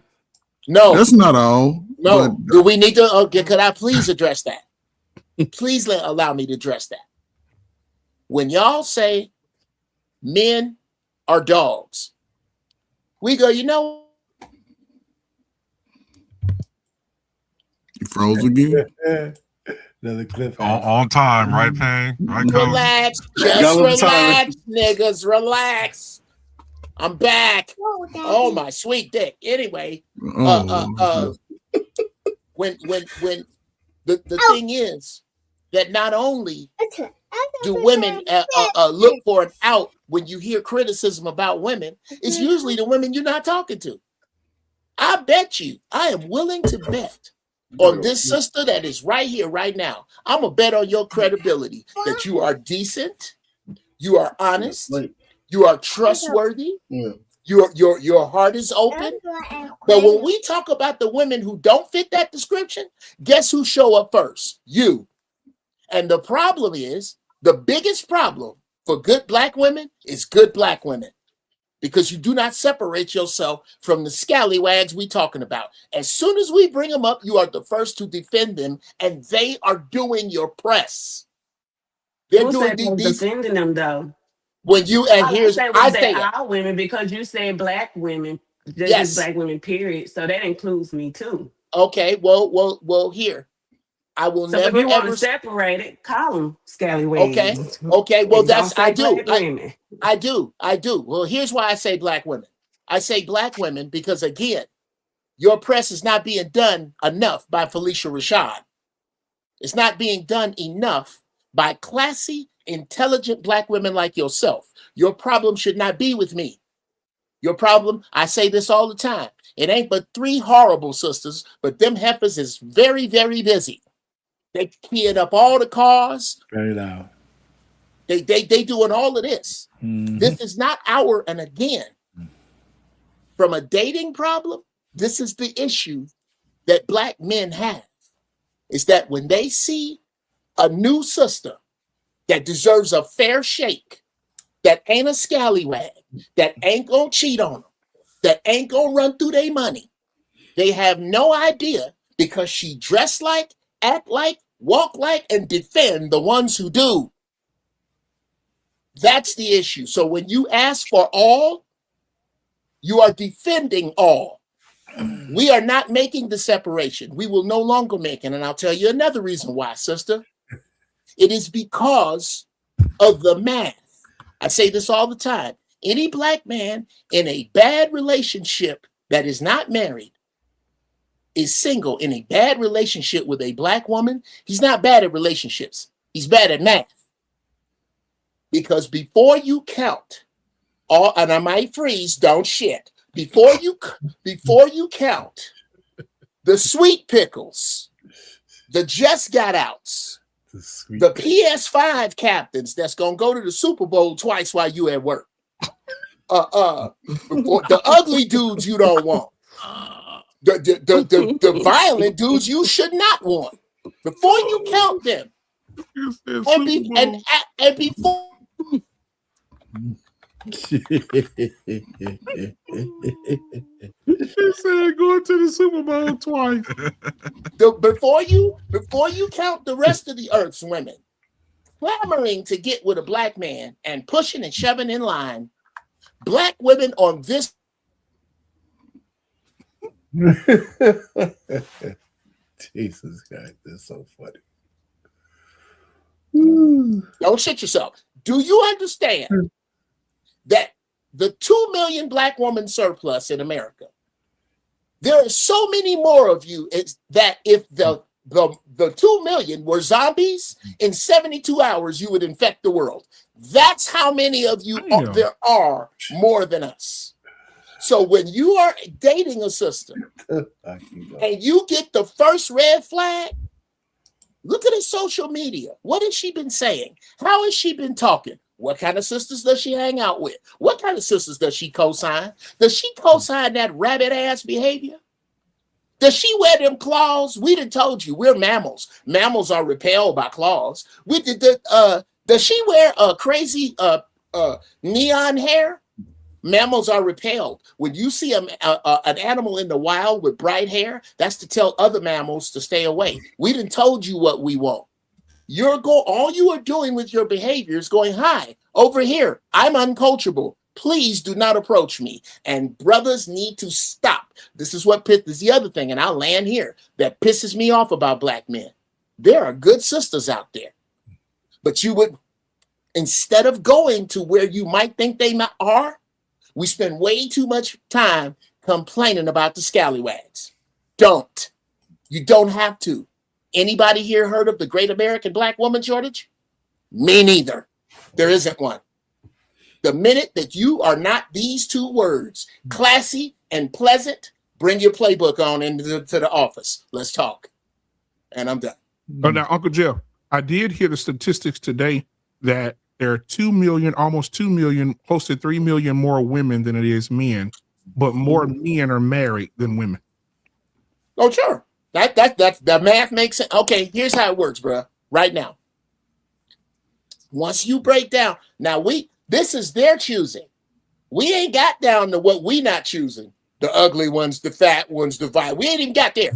No, that's not all. No, but, do we need to? Could I please address that? Please allow me to address that. When y'all say men are dogs, we go, you know. You froze again. Another clip. On time, right, Payne? Right, relax, just relax, niggas, relax. I'm back. Oh, my sweet dick. Anyway, when the thing is that not only do women look for an out when you hear criticism about women, it's usually the women you're not talking to. I bet you, I am willing to bet on this sister that is right here, right now. I'm going to bet on your credibility that you are decent, you are honest, you are trustworthy, your heart is open. But when we talk about the women who don't fit that description, guess who show up first? You. And the problem is, the biggest problem for good black women is good black women. Because you do not separate yourself from the scallywags we talking about. As soon as we bring them up, you are the first to defend them, and they are doing your press. They're doing defending them though. When you and here's I say all women because you said black women. Yes, black women. Period. So that includes me too. Okay. Well. Here, I will so never if you want ever to separate it. Call them scallywags. Okay. Well, that's I do. Women. I do. Well, here's why I say black women. I say black women because, again, your press is not being done enough by Felicia Rashad. It's not being done enough by classy, intelligent black women like yourself. Your problem should not be with me. Your problem, I say this all the time, it ain't but 3 horrible sisters, but them heifers is very, very busy. They keying up all the cars. Very loud. They doing all of this. Mm-hmm. This is not and again, from a dating problem, this is the issue that black men have. Is that when they see a new sister that deserves a fair shake, that ain't a scallywag, that ain't gonna cheat on them, that ain't gonna run through their money, they have no idea because she dressed like, act like, walk like, and defend the ones who do. That's the issue. So when you ask for all, You are defending all. We are not making the separation. We will no longer make it. And I'll tell you another reason why, sister. It is because of the math. I say this all the time. Any black man in a bad relationship that is not married is single in a bad relationship with a black woman. He's not bad at relationships. He's bad at math. Because before you count all, and I might freeze, don't shit. Before you count the sweet pickles, the just got outs, the PS5 captains that's gonna go to the Super Bowl twice while you at work, the ugly dudes you don't want, the violent dudes you should not want. Before you count them, and before. He said going to the Super Bowl twice. Before you count the rest of the earth's women clamoring to get with a black man and pushing and shoving in line, black women on this. Jesus Christ, that's so funny. Don't shit yourself. Do you understand that the 2 million black woman surplus in America, there are so many more of you that if the 2 million were zombies, in 72 hours you would infect the world. That's how many of you there are more than us. So when you are dating a sister and you get the first red flag, look at her social media. What has she been saying? How has she been talking? What kind of sisters does she hang out with? What kind of sisters does she co-sign? Does she co-sign that rabbit-ass behavior? Does she wear them claws? We done told you, we're mammals. Mammals are repelled by claws. Does she wear a crazy neon hair? Mammals are repelled. When you see an animal in the wild with bright hair, that's to tell other mammals to stay away. We done told you what we want. All you are doing with your behavior is going, hi, over here, I'm uncoachable. Please do not approach me. And brothers need to stop. This is the other thing, and I'll land here, that pisses me off about black men. There are good sisters out there. But you would, instead of going to where you might think they are, we spend way too much time complaining about the scallywags. Don't. You don't have to. Anybody here heard of the Great American Black Woman Shortage? Me neither. There isn't one. The minute that you are not these two words, classy and pleasant, bring your playbook on into the office. Let's talk. And I'm done. Oh, now, Uncle Jeff, I did hear the statistics today that there are 2 million, almost 2 million, close to 3 million more women than it is men, but more men are married than women. Oh, sure. That math makes sense. Okay, here's how it works, bro. Right now. Once you break down, this is their choosing. We ain't got down to what we not choosing. The ugly ones, the fat ones, the violent. We ain't even got there.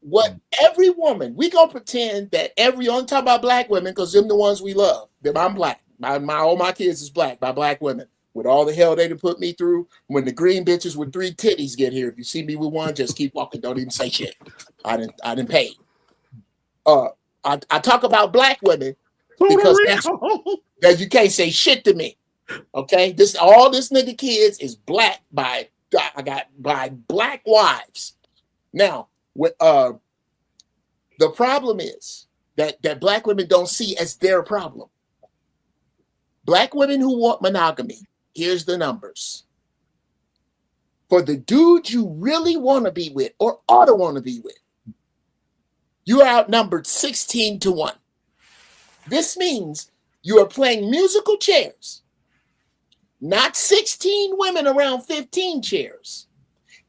What every woman, we gonna pretend that only talk about black women because them the ones we love. I'm black. All my kids is black by black women. With all the hell they done put me through, when the green bitches with 3 titties get here, if you see me with one, just keep walking. Don't even say shit. I didn't pay. I talk about black women because that you can't say shit to me. Okay, all this nigga kids is black by black wives. Now, the problem is that black women don't see as their problem. Black women who want monogamy. Here's the numbers. For the dude you really want to be with or ought to want to be with, you are outnumbered 16-1. This means you are playing musical chairs, not 16 women around 15 chairs.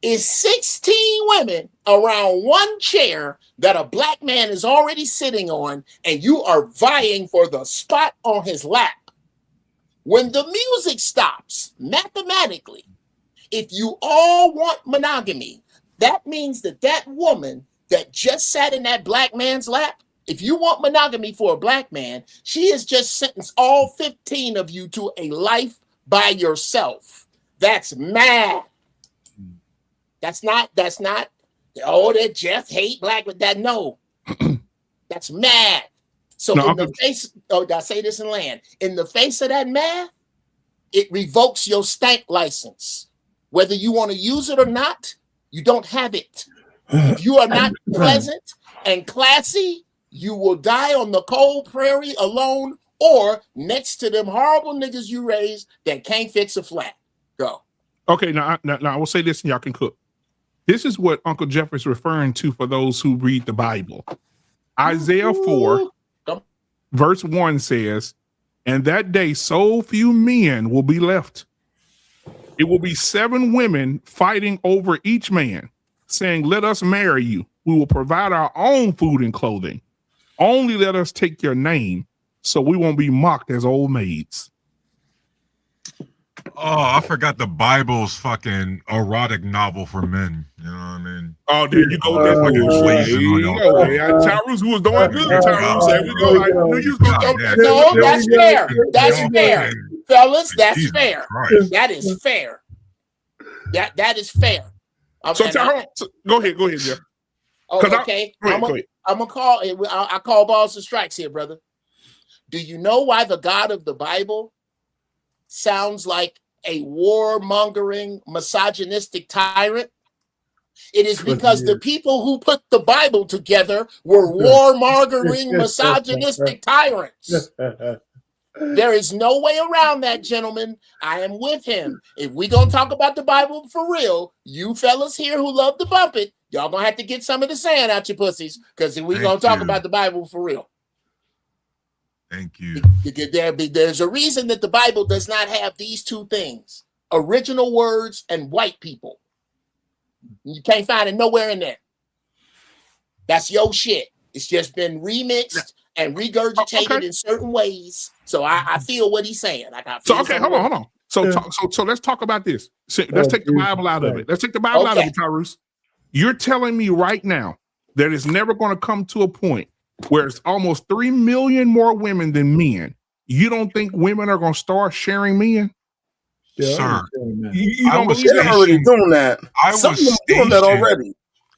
It's 16 women around one chair that a black man is already sitting on, and you are vying for the spot on his lap. When the music stops, mathematically, if you all want monogamy, that means that woman that just sat in that black man's lap, if you want monogamy for a black man, she has just sentenced all 15 of you to a life by yourself. That's mad. That's not, oh, that Jeff hate black with that. No, that's mad. So No, in the face, did I say this in land? In the face of that mad, it revokes your stank license. Whether you want to use it or not, you don't have it. If you are not pleasant and classy, you will die on the cold prairie alone or next to them horrible niggas you raised that can't fix a flat. Go. Okay, now I will say this and y'all can cook. This is what Uncle Jeff is referring to for those who read the Bible. Isaiah 4, verse 1 says, and that day so few men will be left. It will be 7 women fighting over each man, saying, let us marry you. We will provide our own food and clothing. Only let us take your name so we won't be mocked as old maids. Oh, I forgot the Bible's fucking erotic novel for men. You know what I mean? Oh, there you go. That's Tyrus, who was doing good. Tyrus, there we go. I knew you was going to go. No, that's fair. That's fair. Fellas, that's fair. That is fair. That is fair. So, go ahead, Jeff. Oh, okay. I'm gonna call. I call balls and strikes here, brother. Do you know why the God of the Bible sounds like a warmongering, misogynistic tyrant? It is because the people who put the Bible together were warmongering, misogynistic tyrants. There is no way around that, gentlemen. I am with him. If we gonna talk about the Bible for real, you fellas here who love to bump it, y'all gonna have to get some of the sand out your pussies, because we gonna talk about the Bible for real. Thank you. There's a reason that the Bible does not have these two things: original words and white people. You can't find it nowhere in there. That's your shit. It's just been remixed and regurgitated in certain ways. So I feel what he's saying. Hold on. So let's talk about this. Let's take the Bible out of it. Let's take the Bible out of it, Tyrus. You're telling me right now that it's never going to come to a point where it's almost 3 million more women than men. You don't think women are going to start sharing men? Sir, you don't believe they're already doing that. Some of them doing that already.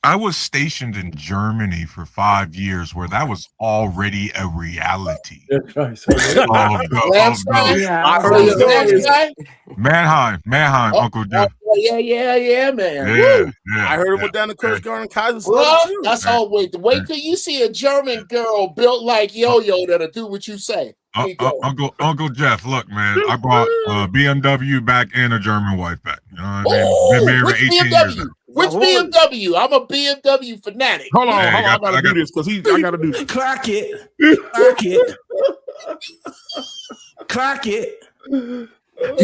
I was stationed in Germany for 5 years where that was already a reality. Mannheim, Uncle Jeff. Yeah, man. Yeah. I heard it went down to Coast Garden, Kaiser. Well, that's all. Wait till you see a German girl built like Yo-Yo that'll do what you say. Uncle Jeff, look, man, I brought BMW back and a German wife back. You know what I mean? Been married for 18 years now. Which BMW? I'm a BMW fanatic. Hold on. I gotta do this because I gotta do this. Clock it. You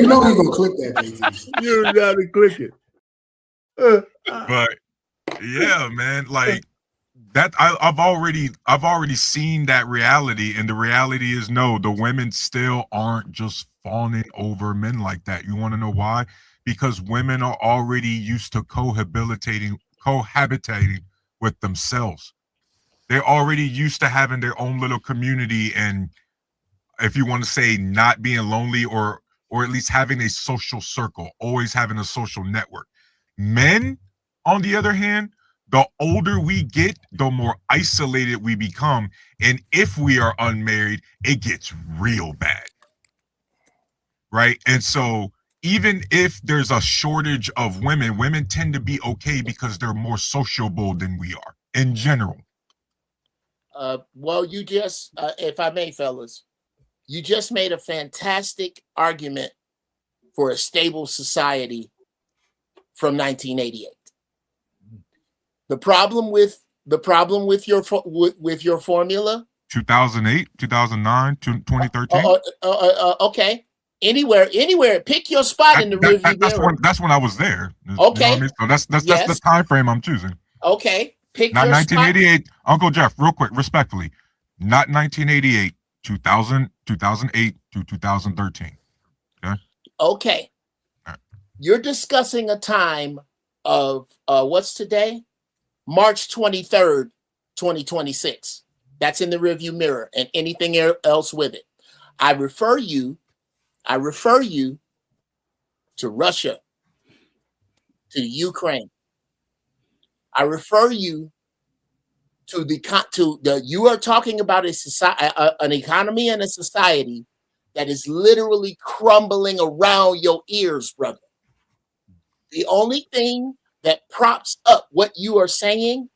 know he's gonna click that, baby. You gotta click it. But yeah, man, like that. I've already seen that reality, and the reality is no, the women still aren't just fawning over men like that. You want to know why? Because women are already used to cohabitating with themselves. They're already used to having their own little community, and if you want to say not being lonely or at least having a social circle, always having a social network. Men, on the other hand, the older we get, the more isolated we become. And if we are unmarried, it gets real bad. Right? And so even if there's a shortage of women tend to be okay because they're more sociable than we are in general. Well, you just, if I may, fellas, you just made a fantastic argument for a stable society from 1988. The problem with your formula. 2008, 2009, 2013. Okay. Anywhere. Pick your spot in the review. That's when I was there. Okay. You know what I mean? So that's the time frame I'm choosing. Okay. Pick not your 1988. Spot. Uncle Jeff, real quick, respectfully, not 1988, 2000, 2008 to 2013. Okay. Okay. Right. You're discussing a time of what's today? March 23rd, 2026. That's in the review mirror and anything else with it. I refer you to Russia, to Ukraine. I refer you to you are talking about a society, an economy and a society that is literally crumbling around your ears, brother. The only thing that props up what you are saying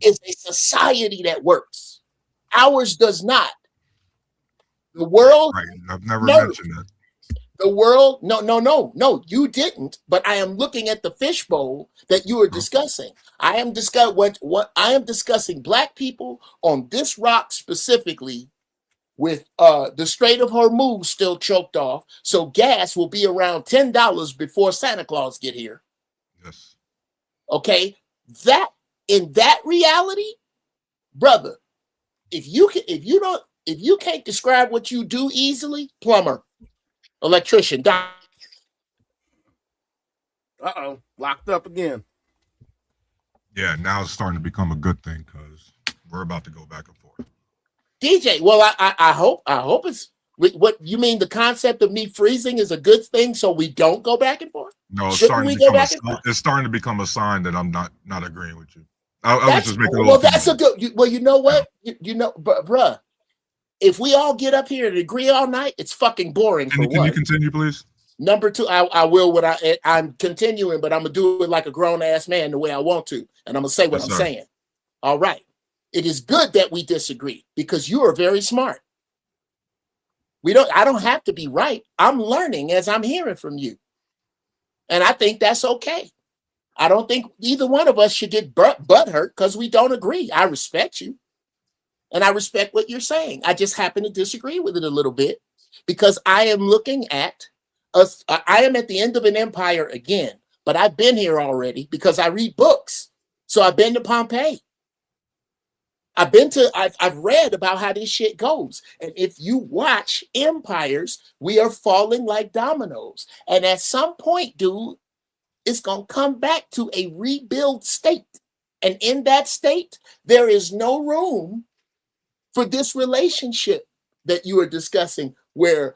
is a society that works. Ours does not. The world. Right. I've never mentioned that. The world, no, you didn't. But I am looking at the fishbowl that you are discussing. I am what I am discussing. Black people on this rock specifically, with the Strait of Hormuz still choked off, so gas will be around $10 before Santa Claus get here. Yes. Okay, that in that reality, brother, if you can't describe what you do easily, plumber, electrician, locked up again. Yeah, now it's starting to become a good thing because we're about to go back and forth. DJ, well, I hope it's what you mean. The concept of me freezing is a good thing, so we don't go back and forth. No, it's Shouldn't starting to become a sign that I'm not agreeing with you. I was just making a little. Well, that's a good. Well, you know what? You know, bruh. If we all get up here and agree all night, it's fucking boring. Can you continue, please? Number two, I will when I'm continuing, but I'm gonna do it like a grown ass man the way I want to, and I'm gonna say what I'm saying. All right. It is good that we disagree because you are very smart. I don't have to be right. I'm learning as I'm hearing from you. And I think that's okay. I don't think either one of us should get butt hurt because we don't agree. I respect you. And I respect what you're saying. I just happen to disagree with it a little bit because I am looking at I am at the end of an empire again, but I've been here already because I read books. So I've been to Pompeii. I've read about how this shit goes. And if you watch empires, we are falling like dominoes. And at some point, dude, it's going to come back to a rebuild state. And in that state, there is no room for this relationship that you are discussing where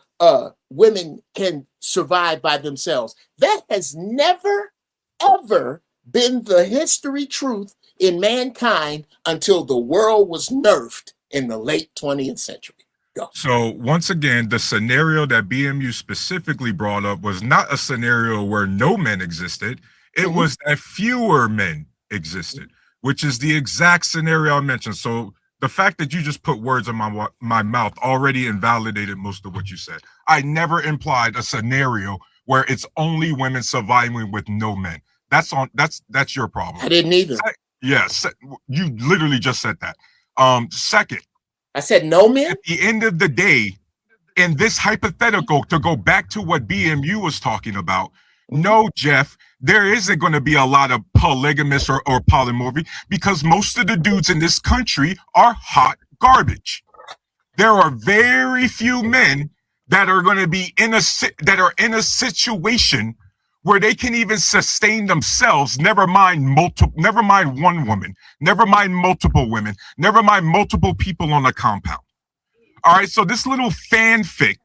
women can survive by themselves. That has never, ever been the history truth in mankind until the world was nerfed in the late 20th century. Go. So once again, the scenario that BMU specifically brought up was not a scenario where no men existed. It was that fewer men existed, which is the exact scenario I mentioned. So the fact that you just put words in my mouth already invalidated most of what you said. I never implied a scenario where it's only women surviving with no men. That's your problem. I didn't either. Yes, you literally just said that. Second, I said no men. At the end of the day, in this hypothetical, to go back to what BMU was talking about, no, Jeff, there isn't going to be a lot of polygamous or polymorphy because most of the dudes in this country are hot garbage. There are very few men that are going to be in a situation where they can even sustain themselves. Never mind one woman, never mind multiple women, never mind multiple people on a compound. All right, so this little fanfic,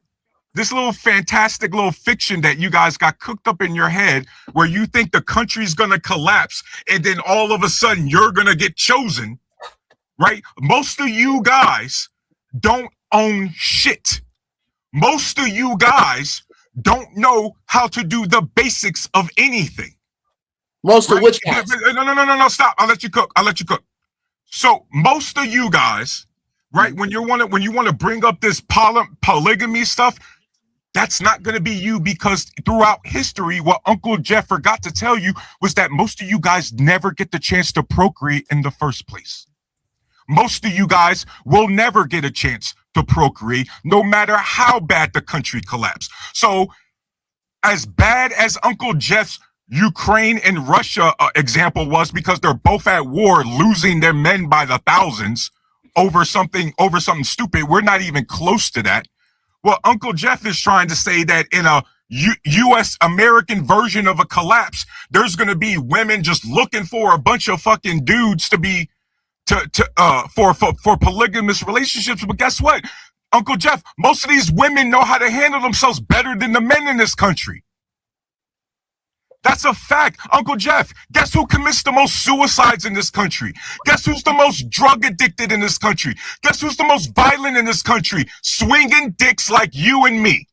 this little fantastic little fiction that you guys got cooked up in your head where you think the country's going to collapse and then all of a sudden you're going to get chosen, right? Most of you guys don't own shit. Most of you guys don't know how to do the basics of anything. Most of which guys? No, stop. I'll let you cook. So most of you guys, right, when you want to bring up this polygamy stuff, that's not going to be you because throughout history, what Uncle Jeff forgot to tell you was that most of you guys never get the chance to procreate in the first place. Most of you guys will never get a chance to procreate, no matter how bad the country collapsed. So as bad as Uncle Jeff's Ukraine and Russia example was, because they're both at war, losing their men by the thousands over something stupid, we're not even close to that. Well, Uncle Jeff is trying to say that in a U.S. American version of a collapse, there's going to be women just looking for a bunch of fucking dudes to be for polygamous relationships. But guess what? Uncle Jeff, most of these women know how to handle themselves better than the men in this country. That's a fact. Uncle Jeff, guess who commits the most suicides in this country? Guess who's the most drug addicted in this country? Guess who's the most violent in this country? Swinging dicks like you and me.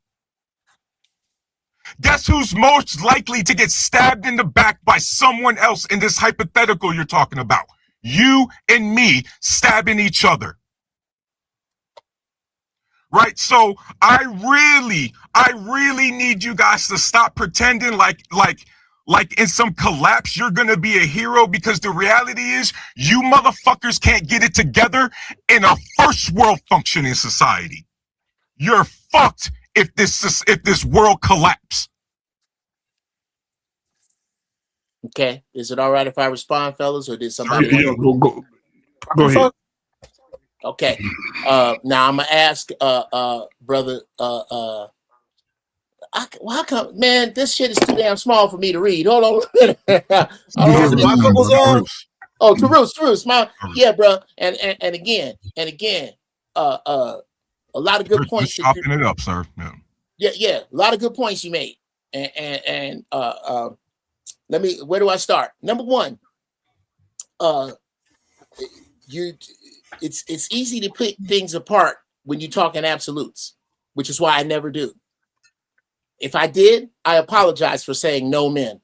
Guess who's most likely to get stabbed in the back by someone else in this hypothetical you're talking about? You and me stabbing each other. Right? So I really need you guys to stop pretending like in some collapse you're gonna be a hero, because the reality is you motherfuckers can't get it together in a first world functioning society. You're fucked if this world collapse. Okay, is it all right if I respond, fellas, or did somebody? Go ahead. Okay, now I'm gonna ask, brother, how come, man? This shit is too damn small for me to read. Hold on. Tarus, yeah, bro. And again, a lot of good points. Chopping it up, sir. Yeah, a lot of good points you made. And let me. Where do I start? Number one, it's easy to pick things apart when you talk in absolutes, which is why I never do. If I did, I apologize for saying no men.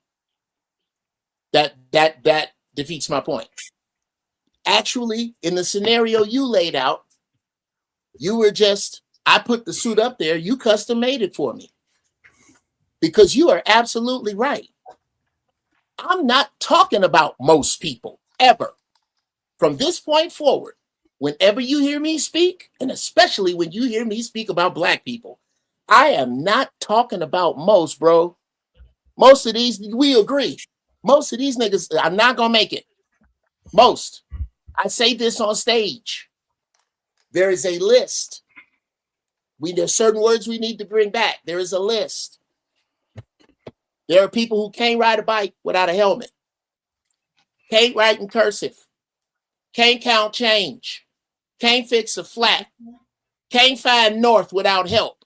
That defeats my point. Actually, in the scenario you laid out, you were I put the suit up there, you custom made it for me. Because you are absolutely right. I'm not talking about most people, ever. From this point forward, whenever you hear me speak, and especially when you hear me speak about black people, I am not talking about most, bro. Most of these, we agree. Most of these niggas are not gonna make it. Most. I say this on stage. There is a list. There's certain words we need to bring back. There is a list. There are people who can't ride a bike without a helmet. Can't write in cursive. Can't count change. Can't fix a flat. Can't find north without help.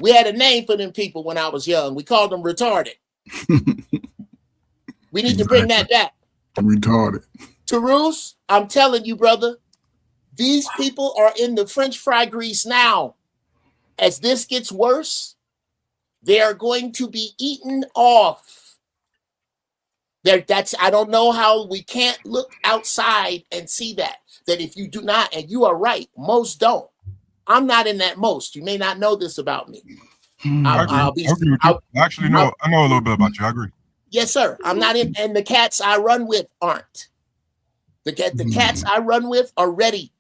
We had a name for them people when I was young. We called them retarded. We need to bring that back. Retarded. Tarus, I'm telling you, brother, these people are in the French fry grease now. As this gets worse, they are going to be eaten off. I don't know how we can't look outside and see that if you do not, and you are right, most don't. I'm not in that most. You may not know this about me. I agree with you. I know a little bit about you. I agree. Yes, sir. I'm not in, and the cats I run with aren't. The cats I run with are ready,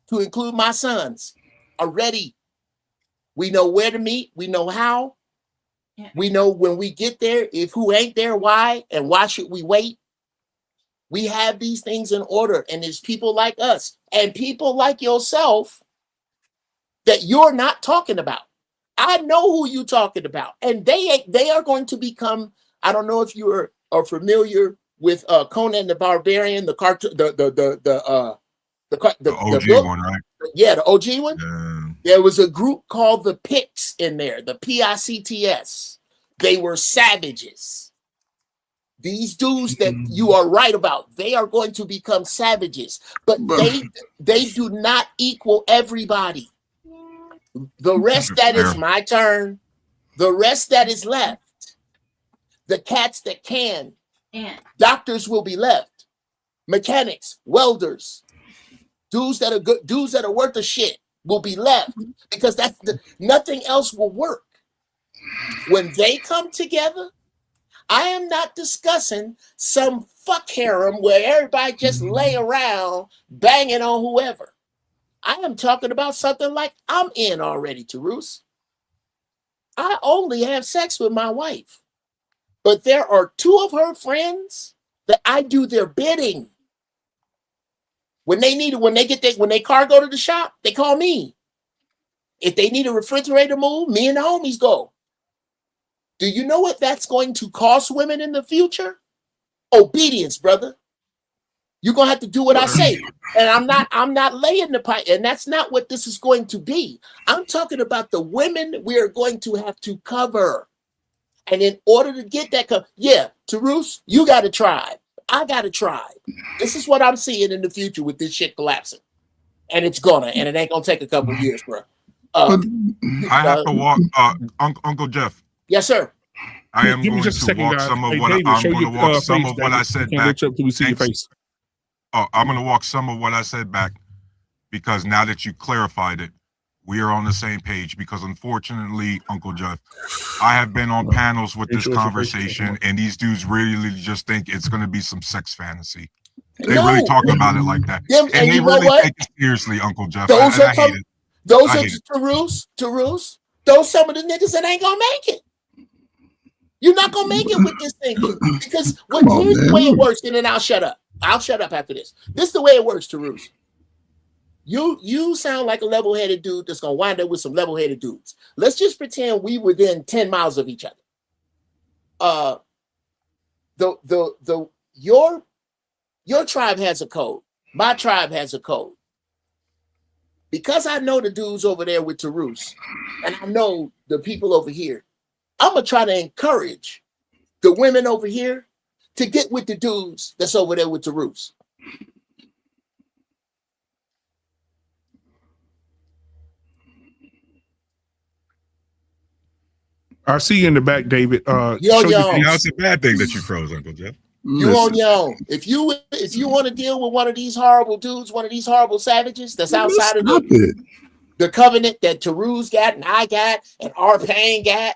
to include my sons, are ready. We know where to meet. We know how. We know when we get there, if who ain't there, why, and why should we wait? We have these things in order, and there's people like us and people like yourself that you're not talking about. I know who you're talking about, and they are going to become. I don't know if you are familiar with Conan the Barbarian, the cartoon, the OG book one, right? Yeah, the OG one. Yeah. There was a group called the Picts in there, the Picts. They were savages. These dudes that you are right about, they are going to become savages, but they do not equal everybody. The rest that is my turn, the rest that is left, the cats that can, doctors will be left, mechanics, welders, dudes that are good, dudes that are worth a shit will be left, because nothing else will work. When they come together, I am not discussing some fuck harem where everybody just lay around banging on whoever. I am talking about something like I'm in already, Tarus. I only have sex with my wife, but there are two of her friends that I do their bidding. When their car go to the shop, they call me. If they need a refrigerator moved, me and the homies go. Do you know what that's going to cost women in the future? Obedience, brother. You're going to have to do what I say. And I'm not laying the pipe, and that's not what this is going to be. I'm talking about the women we are going to have to cover. And in order to get that Tarus, you got a tribe. I got a tribe. This is what I'm seeing in the future with this shit collapsing. And it ain't gonna take a couple of years, bro. I have to walk Uncle Jeff. Yes, sir. I am going to walk some of what I'm going to walk some of what I said back. We see your face. Oh, I'm going to walk some of what I said back because now that you clarified it, we are on the same page. Because unfortunately, Uncle Jeff, I have been on panels with this conversation, and these dudes really just think it's going to be some sex fantasy. They really talk about it like that, and they really take it seriously, Uncle Jeff. I hate it. Those are Tarus. Those some of the niggas that ain't gonna make it. You're not gonna make it with this thinking because here's the way it works. And then I'll shut up. I'll shut up after this. This is the way it works, Tarus. You sound like a level-headed dude that's gonna wind up with some level-headed dudes. Let's just pretend we were within 10 miles of each other. Your tribe has a code. My tribe has a code. Because I know the dudes over there with Tarus, and I know the people over here, I'm gonna try to encourage the women over here to get with the dudes that's over there with Tarus. I see you in the back, David. It's a bad thing that you froze, Uncle Jeff. You on your own. If you want to deal with one of these horrible dudes, one of these horrible savages that's outside of the covenant that Tarus got and I got and our pain got,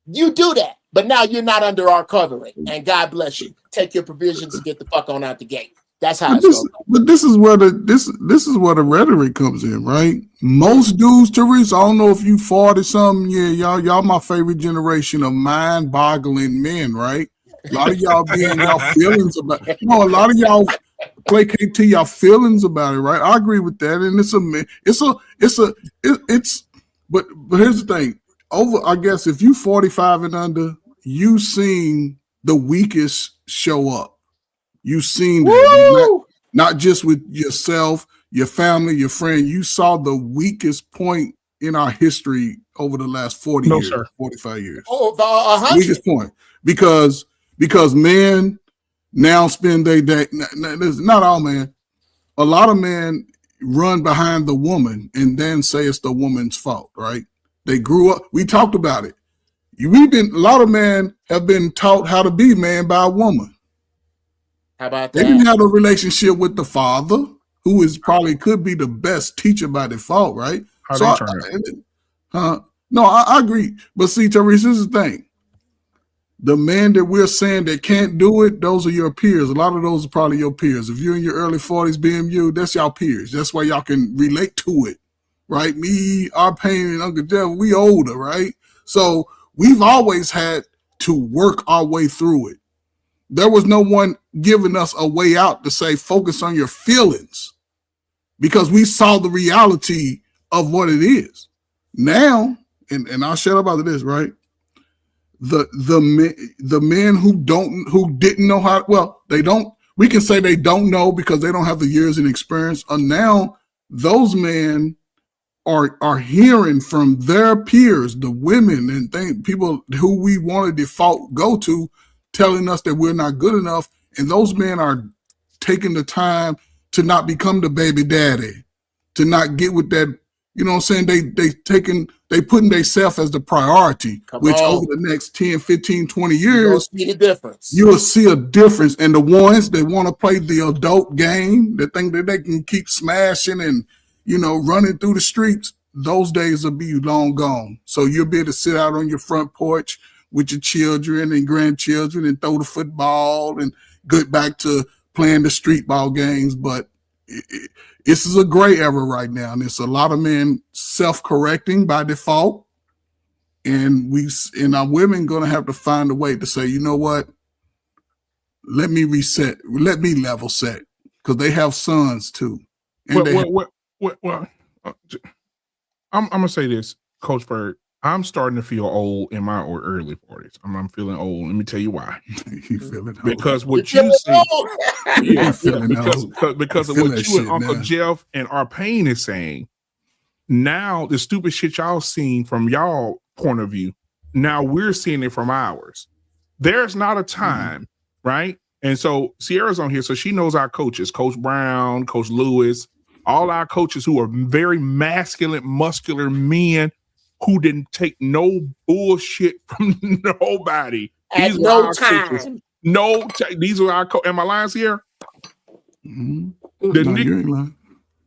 you do that. But now you're not under our covering. And God bless you. Take your provisions and get the fuck on out the gate. That's how it's going. But this is where the rhetoric comes in, right? Most dudes, Tarus, I don't know if you 40 something, y'all my favorite generation of mind-boggling men, right? A lot of y'all be in y'all feelings about it. No, a lot of y'all placate to y'all feelings about it, right? I agree with that. And but here's the thing. I guess if you 45 and under, you seen the weakest show up. You seen that. Not just with yourself, your family, your friend. You saw the weakest point in our history over the last 40 years, 45 years. Oh, the 100. Weakest point. Because men now spend their day, not all men, a lot of men run behind the woman and then say it's the woman's fault, right? They grew up, we talked about it. A lot of men have been taught how to be man by a woman. How about that? They didn't have a relationship with the father, who could be the best teacher by default, right? No, I agree. But see, Therese, this is the thing. The man that we're saying that can't do it, those are your peers. A lot of those are probably your peers. If you're in your early 40s, BMU, that's y'all peers. That's why y'all can relate to it, right? Me, our pain, and Uncle Jeff, we older, right? So we've always had to work our way through it. There was no one giving us a way out to say, focus on your feelings, because we saw the reality of what it is. Now, and I'll shut up about this, right? The men who didn't know how, we can say they don't know because they don't have the years and experience. And now those men are hearing from their peers, the women and people who we want to default go to, telling us that we're not good enough. And those men are taking the time to not become the baby daddy, to not get with that. You know what I'm saying? They putting themselves as the priority, over the next 10, 15, 20 years, you'll see the difference. You will see a difference. And the ones that want to play the adult game, that think that they can keep smashing and, running through the streets, those days will be long gone. So you'll be able to sit out on your front porch with your children and grandchildren and throw the football and get back to playing the street ball games. But this is a gray era right now, and it's a lot of men self-correcting by default, and our women going to have to find a way to say, you know what? Let me reset. Let me level set, because they have sons too. And I'm gonna say this, Coach Bird. I'm starting to feel old in my early 40s. I'm feeling old. Let me tell you why. You feeling old? Because what you see, You feeling old? because of I feel what that you and shit Uncle now. Jeff and Arpain is saying. Now the stupid shit y'all seen from y'all point of view, now we're seeing it from ours. There's not a time, right? And so Sierra's on here, so she knows our coaches, Coach Brown, Coach Lewis, all our coaches who are very masculine, muscular men who didn't take no bullshit from nobody. At These no are our coaches. time. These are our Am I lying, Sierra? No, The you ain't lying.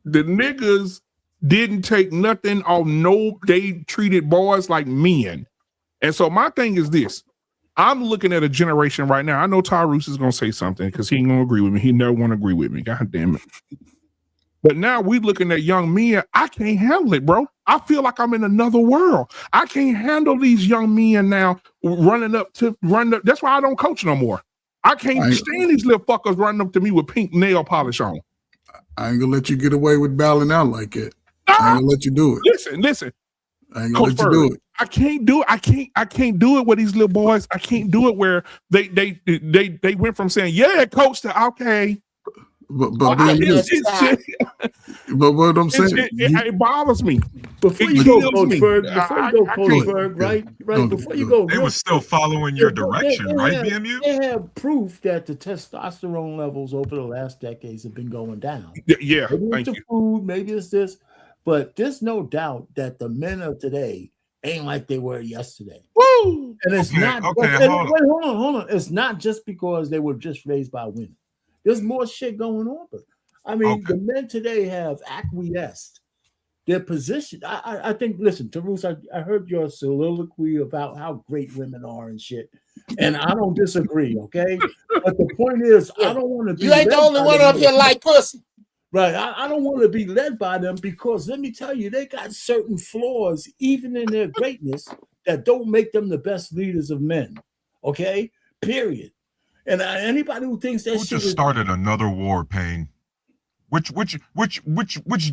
The niggas didn't take nothing off. No, they treated boys like men. And so my thing is this. I'm looking at a generation right now. I know Tyrus is going to say something because he ain't going to agree with me. He never want to agree with me. God damn it. But now we looking at young men. I can't handle it, bro. I feel like I'm in another world. I can't handle these young men now running up. That's why I don't coach no more. I can't stand these little fuckers running up to me with pink nail polish on. I ain't gonna let you get away with bowing out like that. I ain't gonna let you do it. Listen. I ain't gonna let you do it. I can't do it. I can't do it with these little boys. I can't do it where they went from saying, yeah, coach, to okay. But what I'm saying, it bothers me. Before you go, Coach Ferg, right? Before you go, they were still following your direction, right, BMU? They have proof that the testosterone levels over the last decades have been going down. Yeah, maybe it's the food, maybe it's this, but there's no doubt that the men of today ain't like they were yesterday. Woo! And it's not. Hold on. It's not just because they were just raised by women. There's more shit going on. But I mean, the men today have acquiesced their position. I think, listen, Tarus, I heard your soliloquy about how great women are and shit. And I don't disagree, okay? But the point is, I don't want to be. You ain't the only one up here like pussy. Right. I don't want to be led by them because let me tell you, they got certain flaws, even in their greatness, that don't make them the best leaders of men. Okay? Period. And anybody who thinks that who just started another war, Payne? Which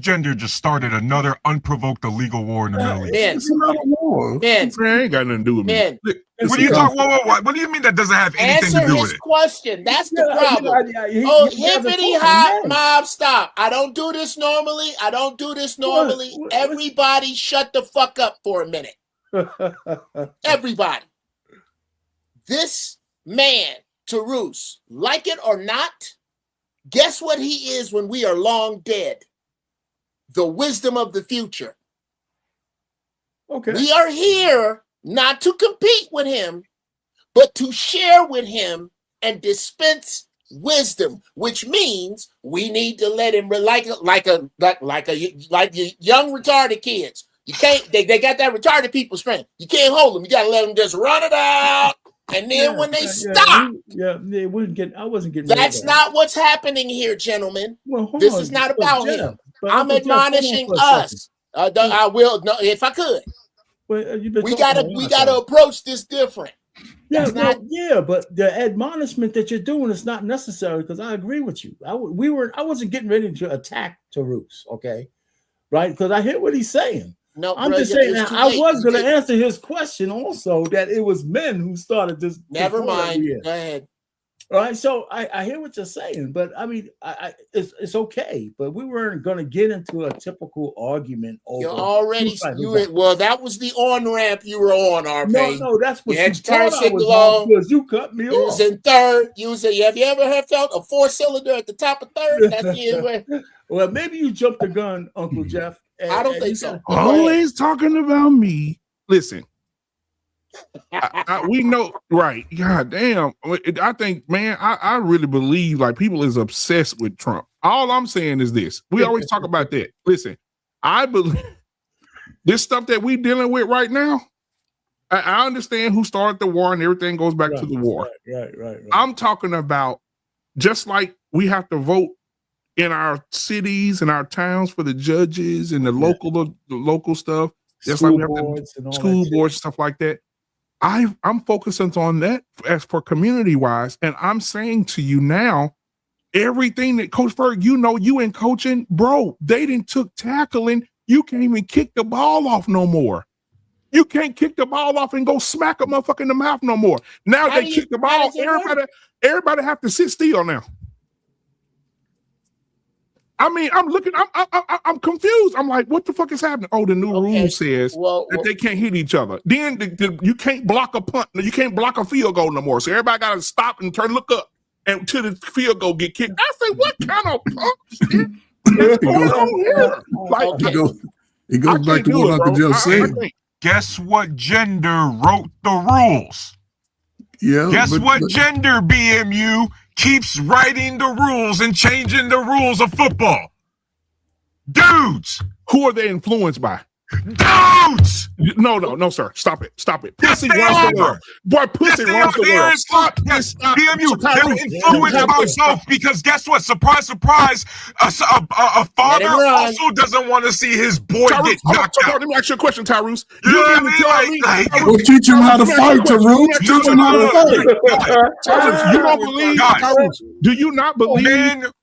gender just started another unprovoked illegal war in the Middle East? It's not a war. Man, ain't got nothing to do with me. What do you talk? What do you mean that doesn't have anything to do with it? Answer his question. That's the problem. Hippity hop mob, stop. I don't do this normally. Everybody shut the fuck up for a minute. Everybody. This man, Tarus, like it or not, guess what he is when we are long dead? The wisdom of the future. Okay. We are here not to compete with him, but to share with him and dispense wisdom, which means we need to let him like young retarded kids. You can't. They got that retarded people strength. You can't hold them. You got to let them just run it out. And then when they stop, they wouldn't get. I wasn't getting. That's not what's happening here, gentlemen. This is not about him. I'm admonishing us. I will if I could. We gotta approach this different. But the admonishment that you're doing is not necessary because I agree with you. I wasn't getting ready to attack Tarus, okay, right? Because I hear what he's saying. No, I'm just saying that I was going to answer his question also that it was men who started this. Never mind. Go ahead. All right, so I hear what you're saying, but I mean, it's okay. But we weren't going to get into a typical argument over. You're already well. That was the on ramp you were on, RP. No, that's what you turn signal on because you cut me off. You was in third. Have you ever felt a 4-cylinder at the top of third? That's the Well, maybe you jumped the gun, Uncle Jeff. I don't think so. Always talking about me. Listen. We know, right? God damn! I think, man, I really believe like people is obsessed with Trump. All I'm saying is this: we always talk about that. Listen, I believe this stuff that we dealing with right now. I understand who started the war and everything goes back to the war. Right. I'm talking about just like we have to vote in our cities and our towns for the judges and the local stuff. Just like we have school boards and stuff like that. I'm focusing on that as for community wise, and I'm saying to you now, everything that Coach Ferg, you in coaching, bro, they didn't took tackling. You can't even kick the ball off no more. You can't kick the ball off and go smack a motherfucker in the mouth no more. Now they kick the ball. Everybody have to sit still now. I mean, I'm confused. I'm like, what the fuck is happening? Oh, the new rule says that they can't hit each other. Then you can't block a punt. You can't block a field goal no more. So everybody got to stop and look up until the field goal get kicked. I say, what kind of punk shit is going on here? Like, it goes back to what Uncle Joe said. Guess what gender wrote the rules? Yeah. Guess what gender, BMU, keeps writing the rules and changing the rules of football? Dudes. Who are they influenced by? Dudes. No, sir. Stop it. Pussy runs the world. Boy, pussy runs the world. Stop. BMU, they're influenced by both because guess what? Surprise, surprise. A father also doesn't want to see his boy get knocked out. Let me ask you a question, Tyrus. You know what I mean? We'll teach him how to fight, Tyrus. Teach him how to fight. Tyrus, you don't believe, Tyrus? Do you not believe?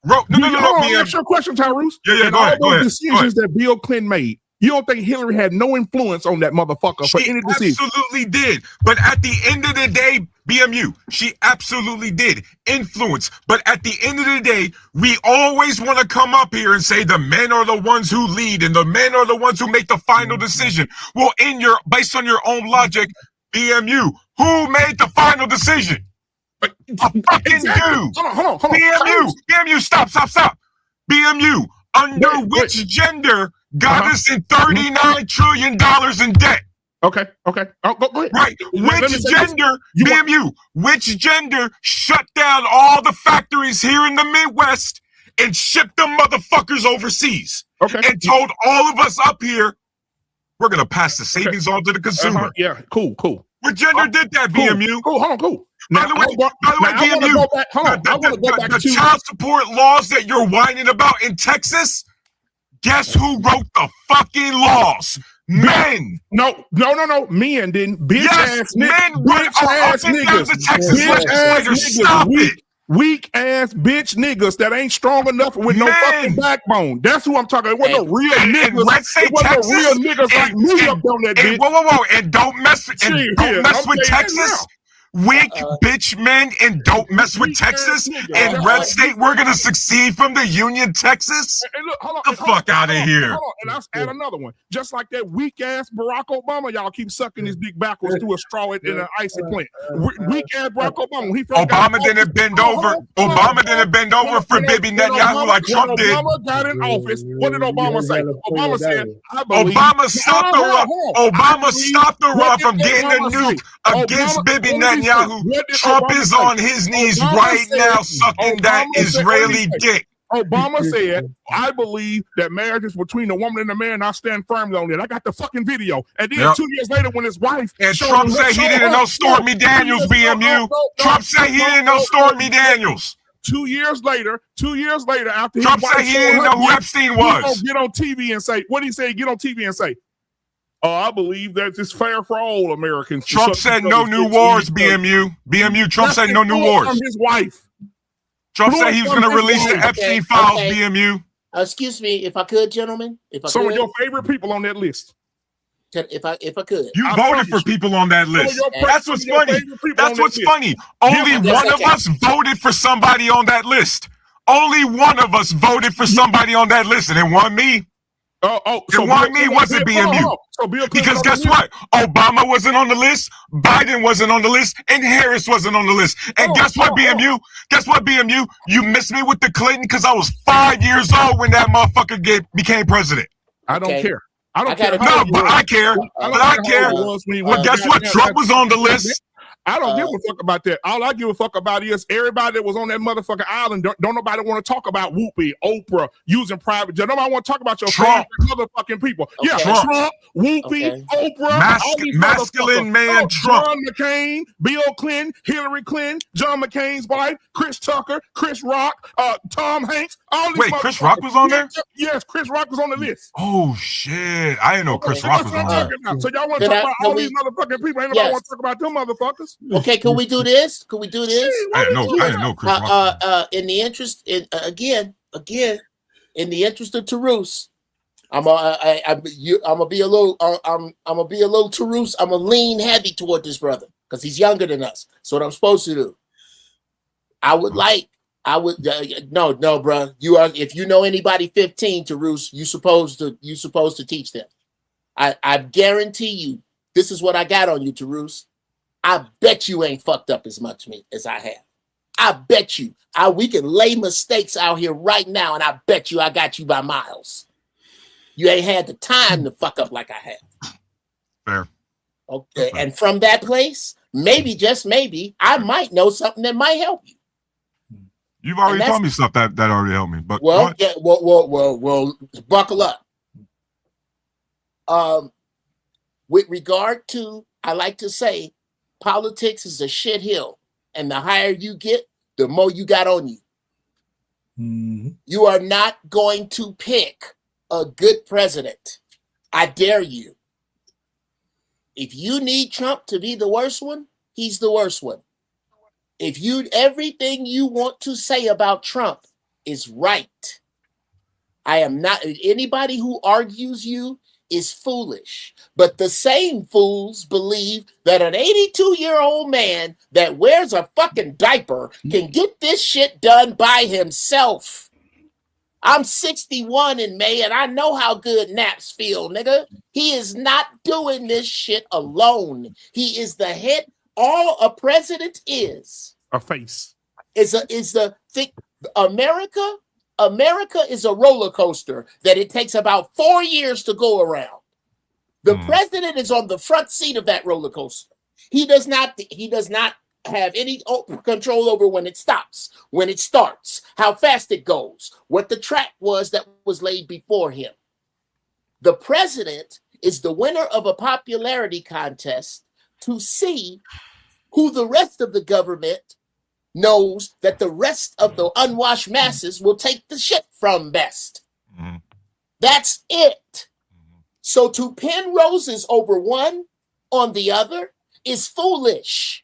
No, ask your question, Tyrus. Yeah, go ahead. Decisions that Bill Clinton made. You don't think Hillary had no influence on that motherfucker for any decision? She absolutely did. But at the end of the day, BMU, she absolutely did influence. But at the end of the day, we always want to come up here and say the men are the ones who lead and the men are the ones who make the final decision. Well, based on your own logic, BMU, who made the final decision? A fucking dude. Hold on. BMU, stop. BMU, under which gender got us in $39 trillion in debt? Okay. Oh, go ahead. Right. Which gender, BMU, which gender shut down all the factories here in the Midwest and shipped them motherfuckers overseas? Okay. And told all of us up here, we're going to pass the savings on to the consumer. Yeah, cool. What gender did that, BMU? Cool. By the way, BMU, the child support laws that you're whining about in Texas, guess who wrote the fucking laws? Men. No. Men didn't. Yes, men went up and down the Texas legislature. Stop it. Weak ass bitch niggas that ain't strong enough with no fucking backbone. That's who I'm talking about. It wasn't no real niggas. And let's say Texas. Real niggas like me up on that bitch. Whoa. And don't mess with Texas. Weak bitch men and don't mess with Texas. And red state, we're going to succeed from the Union, Texas. Hold the fuck out of here. And I'll add another one. Just like that weak ass Barack Obama, y'all keep sucking his dick backwards through a straw in an icy plant. Weak ass Barack Obama. Obama didn't bend over. Obama didn't bend over for Bibi Netanyahu like Trump did. Obama got in office. What did Obama say? Obama said, Obama stopped the run from getting a nuke against Bibi Netanyahu. Trump is on his knees right now sucking that Israeli dick. Obama said, I believe that marriage is between a woman and a man, and I stand firmly on it. I got the fucking video. And then 2 years later, when his wife... And Trump said he didn't know Stormy Daniels, BMU. Trump said he didn't know Stormy Daniels. 2 years later, after Trump said he didn't know who Epstein was. Get on TV and say, what did he say? Get on TV and say, I believe that it's fair for all Americans. Trump said no new wars, BMU. Trump said no new wars. From his wife. Trump said he was going to release the Epstein files, BMU. Excuse me, if I could, gentlemen. Some of your favorite people on that list. If I could. You voted for people on that list. That's what's funny. That's what's funny. Only one of us voted for somebody on that list. Only one of us voted for somebody on that list, and it wasn't me. So why me wasn't BMU? Because guess what? Obama wasn't on the list, Biden wasn't on the list, and Harris wasn't on the list. And guess what, BMU? You missed me with the Clinton because I was 5 years old when that motherfucker became president. I don't care. I don't care. No, but I care. Well, guess what? Trump was on the list. I don't give a fuck about that. All I give a fuck about is everybody that was on that motherfucking island. Don't nobody want to talk about Whoopi, Oprah, using private jet. Nobody want to talk about your favorite motherfucking people. Okay. Yeah, Trump, Whoopi, Oprah, masculine man Trump. John McCain, Bill Clinton, Hillary Clinton, John McCain's wife, Chris Tucker, Chris Rock, Tom Hanks. All these Chris Rock was on there? Yes, Chris Rock was on the list. Oh, shit. I didn't know Chris Rock was on there. So y'all want to talk about all these motherfucking people. Ain't nobody want to talk about them motherfuckers. Okay, can we do this? I didn't know Chris Rock. In the interest, in the interest of Tarus, I'm gonna be a little Terus. I'm gonna lean heavy toward this brother because he's younger than us. That's what I'm supposed to do. No, bro. You are, if you know anybody 15, Terus, you supposed to teach them. I guarantee you, this is what I got on you, Terus. I bet you ain't fucked up as much me as I have. I bet you. We can lay mistakes out here right now, and I bet you I got you by miles. You ain't had the time to fuck up like I have. Fair. Okay, and from that place, maybe, just maybe, I might know something that might help you. You've already told me stuff that already helped me. But well, buckle up. With regard to, I like to say, politics is a shit hill, and the higher you get, the more you got on you. Mm-hmm. You are not going to pick a good president. I dare you. If you need Trump to be the worst one, he's the worst one. If everything you want to say about Trump is right, I am not. Anybody who argues you is foolish. But the same fools believe that an 82-year-old man that wears a fucking diaper can get this shit done by himself. I'm 61 in May, and I know how good naps feel, nigga. He is not doing this shit alone. He is the head. All a president is a face. America is a roller coaster that it takes about 4 years to go around. The president is on the front seat of that roller coaster. He does not have any control over when it stops, when it starts, how fast it goes, what the track was that was laid before him. The president is the winner of a popularity contest to see who the rest of the government knows that the rest of the unwashed masses will take the shit from best. Mm-hmm. That's it. So to pin roses over one on the other is foolish.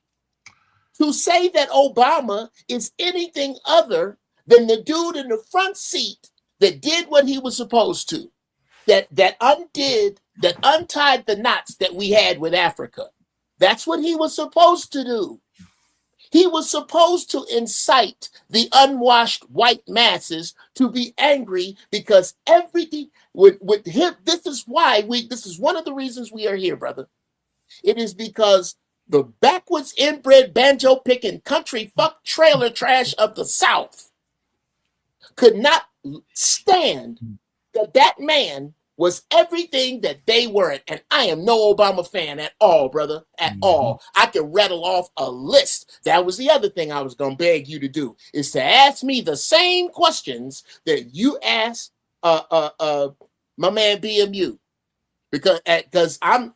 To say that Obama is anything other than the dude in the front seat that did what he was supposed to, that untied the knots that we had with Africa. That's what he was supposed to do. He was supposed to incite the unwashed white masses to be angry because everything with him. This is one of the reasons we are here, brother. It is because the backwards inbred banjo picking country fuck trailer trash of the South could not stand that man was everything that they weren't. And I am no Obama fan at all, brother, at all. I can rattle off a list. That was the other thing I was going to beg you to do, is to ask me the same questions that you asked my man BMU. Because I'm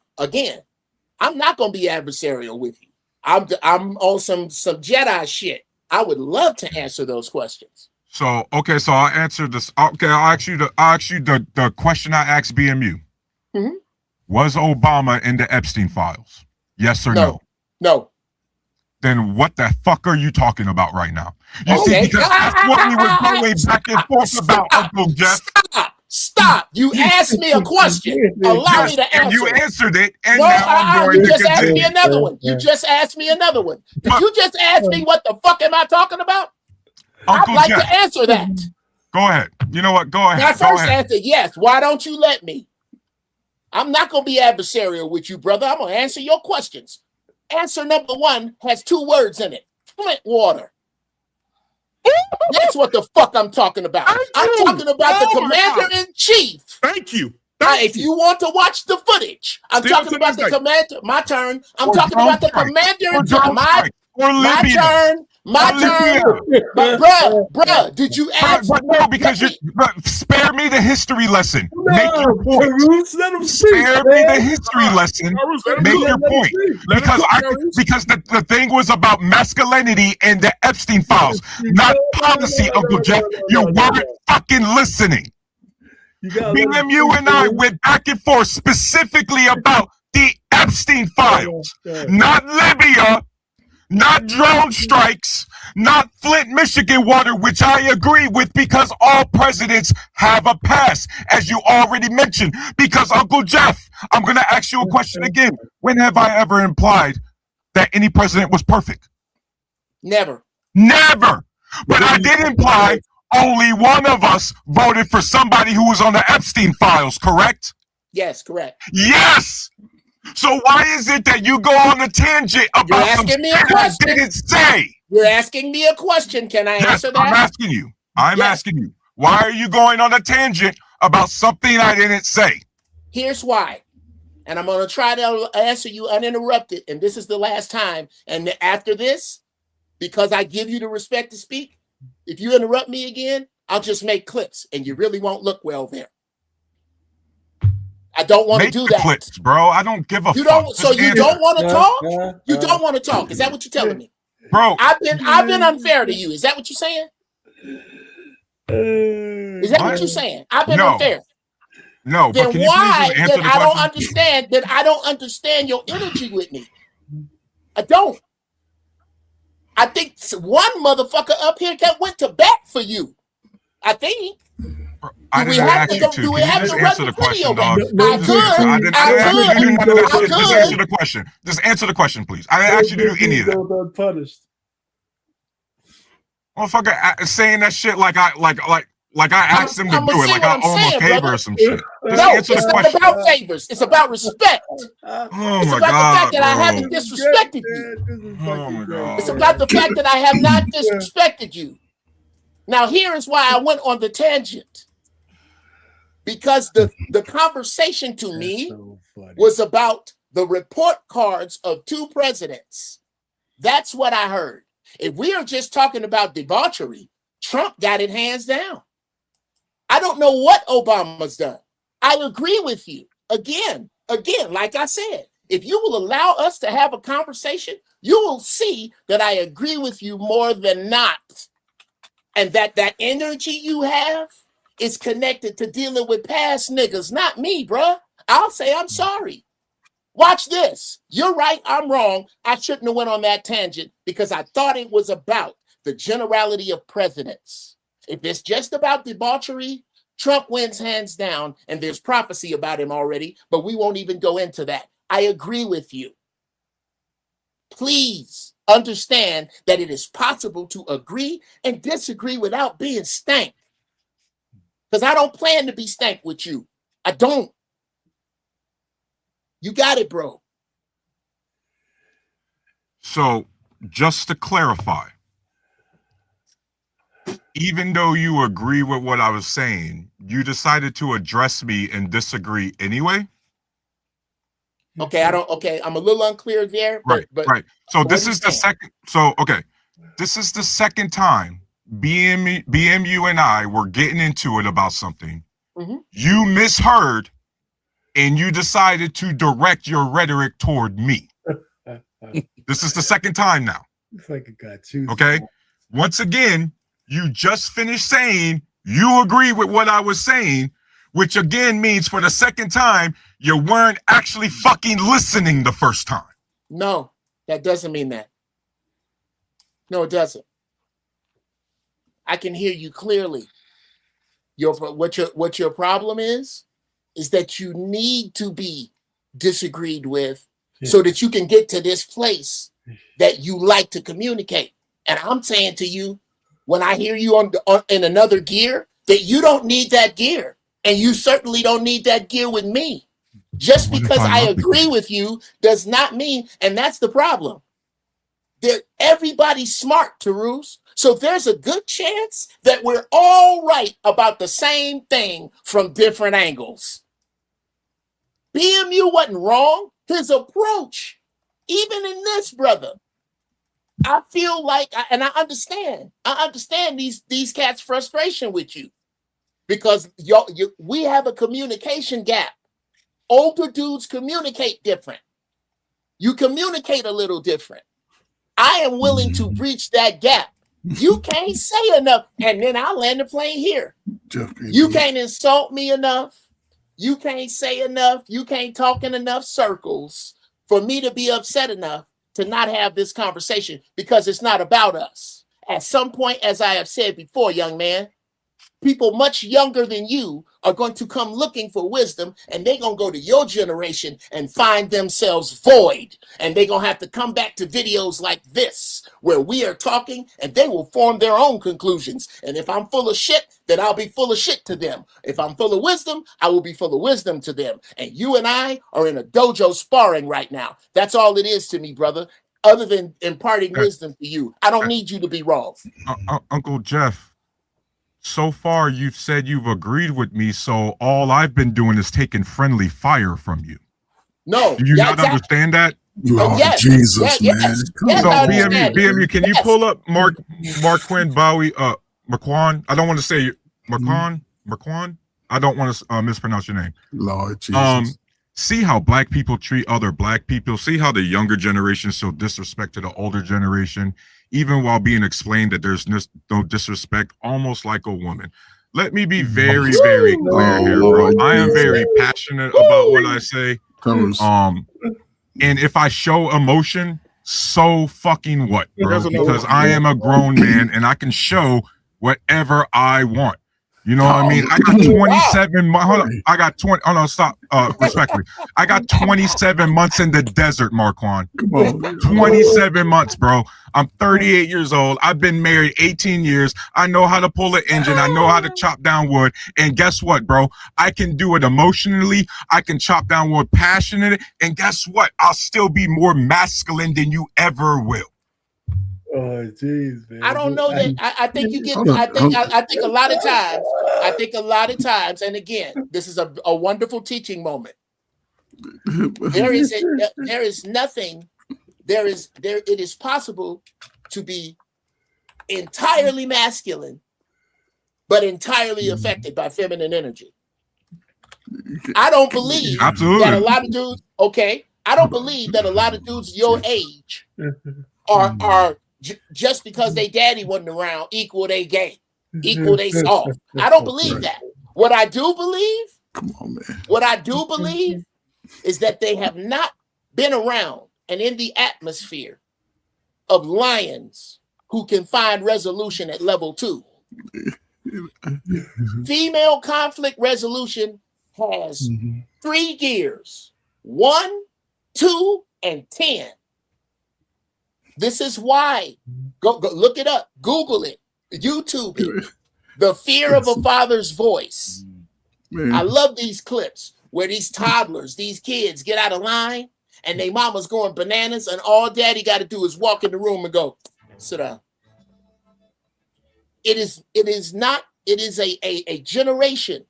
not going to be adversarial with you. I'm on some Jedi shit. I would love to answer those questions. So I'll answer this. Okay, I'll ask you the question I asked BMU. Mm-hmm. Was Obama in the Epstein files? Yes or no? No. Then what the fuck are you talking about right now? You see, because that's what we were going back and forth about, Uncle Jeff. Stop! You asked me a question. Allow me to answer. And you answered it, and you just asked me another one. You just asked me another one. Did you just ask me what the fuck am I talking about? Uncle I'd like Jeff, to answer that. Go ahead. You know what? Go ahead. My first answer, yes. Why don't you let me? I'm not going to be adversarial with you, brother. I'm going to answer your questions. Answer number one has 2 words in it. Flint water. That's what the fuck I'm talking about. I'm talking about the commander-in-chief. Thank you. If you want to watch the footage, I'm talking about the commander. My turn. I'm talking about the commander-in-chief. My turn. But bruh, did you ask? But no, because spare me the history lesson. Make your point. Spare me the history lesson. Make your point. Because the thing was about masculinity and the Epstein files, not policy, Uncle Jeff. You weren't fucking listening. BMU and I went back and forth specifically about the Epstein files, not Libya. not drone strikes, not Flint, Michigan water, which I agree with because all presidents have a past, as you already mentioned. Because Uncle Jeff, I'm going to ask you a question again. When have I ever implied that any president was perfect? Never. Never. But I did imply only one of us voted for somebody who was on the Epstein files, correct? Yes, correct. Yes. So why is it that you go on a tangent about some shit I didn't say? You're asking me a question. Can I answer that? I'm asking you. I'm asking you. Why are you going on a tangent about something I didn't say? Here's why. And I'm going to try to answer you uninterrupted. And this is the last time. And after this, because I give you the respect to speak, if you interrupt me again, I'll just make clips. And you really won't look well there. I don't want to do that. Clips, bro. I don't give a fuck. So you don't want to talk? You don't want to talk. Is that what you're telling me? Bro, I've been unfair to you. Is that what you're saying? Is that what you're saying? I've been unfair. No, then but can why you please answer that the I question? don't understand that I don't understand your energy with me? I don't. I think one motherfucker up here went to bat for you. I think. I didn't ask you to. Can you just answer the question, dog? Just answer the question. Just answer the question, please. I didn't ask you to do any of that. Punished. Motherfucker saying that shit like I asked him to do it, like I owe him a favor or some shit. Just answer the question. It's not about favors. It's about respect. Oh it's my about God, the fact that I bro. haven't disrespected you. Oh my God. It's about the fact that I have not disrespected you. Now, here is why I went on the tangent. Because the conversation to me was about the report cards of two presidents. That's what I heard. If we are just talking about debauchery, Trump got it hands down. I don't know what Obama's done. I agree with you. Again, like I said, if you will allow us to have a conversation, you will see that I agree with you more than not. And that energy you have is connected to dealing with past niggas, not me, bruh. I'll say I'm sorry. Watch this. You're right, I'm wrong. I shouldn't have went on that tangent because I thought it was about the generality of presidents. If it's just about debauchery, Trump wins hands down, and there's prophecy about him already, but we won't even go into that. I agree with you. Please understand that it is possible to agree and disagree without being stank. Because I don't plan to be stank with you. I don't. You got it, bro. So, just to clarify, even though you agree with what I was saying, you decided to address me and disagree anyway? Okay, I'm a little unclear there. Right. So this is the second. So, okay. This is the second time BMU and I were getting into it about something. Mm-hmm. You misheard and you decided to direct your rhetoric toward me. This is the second time now. It's like a got two. Okay. Once again, you just finished saying you agree with what I was saying, which again means for the second time, you weren't actually fucking listening the first time. No, that doesn't mean that. No, it doesn't. I can hear you clearly. What your problem is that you need to be disagreed with so that you can get to this place that you like to communicate. And I'm saying to you, when I hear you in another gear, that you don't need that gear. And you certainly don't need that gear with me. Just because I agree with you does not mean, and that's the problem. Everybody's smart, Tarus. So there's a good chance that we're all right about the same thing from different angles. BMU wasn't wrong. His approach, even in this, brother, I feel like, and I understand these cats' frustration with you because we have a communication gap. Older dudes communicate different. You communicate a little different. I am willing to breach that gap. You can't say enough, and then I'll land the plane here. You can't insult me enough. You can't say enough. You can't talk in enough circles for me to be upset enough to not have this conversation because it's not about us. At some point, as I have said before, young man, people much younger than you are going to come looking for wisdom, and they're going to go to your generation and find themselves void. And they're going to have to come back to videos like this, where we are talking, and they will form their own conclusions. And if I'm full of shit, then I'll be full of shit to them. If I'm full of wisdom, I will be full of wisdom to them. And you and I are in a dojo sparring right now. That's all it is to me, brother, other than imparting wisdom to you. I don't need you to be wrong. Uncle Jeff, so far you've said you've agreed with me, so all I've been doing is taking friendly fire from you. No. Do you not understand that? Lord yes, Jesus, yes, man. yes, So I BMU, understand. can you pull up Marquand Bowie, Marquand? I don't want to say Marquand. I don't want to mispronounce your name. Lord Jesus. See how black people treat other black people. See how the younger generation show disrespect to the older generation, even while being explained that there's no disrespect, almost like a woman. Let me be very, very clear here, bro. I am very passionate about what I say. And if I show emotion, so fucking what, bro? Because I am a grown man and I can show whatever I want. You know what I mean? I got 27 months. Hold on. I got 20. Oh, no, stop. Respectfully. I got 27 months in the desert, Marquand. 27 months, bro. I'm 38 years old. I've been married 18 years. I know how to pull an engine. I know how to chop down wood. And guess what, bro? I can do it emotionally. I can chop down wood passionately. And guess what? I'll still be more masculine than you ever will. Oh, jeez, man. I don't know that. I think you get. I think a lot of times. I think a lot of times. And again, this is a wonderful teaching moment. There is nothing. It is possible to be entirely masculine, but entirely affected by feminine energy. I don't believe that a lot of dudes. Okay, I don't believe that a lot of dudes your age are. Just because they daddy wasn't around, equal they gay, equal they soft. I don't believe that. What I do believe, what I do believe is that they have not been around and in the atmosphere of lions who can find resolution at level 2. Female conflict resolution has 3 gears, 1, 2, and 10. This is why. Go look it up. Google it. YouTube it. The fear of a father's voice. Man. I love these clips where these toddlers, these kids get out of line and their mama's going bananas and all daddy got to do is walk in the room and go, sit down. It is a generation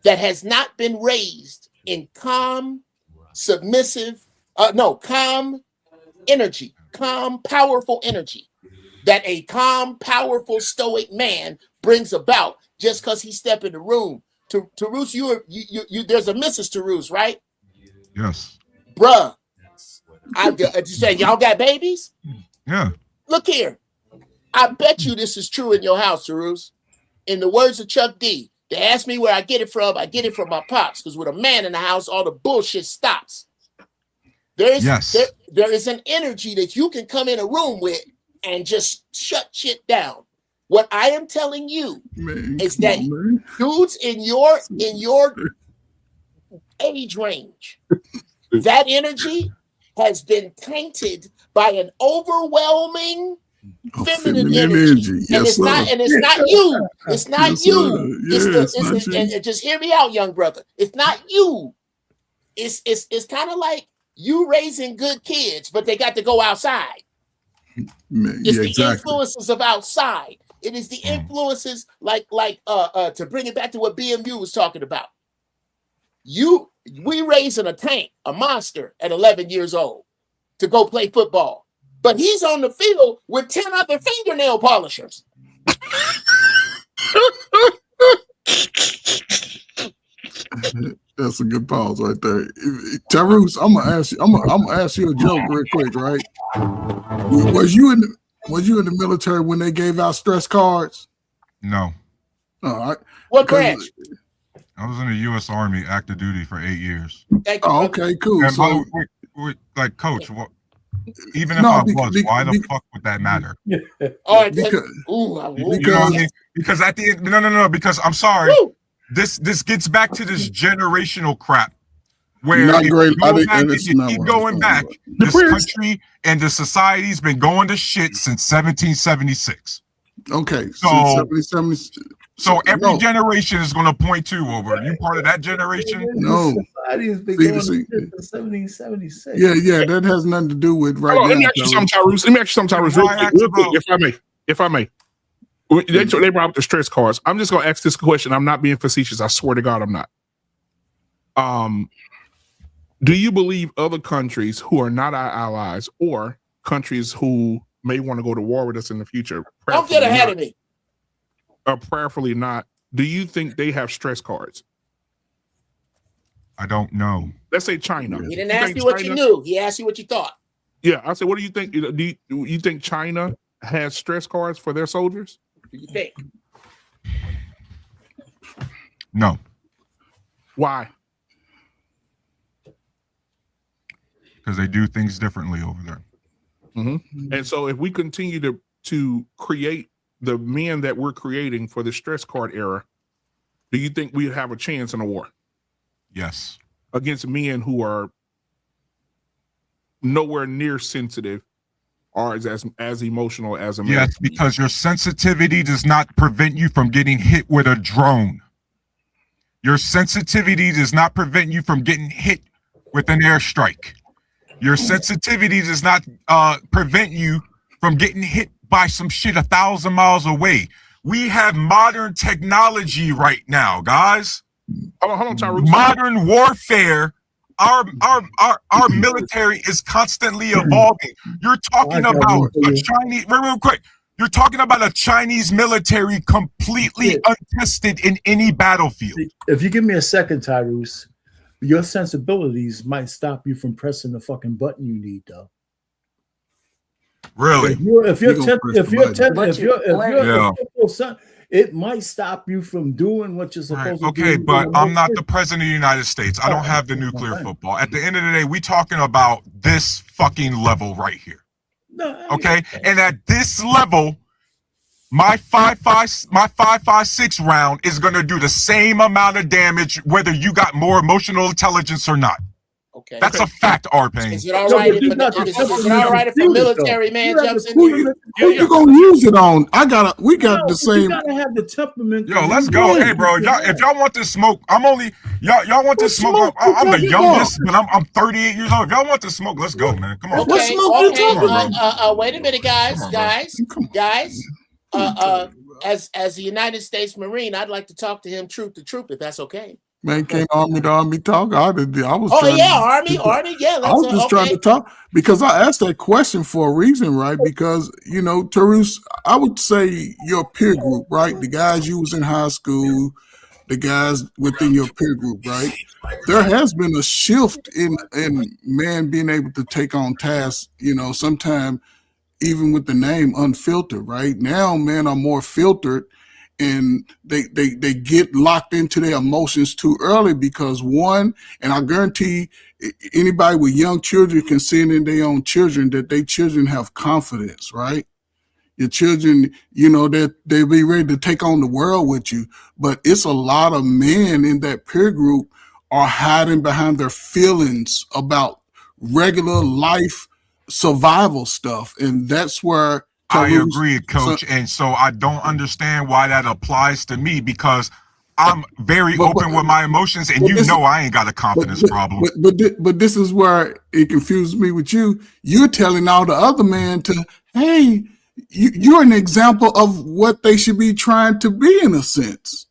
that has not been raised in calm, submissive, calm energy. Calm, powerful energy that a calm, powerful, stoic man brings about just because he step in the room. Tarus, you there's a Mrs. Tarus, right? Yes. Bruh, I just saying, y'all got babies? Yeah. Look here. I bet you this is true in your house, Tarus. In the words of Chuck D, they ask me where I get it from. I get it from my pops, because with a man in the house, all the bullshit stops. There is an energy that you can come in a room with and just shut shit down. What I am telling you is that dudes in your age range, that energy has been tainted by an overwhelming feminine energy. And it's not you. It's not you. And just hear me out, young brother. It's not you. It's kind of like you raising good kids, but they got to go outside. It's the influences of outside. It is the influences like to bring it back to what BMU was talking about. We raising a tank, a monster at 11 years old to go play football, but he's on the field with 10 other fingernail polishers. That's a good pause right there. Tarus, I'm gonna ask you a joke real quick, right? Was you in the military when they gave out stress cards? No. All right. What branch? I was in the U.S. Army, active duty for 8 years. Okay, cool. And So, like, Coach, Even if I was, why the fuck would that matter? All right, because, you know what I mean? Because at the end, no. Because I'm sorry, this gets back to this generational crap. Where not if great. you go back and you keep going back, this country and the society's been going to shit since 1776. Okay, so every generation is going to point to over. You part of that generation? No. Society has been going since 1776. Yeah, that has nothing to do with right now. Let me ask you something, Tyrese. Real quick, if I may. They brought up the stress cards. I'm just going to ask this question. I'm not being facetious. I swear to God, I'm not. Do you believe other countries who are not our allies or countries who may want to go to war with us in the future? Don't get ahead of me. Or prayerfully not. Do you think they have stress cards? I don't know. Let's say China. He didn't ask you what you knew. He asked you what you thought. Yeah, I said, what do you think? Do you think China has stress cards for their soldiers? What do you think? No. Why? Because they do things differently over there. Mm-hmm. And so if we continue to create the men that we're creating for the stress card era, do you think we have a chance in a war? Yes. Against men who are nowhere near sensitive or as emotional as America? Yes, because your sensitivity does not prevent you from getting hit with a drone. Your sensitivity does not prevent you from getting hit with an airstrike. Your sensitivity does not prevent you from getting hit by some shit 1,000 miles away. We have modern technology right now, guys. Hold on, Tyrese. Modern warfare. Our military is constantly evolving. You're talking about a Chinese, real quick. You're talking about a Chinese military completely untested in any battlefield. If you give me a second, Tyrese, your sensibilities might stop you from pressing the fucking button you need, though. Really? If you're it might stop you from doing what you're supposed to do. Okay, but I'm not the president of the United States. I don't have the nuclear football. At the end of the day, we talking about this fucking level right here. Okay, and at this level, my 5.56 round is going to do the same amount of damage whether you got more emotional intelligence or not. Okay, that's a fact, R-Pain. Is it all right if a military man jumps in here? Who you gonna use it on? We got the same. You gotta have the temperament. Yo, let's go. Hey, bro, if y'all want this smoke, I'm only y'all want this smoke. I'm the youngest, but I'm 38 years old. If y'all want this smoke, let's go, man. Come on. Okay, wait a minute, guys. As the United States Marine, I'd like to talk to him truth to truth, if that's okay. Man, can't army to army talk. I was. Army, yeah. I was just trying to talk because I asked that question for a reason, right? Because Tyrese, I would say your peer group, right? The guys you was in high school, the guys within your peer group, right? There has been a shift in man being able to take on tasks. Sometimes even with the name unfiltered, right? Now, men are more filtered. And they get locked into their emotions too early because and I guarantee anybody with young children can see it in their own children that their children have confidence, right? Your children, that they be ready to take on the world with you. But it's a lot of men in that peer group are hiding behind their feelings about regular life survival stuff. And that's where I agree, Coach. And so I don't understand why that applies to me because I'm very open with my emotions, and I ain't got a confidence problem. But this is where it confuses me with you. You're telling all the other men hey, you're an example of what they should be trying to be in a sense.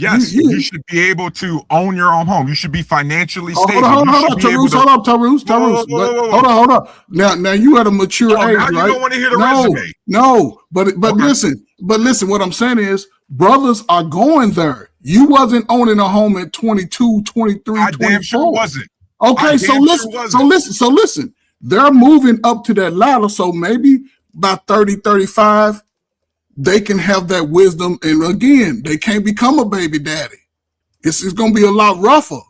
Yes, you should be able to own your own home. You should be financially stable. Hold on, Tyrese. Hold on. Now you at a mature age, now right? You don't want to hear the resume. No, but listen. What I'm saying is, brothers are going there. You wasn't owning a home at 22, 23, 24. Damn sure wasn't. Okay, so listen. They're moving up to that ladder. So maybe by 30, 35. They can have that wisdom, and again, they can't become a baby daddy. It's going to be a lot rougher.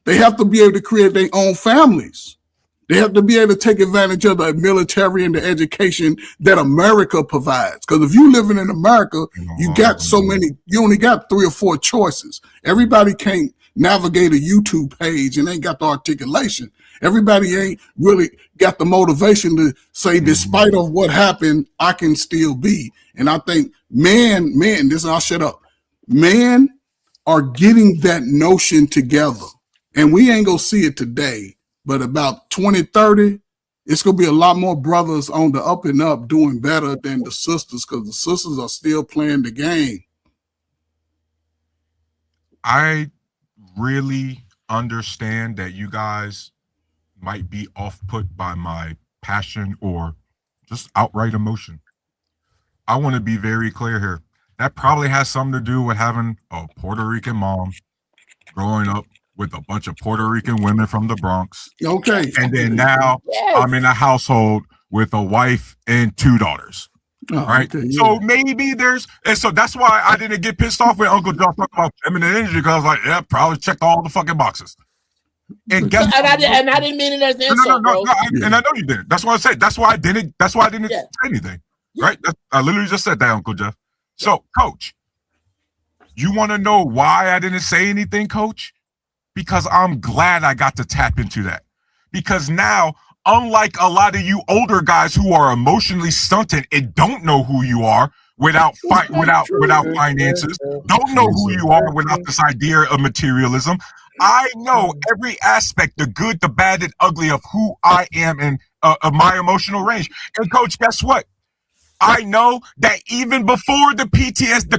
They have to be able to create their own families. They have to be able to take advantage of the military and the education that America provides. Because if you living in America, you got so many, you only got 3 or 4 choices. Everybody can't navigate a YouTube page and ain't got the articulation. Everybody ain't really got the motivation to say, despite of what happened, I can still be. And I think I'll shut up. Men are getting that notion together. And we ain't gonna see it today, but about 2030, it's gonna be a lot more brothers on the up and up doing better than the sisters, because the sisters are still playing the game. I really understand that you guys might be off-put by my passion or just outright emotion. I want to be very clear here. That probably has something to do with having a Puerto Rican mom, growing up with a bunch of Puerto Rican women from the Bronx. Okay. And then now I'm in a household with a wife and 2 daughters. Right. Okay, yeah. So maybe and so that's why I didn't get pissed off when Uncle Joe talked about eminent energy, because I was like, yeah, probably checked all the fucking boxes. And guess I didn't mean it as an insult, bro. And I know you didn't. That's what I said. That's why I didn't say anything. Yeah. Right? I literally just said that, Uncle Jeff. So, Coach, you want to know why I didn't say anything, Coach? Because I'm glad I got to tap into that. Because now, unlike a lot of you older guys who are emotionally stunted and don't know who you are without finances, don't know who you are without this idea of materialism, I know every aspect, the good, the bad, and ugly of who I am and of my emotional range. And Coach, guess what? I know that even before the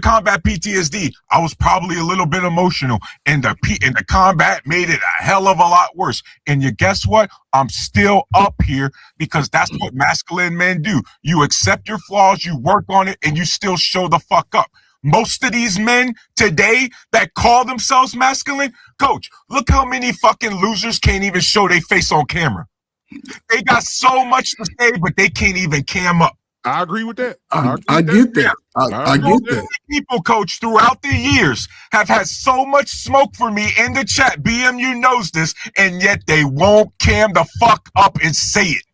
combat PTSD, I was probably a little bit emotional, and the combat made it a hell of a lot worse. And you guess what? I'm still up here because that's what masculine men do. You accept your flaws, you work on it, and you still show the fuck up. Most of these men today that call themselves masculine, Coach, look how many fucking losers can't even show their face on camera. They got so much to say, but they can't even cam up. I agree with that. I get that. I get that. People, Coach, throughout the years have had so much smoke for me in the chat. BMU knows this, and yet they won't cam the fuck up and say it.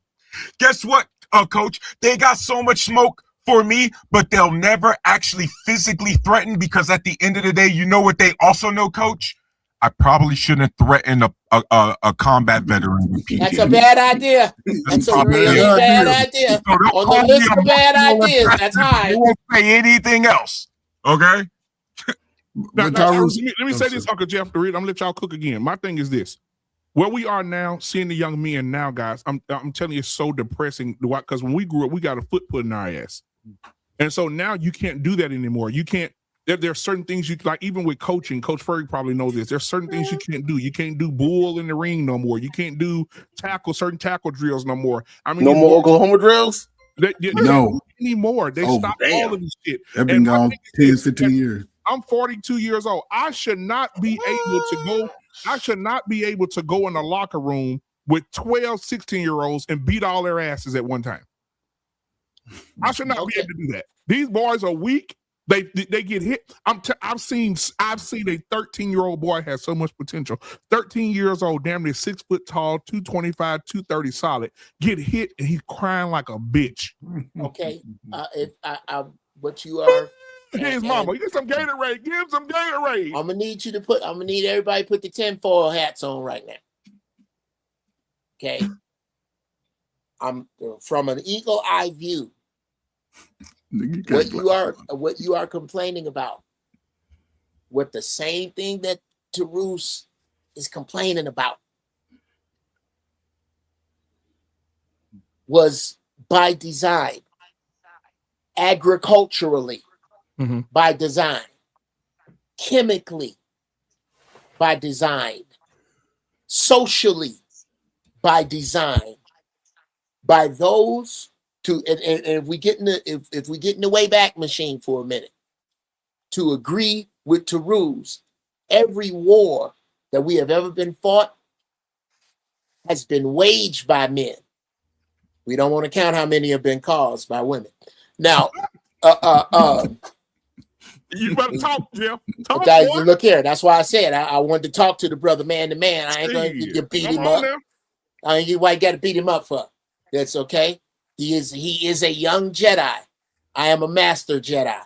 Guess what, Coach? They got so much smoke for me, but they'll never actually physically threaten, because at the end of the day, you know what they also know, Coach? I probably shouldn't threaten a combat veteran with PTSD. That's a bad idea. That's a really bad idea. So on the list of bad ideas, that's high. I won't say anything else. Okay? Let me say this, Uncle Jeff. I'm gonna let y'all cook again. My thing is this: where we are now, seeing the young men now, guys. I'm telling you, it's so depressing. Because when we grew up, we got a foot put in our ass, and so now you can't do that anymore. You can't. There are certain things you like, even with coaching. Coach Ferg probably knows this. There's certain things you can't do. You can't do bull in the ring no more. You can't do certain tackle drills no more. I mean, no more Oklahoma drills. No anymore. They stopped all of this shit. They've been gone 10, 15 years. I'm 42 years old. I should not be able to go. I should not be able to go in the locker room with 12, 16-year-olds and beat all their asses at one time. I should not be able to do that. These boys are weak. They get hit. I've seen a 13-year-old boy has so much potential. 13 years old, damn near 6 foot tall, 225, 230 solid. Get hit and he's crying like a bitch. Okay, what you are. His mama, get some Gatorade. Give him some Gatorade. I'm gonna need everybody to put the tinfoil hats on right now. Okay, I'm from an eagle eye view. What you are complaining about, what the same thing that Tarus is complaining about, was by design, agriculturally by design, chemically by design, socially by design, by those. And if we get in the way back machine for a minute, to agree with Tarus, every war that we have ever been fought has been waged by men. We don't want to count how many have been caused by women. Now, you better talk, Jeff. Look here. That's why I said I wanted to talk to the brother man to man. I ain't going to beat him up. Why you got to beat him up for? That's okay. He is a young Jedi. I am a master Jedi.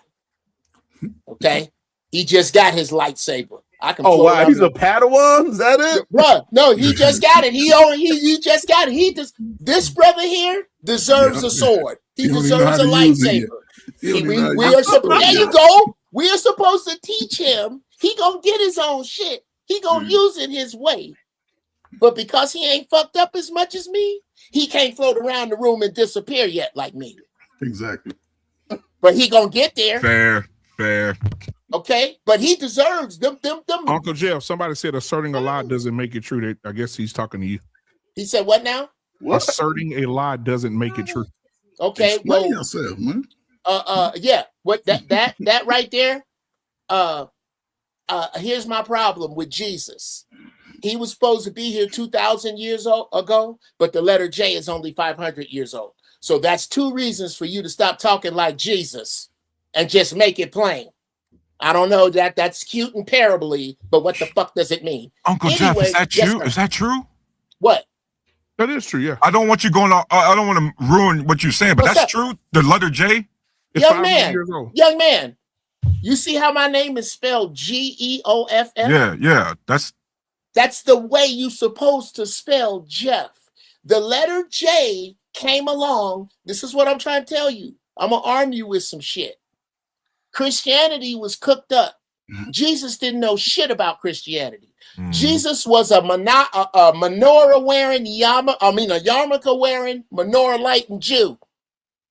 Okay, he just got his lightsaber. I can. Oh wow, he's a Padawan. Is that it, bro? No, he just got it. He just got it. This brother here deserves a sword. He deserves a lightsaber. There you go. We are supposed to teach him. He gonna get his own shit. He gonna use it his way. But because he ain't fucked up as much as me, he can't float around the room and disappear yet like me. Exactly. But he gonna get there. Fair. Okay, but he deserves them. Uncle Jeff, somebody said asserting a lie doesn't make it true. I guess he's talking to you. He said what now? Asserting a lie doesn't make it true. Okay, explain yourself, man. Yeah. What that right there? Here's my problem with Jesus. He was supposed to be here 2,000 years ago, but the letter J is only 500 years old. So that's 2 reasons for you to stop talking like Jesus and just make it plain. I don't know that's cute and parably, but what the fuck does it mean? Uncle Jeff, is that true? Is that true? What? That is true, yeah. I don't want you going on. I don't want to ruin what you're saying, but that's true. The letter J is young 500 years old. Young man, you see how my name is spelled Geoff? Yeah. That's the way you're supposed to spell Jeff. The letter J came along. This is what I'm trying to tell you. I'm going to arm you with some shit. Christianity was cooked up. Jesus didn't know shit about Christianity. Jesus was a menorah wearing, a yarmulke wearing, menorah lighting Jew.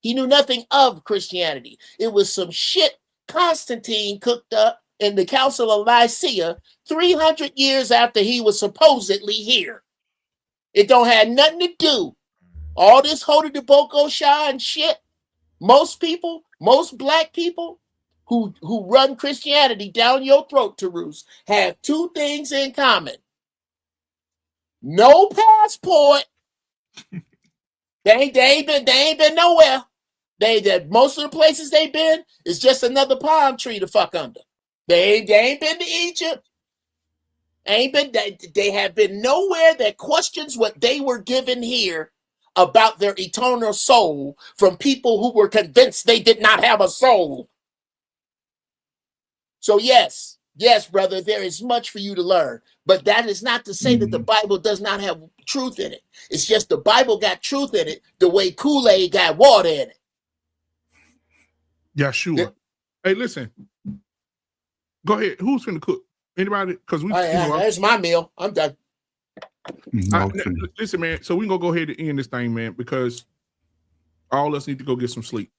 He knew nothing of Christianity. It was some shit Constantine cooked up in the Council of Nicaea 300 years after he was supposedly here. It don't have nothing to do. All this Hoda de Boko Shah and shit. Most black people who run Christianity down your throat, Tarus, have 2 things in common. No passport. They ain't been nowhere. Most of the places they've been is just another palm tree to fuck under. They ain't been to Egypt. They have been nowhere that questions what they were given here about their eternal soul from people who were convinced they did not have a soul. So yes, brother, there is much for you to learn. But that is not to say that the Bible does not have truth in it. It's just the Bible got truth in it the way Kool-Aid got water in it. Yeah, sure. Hey, listen. Go ahead. Who's finna cook? Anybody? Because that's my meal. I'm done. Listen, man. So we gonna go ahead and end this thing, man, because all of us need to go get some sleep.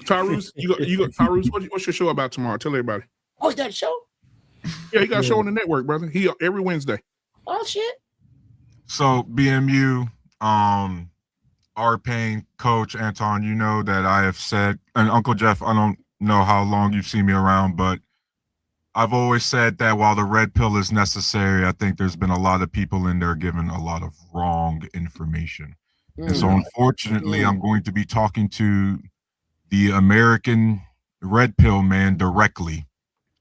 Tyrus, you go. Tyrus, what's your show about tomorrow? Tell everybody. Oh, you got a show? Yeah, he got a show on the network, brother. He every Wednesday. Oh shit. So BMU, our paying coach Anton, you know that I have said, and Uncle Jeff, I don't know how long you've seen me around, but I've always said that while the red pill is necessary, I think there's been a lot of people in there giving a lot of wrong information. And so unfortunately, I'm going to be talking to the American red pill man directly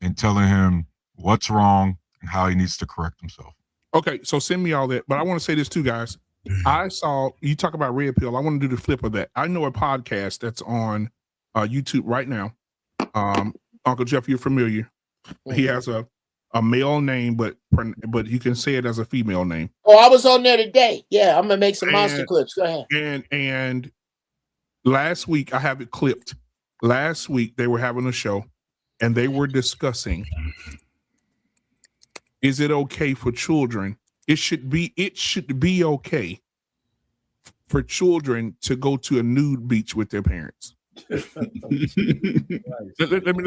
and telling him what's wrong and how he needs to correct himself. Okay, so send me all that. But I want to say this too, guys. I saw you talk about red pill. I want to do the flip of that. I know a podcast that's on YouTube right now. Uncle Jeff, you're familiar. He has a male name, but you can say it as a female name. Oh, I was on there today. Yeah, I'm gonna make some monster clips. Go ahead. And last week I have it clipped. Last week they were having a show, and they were discussing: is it okay for children? It should be okay for children to go to a nude beach with their parents. Let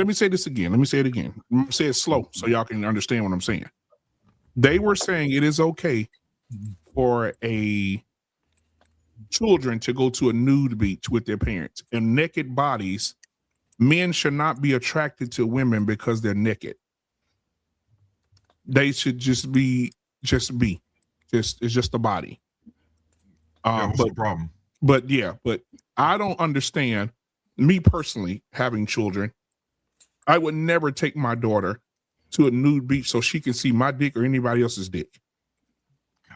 me say this again. Let me say it again. Say it slow so y'all can understand what I'm saying. They were saying it is okay for children to go to a nude beach with their parents and naked bodies. Men should not be attracted to women because they're naked. They should just be. It's just a body. What's the problem? But I don't understand. Me personally, having children, I would never take my daughter to a nude beach so she can see my dick or anybody else's dick.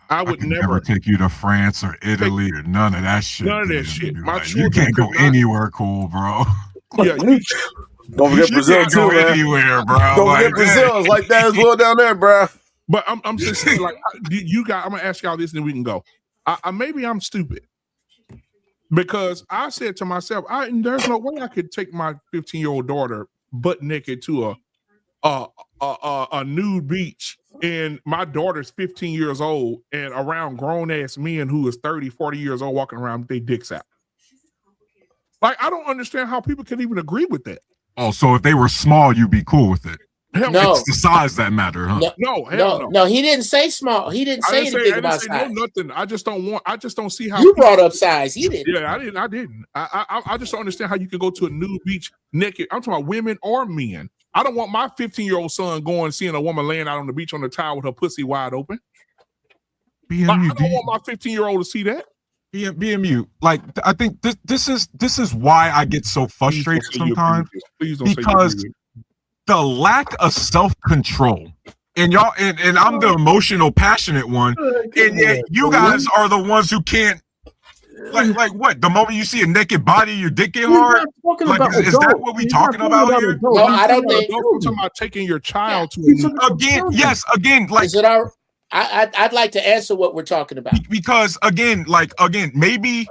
I would could never take you to France or Italy or none of that shit. None of that shit. My Like, children you can't go could not- anywhere cool, bro. Yeah, don't forget Brazil can't too, go man. anywhere, bro. Don't Like, forget Brazil. It's like that as well down there, bro. But I'm just saying, like, you guys, I'm gonna ask y'all this, and then we can go. Maybe I'm stupid because I said to myself, there's no way I could take my 15-year-old daughter butt naked to a nude beach, and my daughter's 15 years old and around grown ass men who is 30, 40 years old walking around with their dicks out. Like, I don't understand how people can even agree with that. Oh, so if they were small, you'd be cool with it. Hell No. It's the size that matter, huh? No, he didn't say small. He didn't say anything about size. No, nothing. I just don't see how you brought up size. He didn't. Yeah, I didn't. I just don't understand how you can go to a nude beach naked. I'm talking about women or men. I don't want my 15-year-old son going seeing a woman laying out on the beach on the towel with her pussy wide open. I don't want my 15-year-old to see that. BMU, like, I think this is why I get so frustrated sometimes, because the lack of self-control, and y'all, and I'm the emotional, passionate one, and yet you guys are the ones who can't. Like what? The moment you see a naked body, your dick get hard. Like, is that what we talking about here? No, I don't think. I'm talking about taking your child to again. Yes, again. Like, is it our? I'd like to answer what we're talking about, because maybe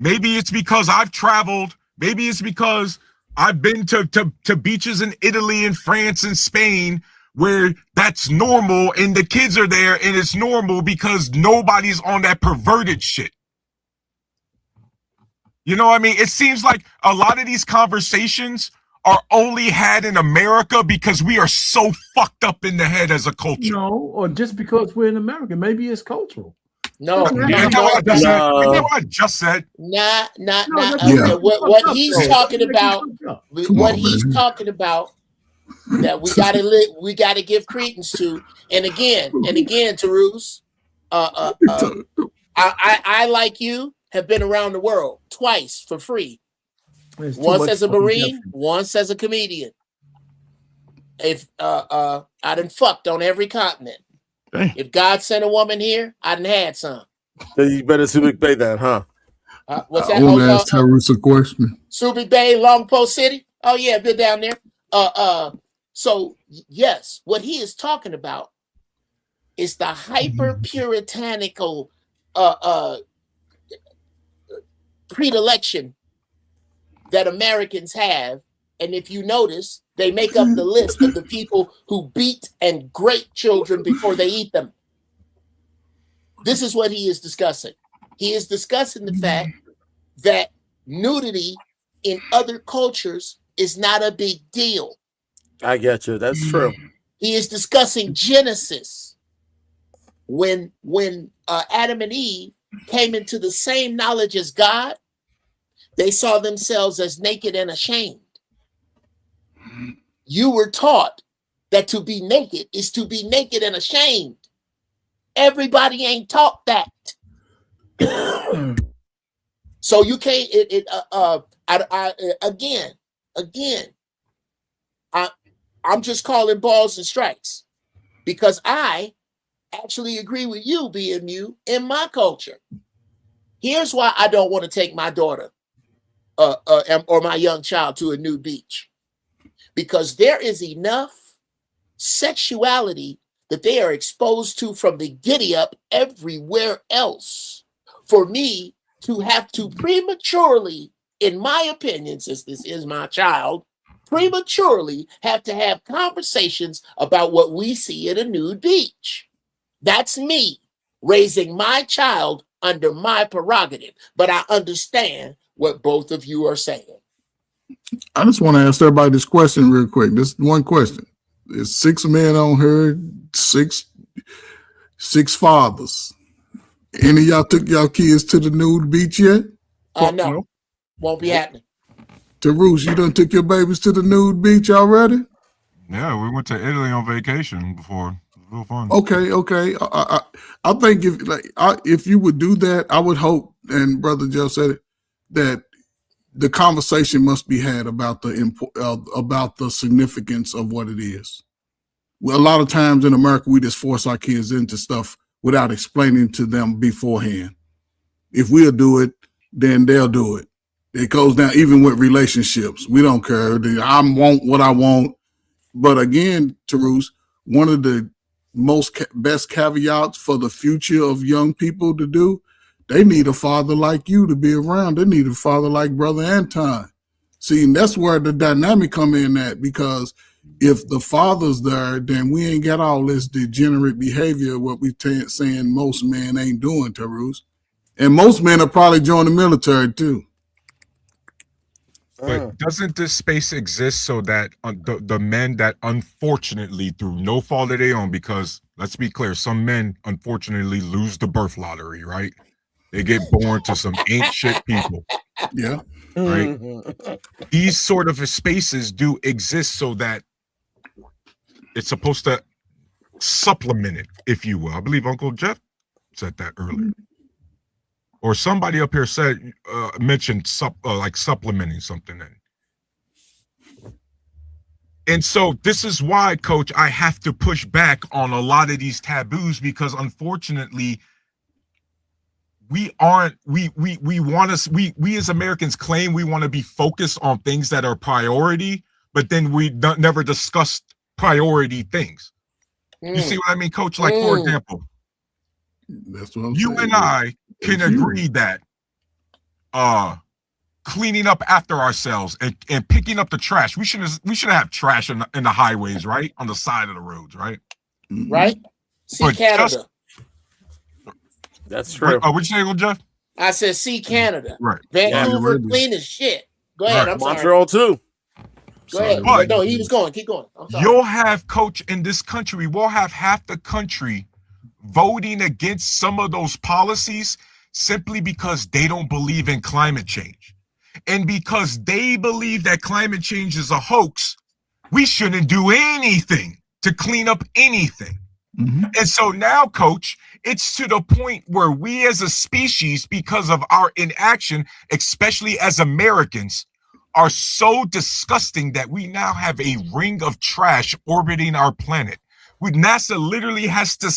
it's because I've traveled. Maybe it's because I've been to beaches in Italy and France and Spain where that's normal, and the kids are there, and it's normal because nobody's on that perverted shit. You know what I mean? It seems like a lot of these conversations are only had in America because we are so fucked up in the head as a culture. No, or just because we're in America. Maybe it's cultural. No, you know what I just said? Nah. Yeah. What he's talking about, that we gotta give credence to, and again, Tarus, I like you have been around the world twice for free. Once as a Marine, once as a comedian. If I done fucked on every continent. Dang. If God sent a woman here, I done had some. Then you better Subic Bay then, huh? What's that? I want to ask Terrence a question. Subic Bay, Long Post City. Oh yeah, been down there. So yes, what he is talking about is the hyper puritanical predilection that Americans have, and if you notice, they make up the list of the people who beat and grate children before they eat them. This is what he is discussing. He is discussing the fact that nudity in other cultures is not a big deal. I get you. That's true. He is discussing Genesis. When Adam and Eve came into the same knowledge as God, they saw themselves as naked and ashamed. You were taught that to be naked is to be naked and ashamed. Everybody ain't taught that. So you can't. I'm just calling balls and strikes because I actually agree with you, BMU, in my culture. Here's why I don't want to take my daughter or my young child to a nude beach. Because there is enough sexuality that they are exposed to from the giddy up everywhere else for me to have to prematurely, in my opinion, since this is my child, prematurely have to have conversations about what we see at a nude beach. That's me raising my child under my prerogative. But I understand what both of you are saying. I just want to ask everybody this question real quick. This one question. There's 6 men on here, six fathers. Any of y'all took y'all kids to the nude beach yet? No. Won't be happening. Tarus, you done took your babies to the nude beach already? Yeah, we went to Italy on vacation before. It was real fun. Okay. I think if you would do that, I would hope, and Brother Joe said it, that the conversation must be had about the significance of what it is. Well, a lot of times in America, we just force our kids into stuff without explaining to them beforehand. If we'll do it, then they'll do it. It goes down even with relationships. We don't care. I want what I want. But again, Tarus, one of the best caveats for the future of young people to do, they need a father like you to be around. They need a father like Brother Anton. See, and that's where the dynamic come in at, because if the father's there, then we ain't got all this degenerate behavior, what we saying most men ain't doing, Tarus. And most men are probably join the military too. But doesn't this space exist so that the men that unfortunately, through no fault of their own, because let's be clear, some men unfortunately lose the birth lottery, right? They get born to some ain't shit people. Yeah. Right? These sort of spaces do exist so that it's supposed to supplement it, if you will. I believe Uncle Jeff said that earlier. Or somebody up here said, mentioned like supplementing something in. And so this is why, Coach, I have to push back on a lot of these taboos, because unfortunately, we as Americans claim we want to be focused on things that are priority, but then we never discuss priority things. You see what I mean, Coach? Like, for example, that's what you and I can agree that cleaning up after ourselves and picking up the trash. We should have trash in the highways, right? On the side of the roads, right? Right? See But Canada. That's true. What'd you say, Uncle Jeff? I said, see Canada. Right. Vancouver, clean as shit. Go ahead. Right. I'm sorry. Montreal too. Go ahead. But no, he was going. Keep going. I'm sorry. You'll have, Coach, in this country, we'll have half the country voting against some of those policies simply because they don't believe in climate change. And because they believe that climate change is a hoax, we shouldn't do anything to clean up anything. And so now, Coach, it's to the point where we as a species, because of our inaction, especially as Americans, are so disgusting that we now have a ring of trash orbiting our planet. NASA literally has to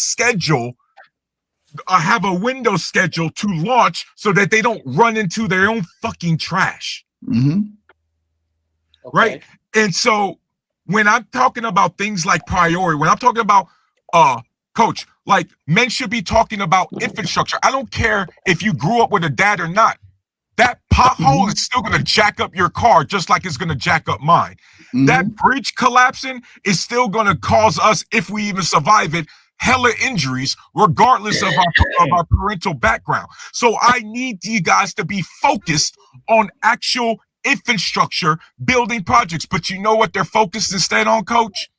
have a window schedule to launch so that they don't run into their own fucking trash. Right? And so when I'm talking about things like priority, when I'm talking about Coach, like, men should be talking about infrastructure. I don't care if you grew up with a dad or not. That pothole is still going to jack up your car just like it's going to jack up mine. That bridge collapsing is still going to cause us, if we even survive it, hella injuries, regardless of our parental background. So I need you guys to be focused on actual infrastructure building projects. But you know what they're focused instead on, Coach?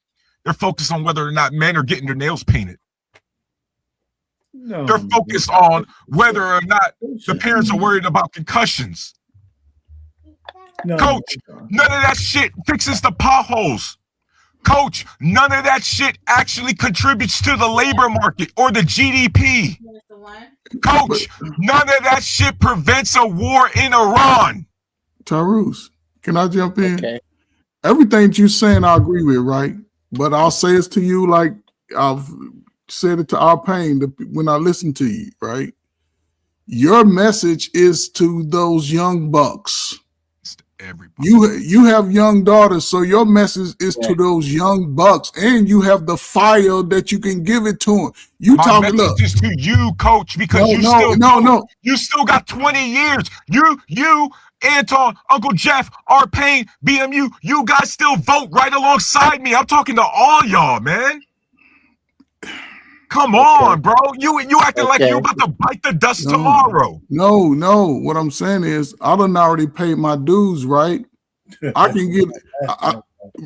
They're focused on whether or not men are getting their nails painted. They're focused on whether or not the parents are worried about concussions. Coach, none of that shit fixes the potholes. Coach, none of that shit actually contributes to the labor market or the GDP. Coach, none of that shit prevents a war in Iran. Tarus, can I jump in? Okay. Everything you're saying, I agree with, right? But I'll say it to you like I've said it to our pain when I listen to you, right? Your message is to those young bucks. You have young daughters, so your message is to those young bucks, and you have the fire that you can give it to them. You My talking message is to you, Coach, because you still got 20 years. You, Anton, Uncle Jeff, R. Payne, BMU, you guys still vote right alongside me. I'm talking to all y'all, man. Come on, bro. You acting like you about to bite the dust tomorrow. No. What I'm saying is, I done already paid my dues, right? I can get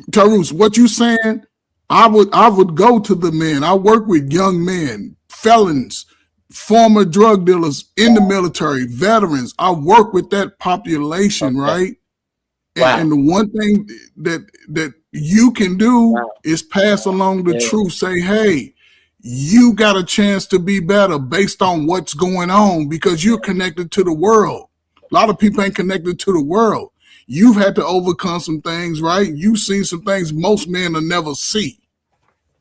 Tarus, what you saying? I would go to the men. I work with young men, felons, former drug dealers in the military, veterans. I work with that population, right? And the one thing that you can do is pass along the truth. Say, hey, you got a chance to be better based on what's going on because you're connected to the world. A lot of people ain't connected to the world. You've had to overcome some things, right? You've seen some things most men will never see.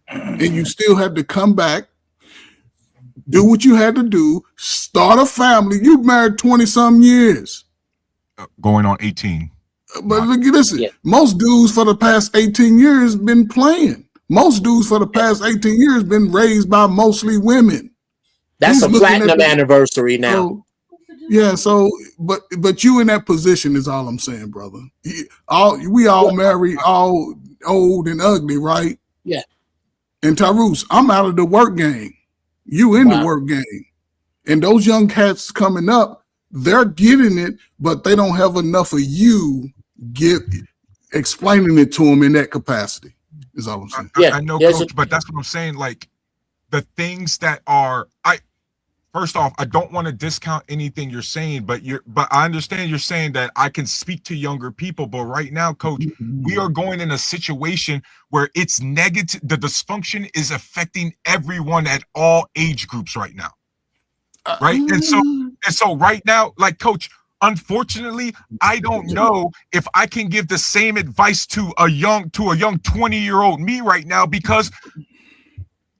And you still have to come back, do what you had to do, start a family. You married 20-some years. Going on 18. But look at this. Yeah. Most dudes for the past 18 years been playing. Most dudes for the past 18 years been raised by mostly women. That's a platinum anniversary now. So, yeah, so but you in that position is all I'm saying, brother. We all married, all old and ugly, right? Yeah. And Tyrus, I'm out of the work game. You in the work game. And those young cats coming up, they're getting it, but they don't have enough of you explaining it to them in that capacity. Is all I'm saying. I know, Coach, but that's what I'm saying. Like the things that are, first off, I don't want to discount anything you're saying, but I understand you're saying that I can speak to younger people. But right now, Coach, we are going in a situation where it's negative. The dysfunction is affecting everyone at all age groups right now. Right. And so right now, like, Coach, unfortunately, I don't know if I can give the same advice to a young 20-year-old me right now, because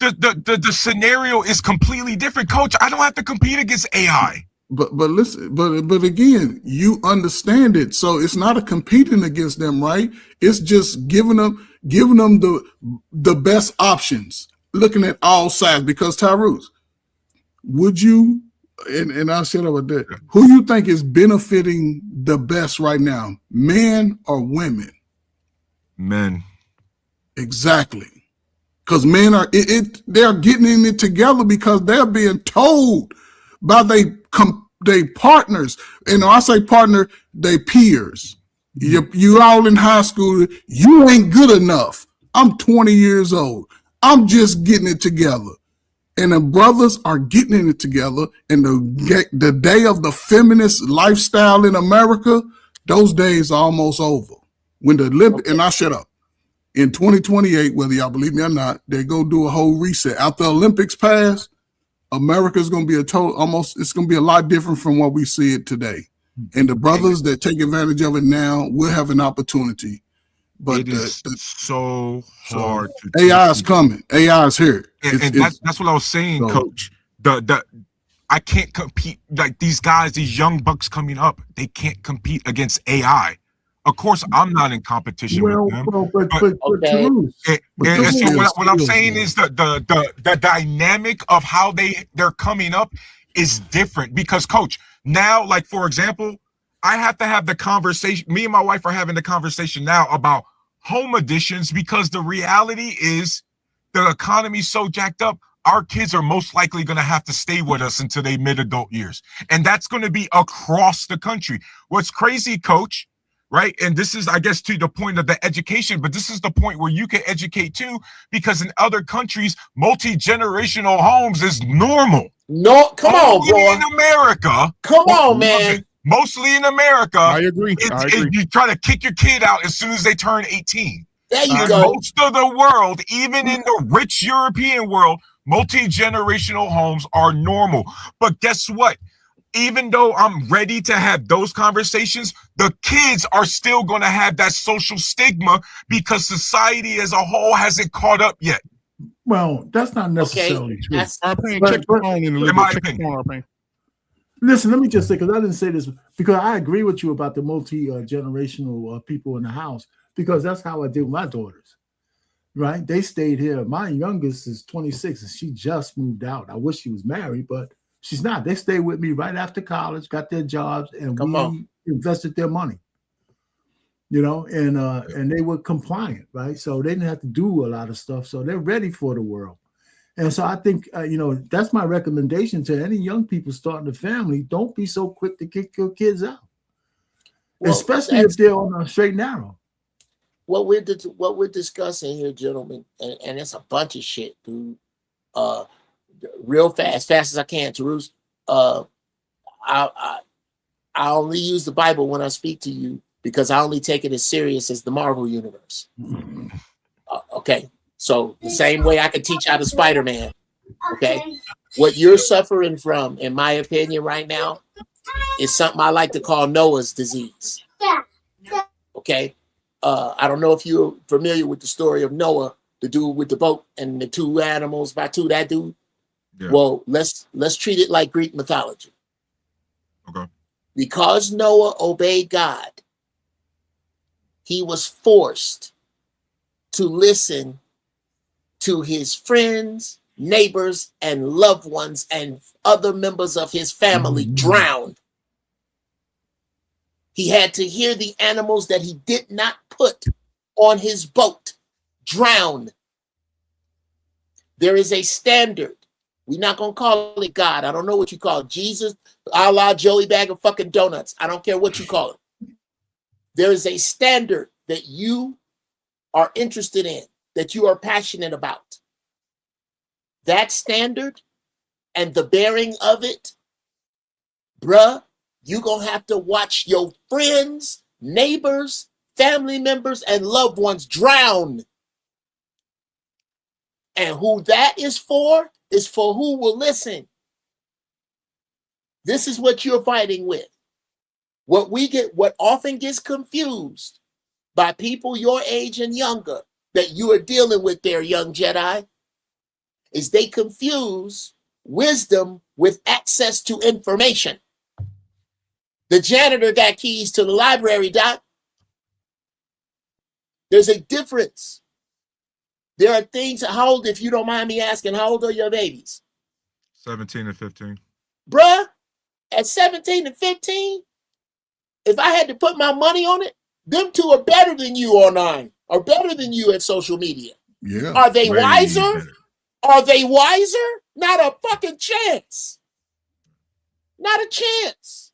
the scenario is completely different. Coach, I don't have to compete against AI. But listen, but again, you understand it. So it's not a competing against them, right? It's just giving them the best options, looking at all sides. Because Tyrus, would you, and I'll shut up with that, who you think is benefiting the best right now, men or women? Men. Exactly. Because men are they're getting in it together because they're being told by they partners. And when I say partner, they peers. You all in high school, you ain't good enough. I'm 20 years old. I'm just getting it together. And the brothers are getting it together. And the day of the feminist lifestyle in America, those days are almost over. When the and I shut up. In 2028, whether y'all believe me or not, they go do a whole reset. After the Olympics pass, America's going to be it's going to be a lot different from what we see it today. And the brothers that take advantage of it now will have an opportunity. But it is so hard to AI is coming. AI is here. And that's what I was saying, Coach. I can't compete. Like these guys, these young bucks coming up, they can't compete against AI. Of course, I'm not in competition with them. And so what I'm saying is the dynamic of how they're coming up is different. Because, Coach, now, like, for example, I have to have the conversation. Me and my wife are having the conversation now about home editions, because the reality is the economy's so jacked up. Our kids are most likely going to have to stay with us until they mid-adult years. And that's going to be across the country. What's crazy, Coach, right? And this is, I guess, to the point of the education, but this is the point where you can educate too, because in other countries, multi-generational homes is normal. No, come on, boy. In America. Come on, man. Mostly in America. I agree. You try to kick your kid out as soon as they turn 18. There you go. Most of the world, even in the rich European world, multi-generational homes are normal. But guess what? Even though I'm ready to have those conversations, the kids are still going to have that social stigma because society as a whole hasn't caught up yet. Well, that's not necessarily true. Listen, let me just say, because I didn't say this, because I agree with you about the multi-generational people in the house, because that's how I deal with my daughters, right? They stayed here. My youngest is 26, and she just moved out. I wish she was married, but she's not. They stayed with me right after college, got their jobs, and we invested their money, and they were compliant, right? So they didn't have to do a lot of stuff. So they're ready for the world. And so I think, that's my recommendation to any young people starting a family. Don't be so quick to kick your kids out, especially if they're on a straight and narrow. What we're discussing here, gentlemen, and it's a bunch of shit, dude. Real fast as I can, Tarus. I only use the Bible when I speak to you because I only take it as serious as the Marvel universe. Okay, so the same way I can teach how to Spider-Man. Okay, what you're suffering from, in my opinion, right now, is something I like to call Noah's disease. Okay, I don't know if you're familiar with the story of Noah, the dude with the boat and the two animals by two. That dude. Yeah. Well, let's treat it like Greek mythology. Okay. Because Noah obeyed God, he was forced to listen to his friends, neighbors, and loved ones and other members of his family drown. He had to hear the animals that he did not put on his boat drown. There is a standard. We're not going to call it God. I don't know what you call it. Jesus, Allah, Joey bag of fucking donuts. I don't care what you call it. There is a standard that you are interested in, that you are passionate about. That standard and the bearing of it, bruh, you're going to have to watch your friends, neighbors, family members, and loved ones drown. And who that is for who will listen. This is what you're fighting with. What often gets confused by people your age and younger that you are dealing with there, young Jedi, is they confuse wisdom with access to information. The janitor got keys to the library, Doc. There's a difference. There are things, how old, if you don't mind me asking, how old are your babies? 17 and 15. Bruh, at 17 and 15, if I had to put my money on it, them two are better than you online, or better than you at social media. Yeah. Are they wiser? Are they wiser? Not a fucking chance. Not a chance.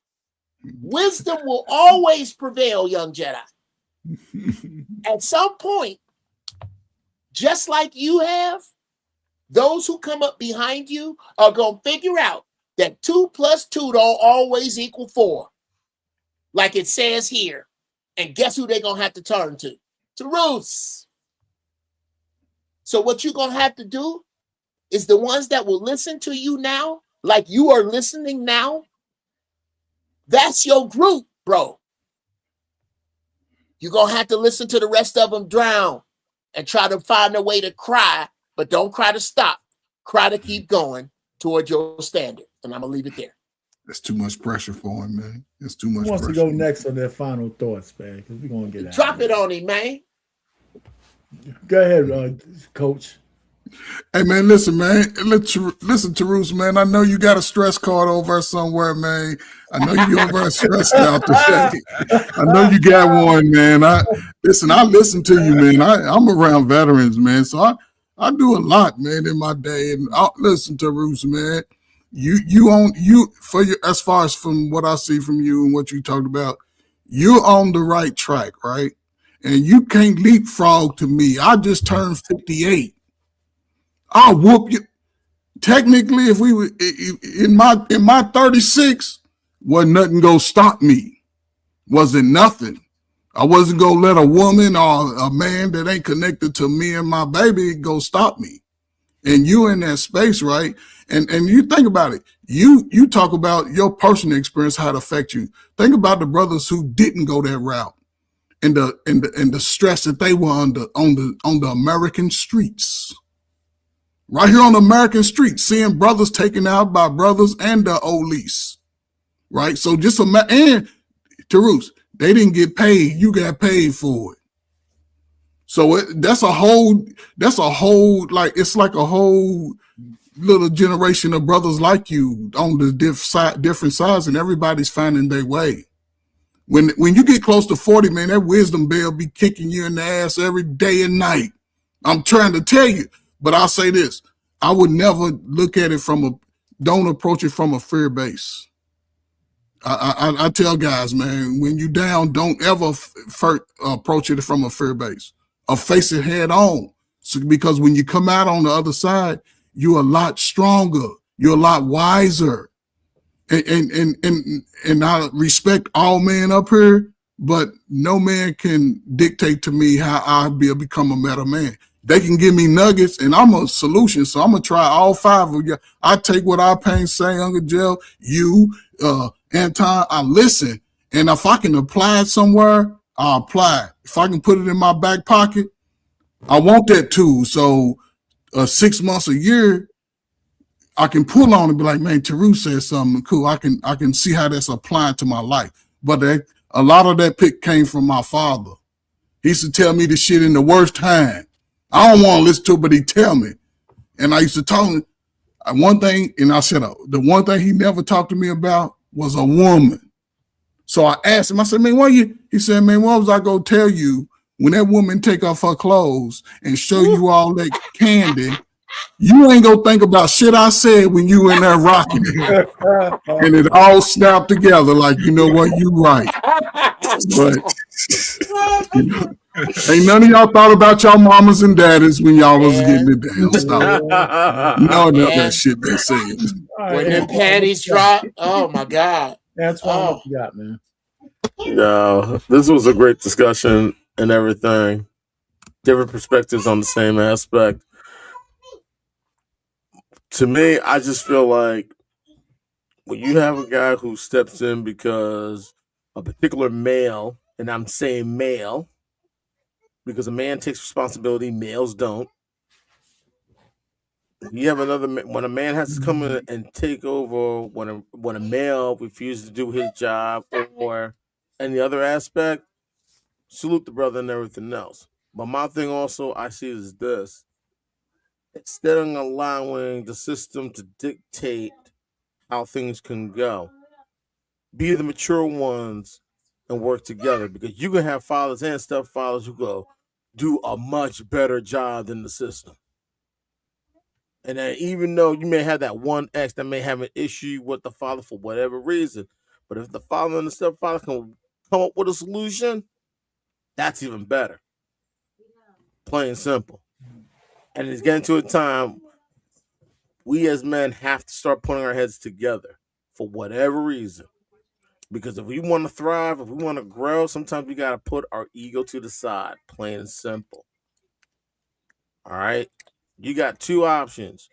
Wisdom will always prevail, young Jedi. At some point, just like you have, those who come up behind you are going to figure out that 2 + 2 don't always equal 4, like it says here. And guess who they're going to have to turn to? To Ruth. So what you're going to have to do is the ones that will listen to you now, like you are listening now, that's your group, bro. You're going to have to listen to the rest of them drown and try to find a way to cry, but don't cry to stop. Cry to keep going toward your standard. And I'm going to leave it there. That's too much pressure for him, man. It's too much Who wants pressure. to go next on their final thoughts, man? Because we're going to get out. Drop it on him, man. Go ahead, Coach. Hey, man, listen, man. Listen, Teruse, man. I know you got a stress card over somewhere, man. I know you over stressed out today. I know you got one, man. I listen to you, man. I'm around veterans, man. So I do a lot, man, in my day. And listen, Teruse, man. As far as from what I see from you and what you talked about, you're on the right track, right? And you can't leapfrog to me. I just turned 58. I'll whoop you. Technically, if we were in my 36, wasn't nothing gonna stop me. Wasn't nothing. I wasn't gonna let a woman or a man that ain't connected to me and my baby go stop me. And you in that space, right? And you think about it. You talk about your personal experience, how it affect you. Think about the brothers who didn't go that route and the stress that they were under on the American streets. Right here on the American street, seeing brothers taken out by brothers and the police, right? So just and Teruse, they didn't get paid. You got paid for it. So that's a whole like it's like a whole little generation of brothers like you on the different sides, and everybody's finding their way. When you get close to 40, man, that wisdom bell be kicking you in the ass every day and night. I'm trying to tell you. But I'll say this, I would never look at it don't approach it from a fear base. I tell guys, man, when you down, don't ever approach it from a fear base or face it head on. So, because when you come out on the other side, you're a lot stronger. You're a lot wiser. And I respect all men up here, but no man can dictate to me how I become a better man. They can give me nuggets, and I'm a solution. So I'm gonna try all 5 of you. I take what our pain say, Uncle Joe, you, Anton. I listen, and if I can apply it somewhere, I'll apply it. If I can put it in my back pocket, I want that too. So 6 months, a year, I can pull on and be like, man, Taru said something cool. I can see how that's applying to my life. But a lot of that pick came from my father. He used to tell me the shit in the worst time. I don't want to listen to it, but he tell me. And I used to tell him one thing, and I said, the one thing he never talked to me about was a woman. So I asked him, I said, man, he said, man, what was I going to tell you when that woman take off her clothes and show you all that candy? You ain't gonna think about shit I said when you in there rocking it. And it all snapped together like, you know what, you right. But ain't none of y'all thought about y'all mamas and daddies when y'all was getting the damn stuff. No, that shit they said. When them panties drop, oh my God. That's what you got, man. Yeah, this was a great discussion and everything. Different perspectives on the same aspect. To me, I just feel like when you have a guy who steps in because a particular male, and I'm saying male, because a man takes responsibility, males don't. You have when a man has to come in and take over when a male refuses to do his job or any other aspect, salute the brother and everything else. But my thing also I see is this: instead of allowing the system to dictate how things can go, be the mature ones and work together, because you can have fathers and stepfathers who go do a much better job than the system. And then even though you may have that one ex that may have an issue with the father for whatever reason, but if the father and the stepfather can come up with a solution, that's even better. Plain and simple. And it's getting to a time we as men have to start putting our heads together for whatever reason. Because if we want to thrive, if we want to grow, sometimes we got to put our ego to the side, plain and simple. All right? You got two options.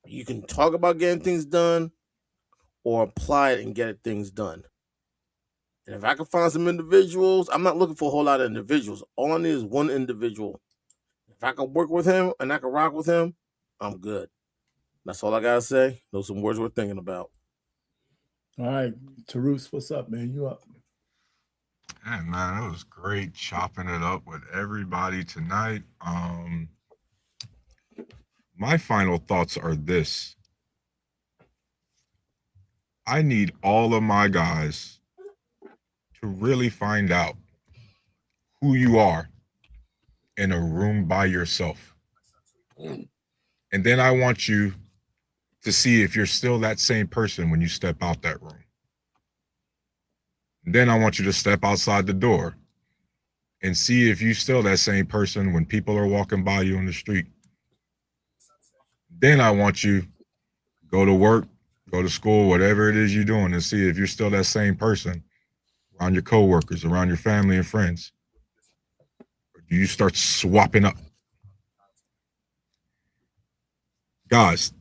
You can talk about getting things done or apply it and get things done. And if I can find some individuals, I'm not looking for a whole lot of individuals. All I need is one individual. If I can work with him and I can rock with him, I'm good. That's all I got to say. Those are some words we're thinking about. All right, Tarus, what's up, man? You up? Yeah, man, it was great chopping it up with everybody tonight. My final thoughts are this. I need all of my guys to really find out who you are in a room by yourself. And then I want you to see if you're still that same person when you step out that room. And then I want you to step outside the door and see if you're still that same person when people are walking by you on the street. Then I want you to go to work, go to school, whatever it is you're doing, and see if you're still that same person around your coworkers, around your family and friends. Or do you start swapping up? Guys,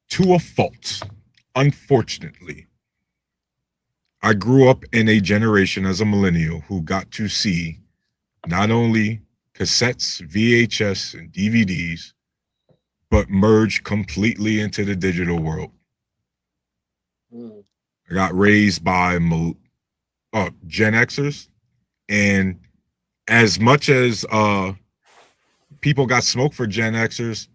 to a fault, unfortunately, I grew up in a generation as a millennial who got to see not only cassettes, VHS, and DVDs, but merge completely into the digital world. I got raised by Gen Xers, and as much as people got smoke for Gen Xers,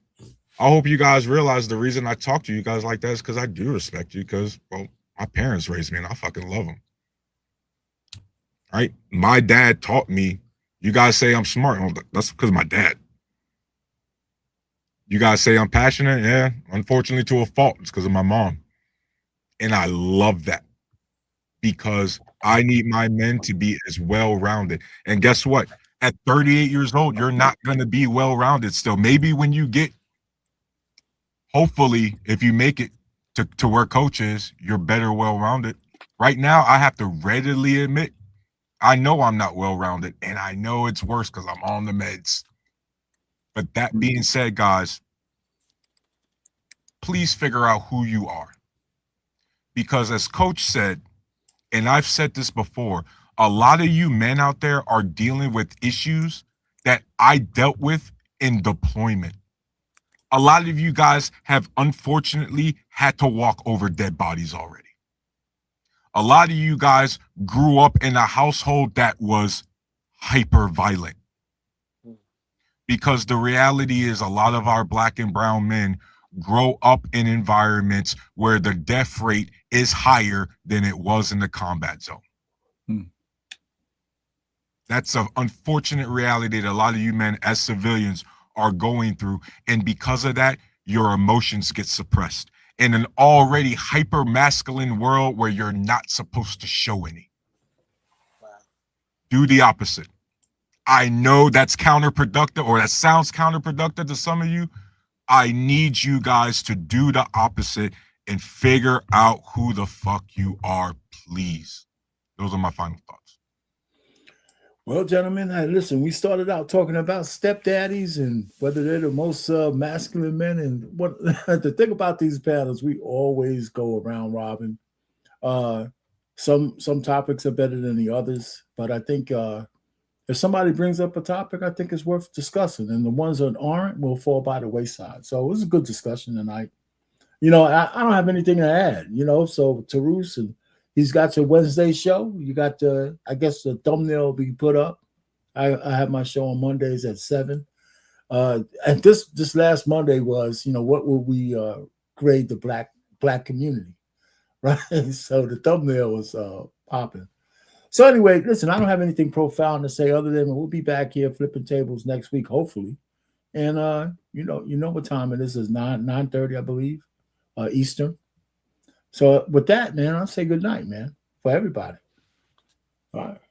I hope you guys realize the reason I talk to you guys like that is because I do respect you, because, well, my parents raised me and I fucking love them. Right? My dad taught me, you guys say I'm smart. That's because of my dad. You guys say I'm passionate. Yeah, unfortunately to a fault. It's because of my mom. And I love that, because I need my men to be as well-rounded. And guess what? At 38 years old, you're not going to be well-rounded still. Maybe when you get, hopefully, if you make it to where coach is, you're better well-rounded. Right now, I have to readily admit, I know I'm not well-rounded, and I know it's worse because I'm on the meds. But that being said, guys, please figure out who you are. Because as coach said, and I've said this before, a lot of you men out there are dealing with issues that I dealt with in deployment. a lot of you guys have unfortunately had to walk over dead bodies already. A lot of you guys grew up in a household that was hyper violent. Because the reality is a lot of our black and brown men grow up in environments where the death rate is higher than it was in the combat zone. That's an unfortunate reality that a lot of you men as civilians are going through. And because of that, your emotions get suppressed in an already hyper masculine world where you're not supposed to show any. Do the opposite. I know that's counterproductive, or that sounds counterproductive to some of you. I need you guys to do the opposite and figure out who the fuck you are, please. Those are my final thoughts. Well, gentlemen, hey, listen, we started out talking about stepdaddies and whether they're the most masculine men. And what the thing about these panels, we always go around robin. Some topics are better than the others, but I think if somebody brings up a topic, I think it's worth discussing, and the ones that aren't will fall by the wayside. So it was a good discussion tonight. You know, I don't have anything to add, you know, so Tarus, and he's got your Wednesday show. You got the, I guess the thumbnail will be put up. I have my show on Mondays at 7. And this last Monday was, you know, what will we grade the black community, right? So the thumbnail was popping. So anyway, listen, I don't have anything profound to say other than we'll be back here flipping tables next week, hopefully. And you know what time it is. It's 9:30, I believe, Eastern. So with that, man, I'll say good night, man, for everybody. All right.